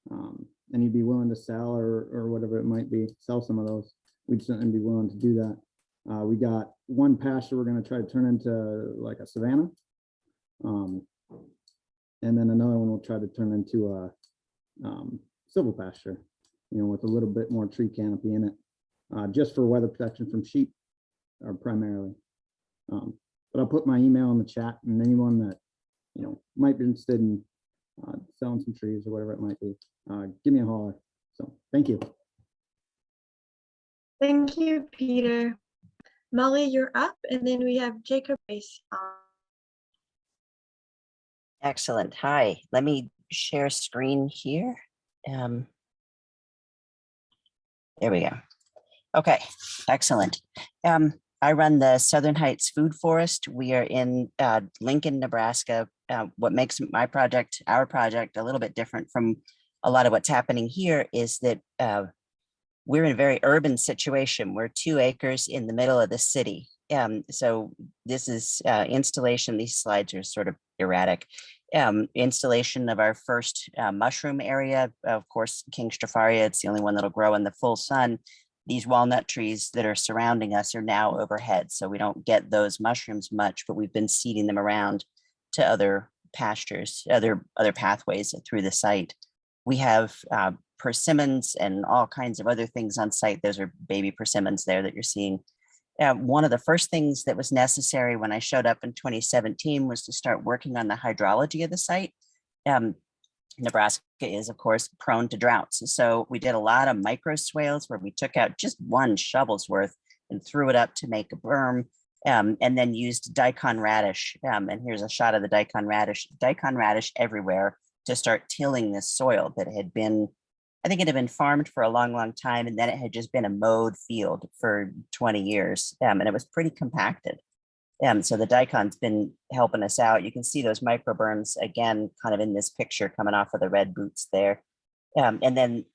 S11: and you'd be willing to sell or whatever it might be, sell some of those, we'd certainly be willing to do that. We got one pasture we're going to try to turn into like a savanna. And then another one we'll try to turn into a silvopasture, you know, with a little bit more tree canopy in it, just for weather protection from sheep, primarily. But I'll put my email in the chat, and anyone that, you know, might be interested in selling some trees or whatever it might be, give me a holler. So thank you.
S1: Thank you, Peter. Molly, you're up, and then we have Jacob Race.
S12: Excellent. Hi, let me share screen here. There we go. Okay, excellent. I run the Southern Heights Food Forest. We are in Lincoln, Nebraska. What makes our project a little bit different from a lot of what's happening here is that we're in a very urban situation. We're 2 acres in the middle of the city. So this is installation. These slides are sort of erratic. Installation of our first mushroom area. Of course, King Stropharia, it's the only one that'll grow in the full sun. These walnut trees that are surrounding us are now overhead, so we don't get those mushrooms much, but we've been seeding them around to other pastures, other pathways through the site. We have persimmons and all kinds of other things on site. Those are baby persimmons there that you're seeing. One of the first things that was necessary when I showed up in 2017 was to start working on the hydrology of the site. Nebraska is, of course, prone to droughts. So we did a lot of micro swales where we took out just one shovel's worth and threw it up to make a berm, and then used daikon radish. And here's a shot of the daikon radish everywhere to start tilling this soil that had been, I think it had been farmed for a long, long time. And then it had just been a mowed field for 20 years. And it was pretty compacted. So the daikon's been helping us out. You can see those microburns again, kind of in this picture coming off of the red boots there. And then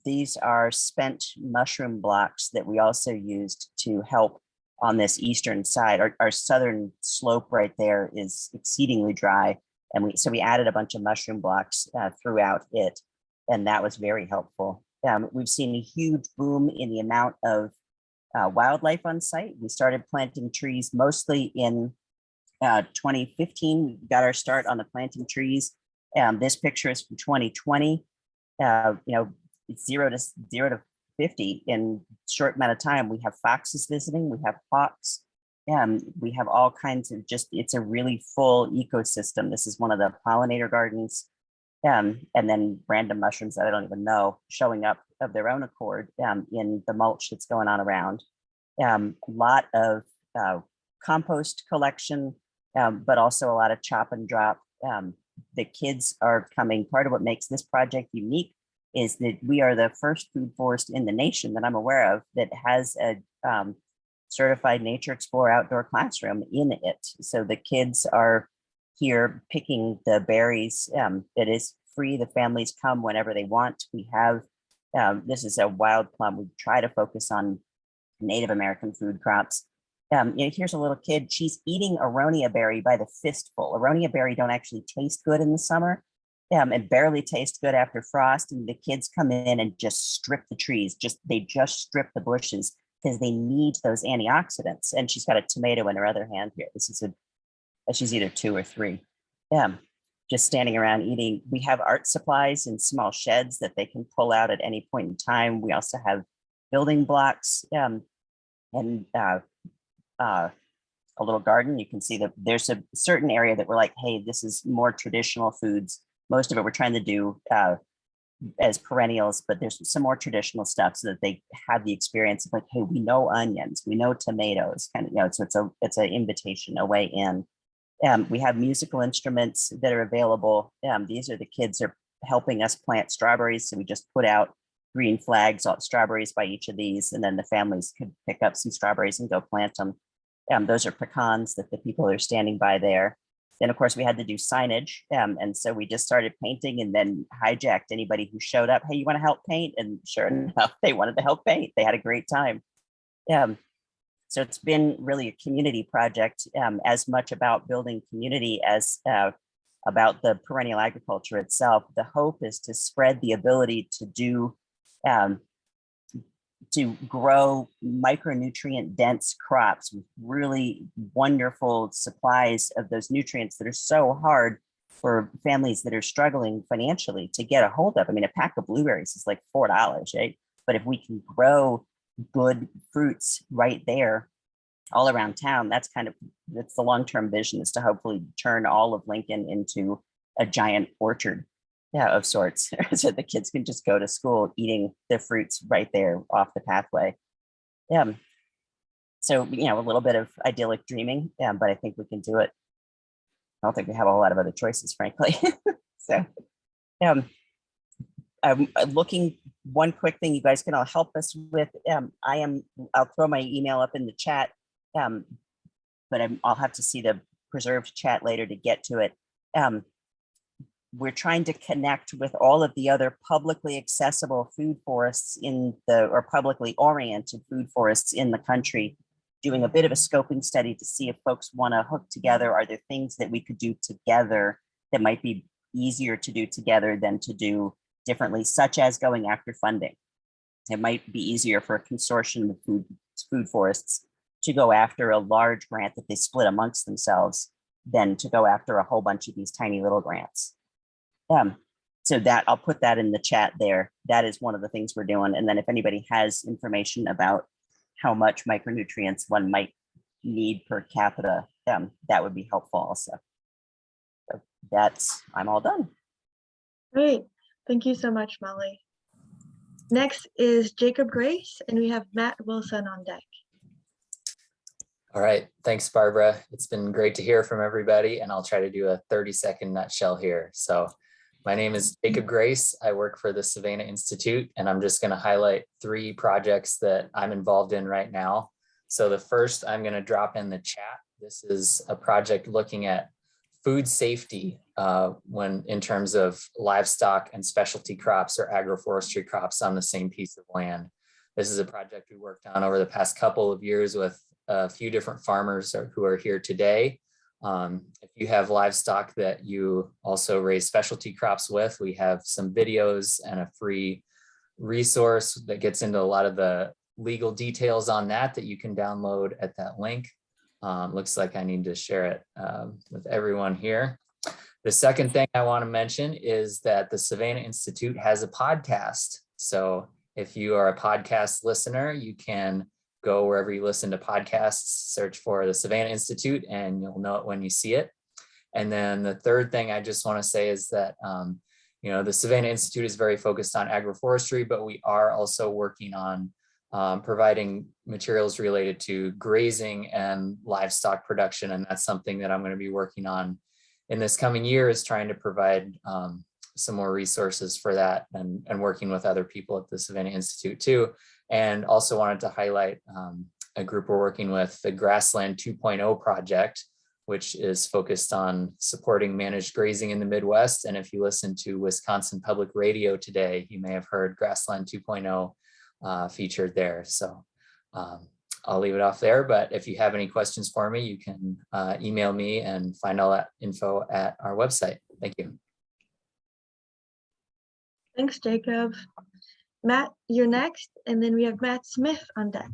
S12: these are spent mushroom blocks that we also used to help on this eastern side. Our southern slope right there is exceedingly dry. And so we added a bunch of mushroom blocks throughout it. And that was very helpful. We've seen a huge boom in the amount of wildlife on site. We started planting trees mostly in 2015. We got our start on the planting trees. This picture is from 2020. You know, it's 0 to 50 in short amount of time. We have foxes visiting, we have hawks, we have all kinds of it's a really full ecosystem. This is one of the pollinator gardens. And then random mushrooms that I don't even know showing up of their own accord in the mulch that's going on around. A lot of compost collection, but also a lot of chop and drop. The kids are coming. Part of what makes this project unique is that we are the first food forest in the nation that I'm aware of that has a certified Nature Explorer outdoor classroom in it. So the kids are here picking the berries. It is free. The families come whenever they want. We have, this is a wild plum. We try to focus on Native American food crops. You know, here's a little kid. She's eating aronia berry by the fistful. Aronia berry don't actually taste good in the summer and barely taste good after frost. And the kids come in and just strip the trees. They just strip the bushes because they need those antioxidants. And she's got a tomato in her other hand here. This is she's either 2 or 3. Just standing around eating. We have art supplies in small sheds that they can pull out at any point in time. We also have building blocks and a little garden. You can see that there's a certain area that we're like, hey, this is more traditional foods. Most of it we're trying to do as perennials, but there's some more traditional stuff so that they have the experience of like, hey, we know onions, we know tomatoes, kind of, you know, so it's an invitation, a way in. We have musical instruments that are available. These are the kids are helping us plant strawberries. So we just put out green flags, strawberries by each of these, and then the families could pick up some strawberries and go plant them. Those are pecans that the people are standing by there. Then, of course, we had to do signage. And so we just started painting and then hijacked anybody who showed up. Hey, you want to help paint? And sure enough, they wanted to help paint. They had a great time. So it's been really a community project, as much about building community as about the perennial agriculture itself. The hope is to spread the ability to do to grow micronutrient dense crops with really wonderful supplies of those nutrients that are so hard for families that are struggling financially to get a hold of. I mean, a pack of blueberries is like $4, right? But if we can grow good fruits right there all around town, that's the long-term vision, is to hopefully turn all of Lincoln into a giant orchard of sorts, so the kids can just go to school eating the fruits right there off the pathway. So, you know, a little bit of idyllic dreaming, but I think we can do it. I don't think we have a whole lot of other choices, frankly. So I'm looking, one quick thing you guys can all help us with. I'll throw my email up in the chat, but I'll have to see the preserved chat later to get to it. We're trying to connect with all of the other publicly accessible food forests or publicly oriented food forests in the country, doing a bit of a scoping study to see if folks want to hook together. Are there things that we could do together that might be easier to do together than to do differently, such as going after funding? It might be easier for a consortium of food forests to go after a large grant that they split amongst themselves than to go after a whole bunch of these tiny little grants. So that I'll put that in the chat there. That is one of the things we're doing. And then if anybody has information about how much micronutrients one might need per capita, that would be helpful also. So I'm all done.
S1: Great. Thank you so much, Molly. Next is Jacob Grace, and we have Matt Wilson on deck.
S10: All right, thanks, Barbara. It's been great to hear from everybody, and I'll try to do a 30-second nutshell here. So my name is Jacob Grace. I work for the Savannah Institute, and I'm just gonna highlight 3 projects that I'm involved in right now. So the first I'm gonna drop in the chat. This is a project looking at food safety in terms of livestock and specialty crops or agroforestry crops on the same piece of land. This is a project we worked on over the past couple of years with a few different farmers who are here today. If you have livestock that you also raise specialty crops with, we have some videos and a free resource that gets into a lot of the legal details on that you can download at that link. Looks like I need to share it with everyone here. The second thing I want to mention is that the Savannah Institute has a podcast. So if you are a podcast listener, you can go wherever you listen to podcasts, search for the Savannah Institute, and you'll know it when you see it. And then the third thing I just want to say is that, the Savannah Institute is very focused on agroforestry, but we are also working on providing materials related to grazing and livestock production. And that's something that I'm going to be working on in this coming year, is trying to provide some more resources for that and working with other people at the Savannah Institute too. And also wanted to highlight a group we're working with, the Grassland 2.0 project, which is focused on supporting managed grazing in the Midwest. And if you listen to Wisconsin Public Radio today, you may have heard Grassland 2.0 featured there. So I'll leave it off there, but if you have any questions for me, you can email me and find all that info at our website. Thank you.
S1: Thanks, Jacob. Matt, you're next, and then we have Matt Smith on deck.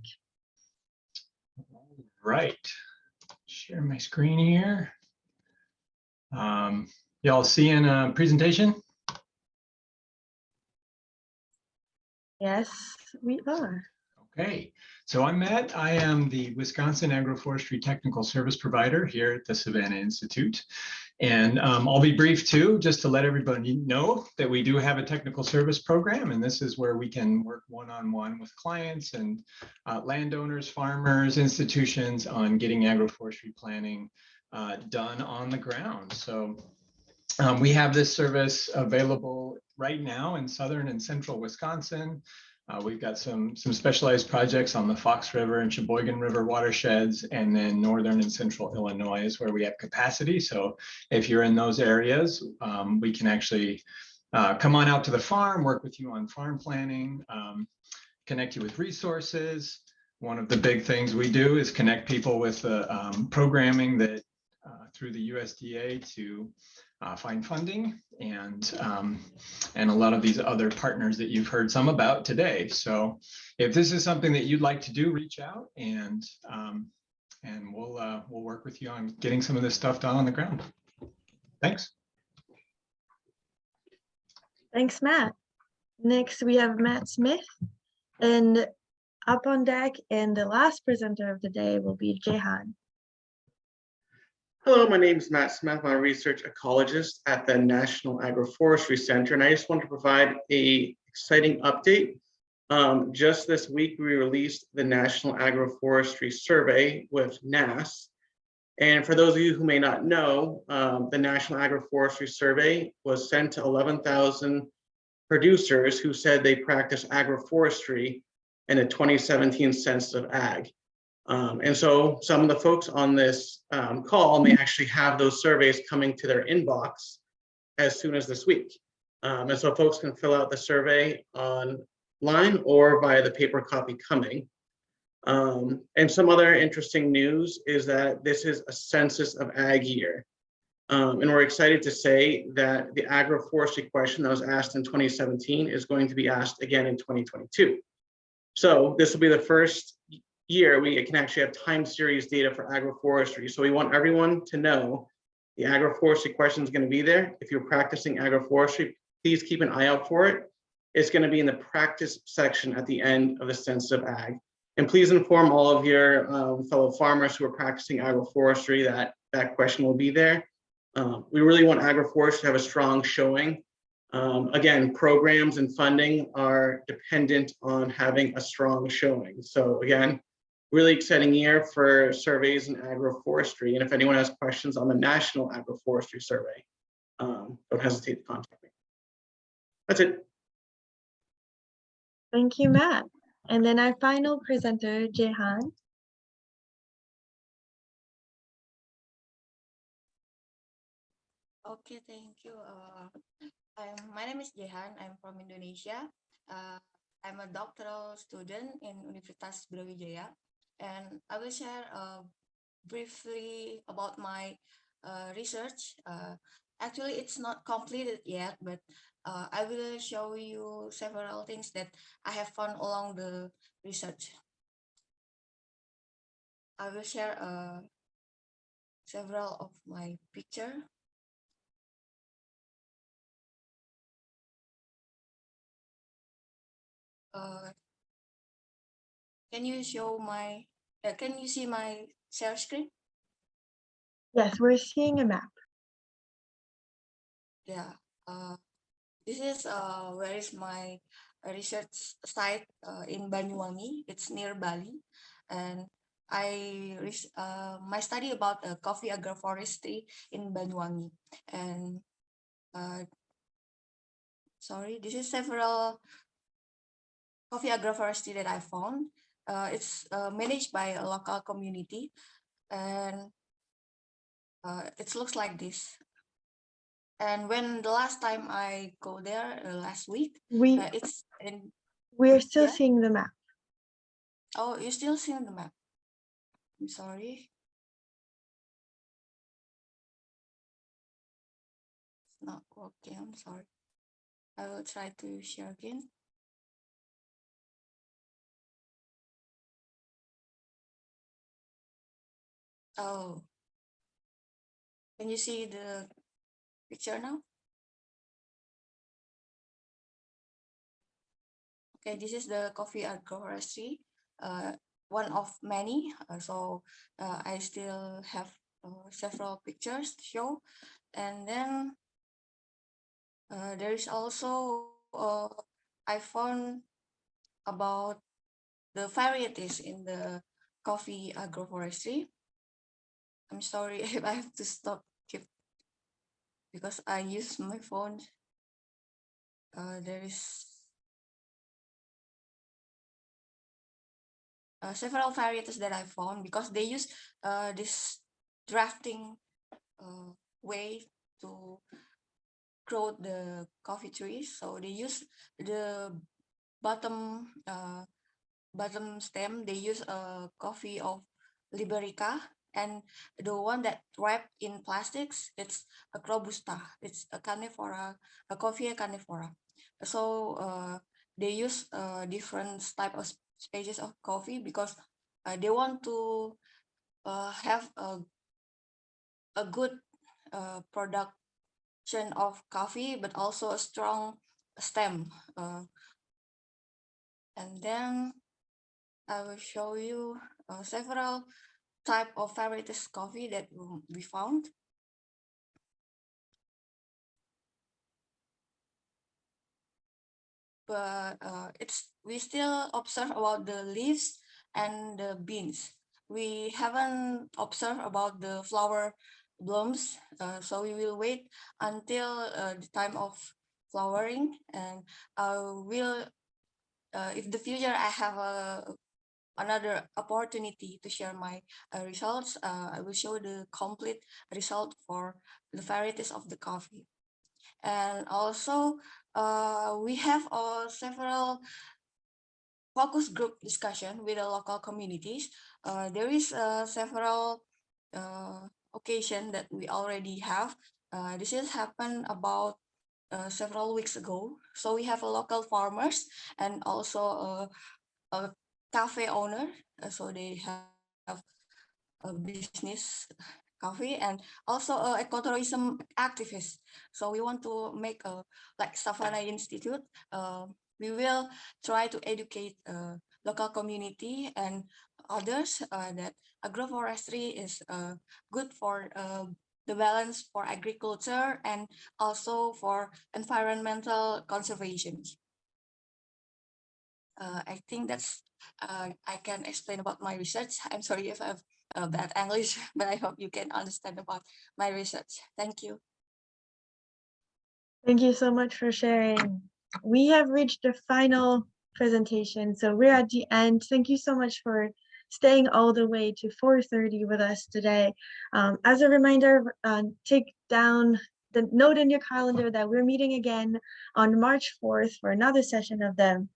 S13: Right. Share my screen here. Y'all seeing a presentation?
S1: Yes, we are.
S13: Okay, so I'm Matt. I am the Wisconsin Agroforestry Technical Service Provider here at the Savannah Institute. And I'll be brief too, just to let everybody know that we do have a technical service program, and this is where we can work one-on-one with clients and landowners, farmers, institutions on getting agroforestry planning done on the ground. So we have this service available right now in southern and central Wisconsin. We've got some specialized projects on the Fox River and Sheboygan River watersheds, and then northern and central Illinois is where we have capacity. So if you're in those areas, we can actually come on out to the farm, work with you on farm planning, connect you with resources. One of the big things we do is connect people with the programming that through the USDA to find funding, and a lot of these other partners that you've heard some about today. So if this is something that you'd like to do, reach out, and we'll work with you on getting some of this stuff done on the ground. Thanks.
S1: Thanks, Matt. Next, we have Matt Smith, and up on deck, and the last presenter of the day will be Jehan.
S14: Hello, my name is Matt Smith. I'm a research ecologist at the National Agroforestry Center, and I just want to provide an exciting update. Just this week, we released the National Agroforestry Survey with NASS. And for those of you who may not know, the National Agroforestry Survey was sent to 11,000 producers who said they practice agroforestry in a 2017 census of ag. And so some of the folks on this call may actually have those surveys coming to their inbox as soon as this week. And so folks can fill out the survey online or via the paper copy coming. And some other interesting news is that this is a census of ag year. And we're excited to say that the agroforestry question that was asked in 2017 is going to be asked again in 2022. So this will be the first year we can actually have time series data for agroforestry. So we want everyone to know the agroforestry question is going to be there. If you're practicing agroforestry, please keep an eye out for it. It's going to be in the practice section at the end of the census of ag. And please inform all of your fellow farmers who are practicing agroforestry that that question will be there. We really want agroforestry to have a strong showing. Again, programs and funding are dependent on having a strong showing. So again, really exciting year for surveys in agroforestry. And if anyone has questions on the National Agroforestry Survey, don't hesitate to contact me. That's it.
S1: Thank you, Matt. And then our final presenter, Jehan.
S15: Okay, thank you. My name is Jehan. I'm from Indonesia. I'm a doctoral student in Universitas Brawijaya, and I will share briefly about my research. Actually, it's not completed yet, but I will show you several things that I have found along the research. I will share several of my picture. Can you show my, can you see my share screen?
S1: Yes, we're seeing a map.
S15: Yeah, this is where is my research site in Banyuwangi. It's near Bali, and my study about coffee agroforestry in Banyuwangi. And sorry, this is several coffee agroforestry that I found. It's managed by a local community, and it looks like this. And when the last time I go there last week, it's in.
S1: We're still
S15: Yeah?
S1: seeing the map.
S15: Oh, you're still seeing the map. I'm sorry. It's not working. I'm sorry. I will try to share again. Oh, can you see the picture now? Okay, this is the coffee agroforestry, one of many. So I still have several pictures to show. And then there is also, I found about the varieties in the coffee agroforestry. I'm sorry if I have to stop because I use my phone. There is several varieties that I found because they use this drafting way to grow the coffee trees. So they use the bottom stem. They use a coffee of Liberica, and the one that wrapped in plastics, it's a Robusta. It's a Canifora, a coffee Canifora. So they use different type of species of coffee because they want to have a good production of coffee, but also a strong stem. And then I will show you several type of varieties coffee that we found. But we still observe about the leaves and the beans. We haven't observed about the flower blooms, so we will wait until the time of flowering, and I will, if the future I have another opportunity to share my results, I will show the complete result for the varieties of the coffee. And also we have several focus group discussion with the local communities. There is several occasion that we already have. This has happened about several weeks ago. So we have a local farmers and also a cafe owner. So they have a business coffee, and also ecotourism activist. So we want to make a like Savannah Institute. We will try to educate local community and others that agroforestry is good for the balance for agriculture and also for environmental conservation. I think that's I can explain about my research. I'm sorry if I have bad English, but I hope you can understand about my research. Thank you.
S1: Thank you so much for sharing. We have reached the final presentation, so we're at the end. Thank you so much for staying all the way to 4:30 with us today. As a reminder, take down the note in your calendar that we're meeting again on March 4th for another session of the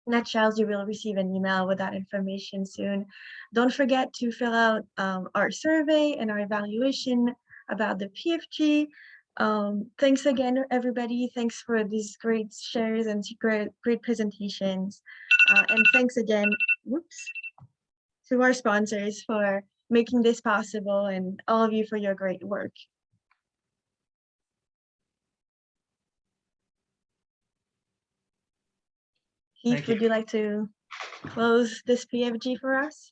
S1: Nutshells. You will receive an email with that information soon. Don't forget to fill out our survey and our evaluation about the PFG. Thanks again, everybody. Thanks for these great shares and great presentations. And thanks again, whoops, to our sponsors for making this possible and all of you for your great work. Heath, would you like to close this PFG for us?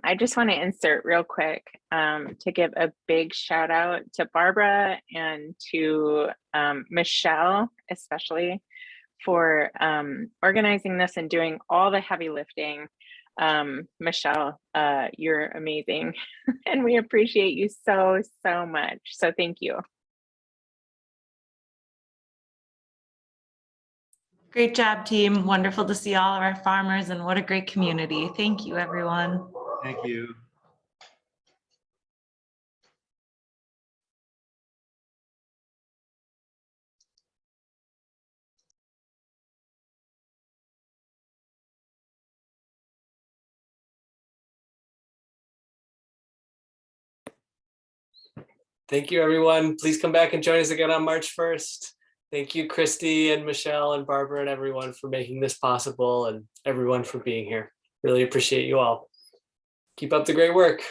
S2: I just want to insert real quick to give a big shout out to Barbara and to Michelle, especially for organizing this and doing all the heavy lifting. Michelle, you're amazing and we appreciate you so much. So thank you.
S6: Great job, team. Wonderful to see all of our farmers and what a great community. Thank you, everyone.
S13: Thank you.
S16: Thank you, everyone. Please come back and join us again on March 1st. Thank you, Christy and Michelle and Barbara and everyone for making this possible and everyone for being here. Really appreciate you all. Keep up the great work.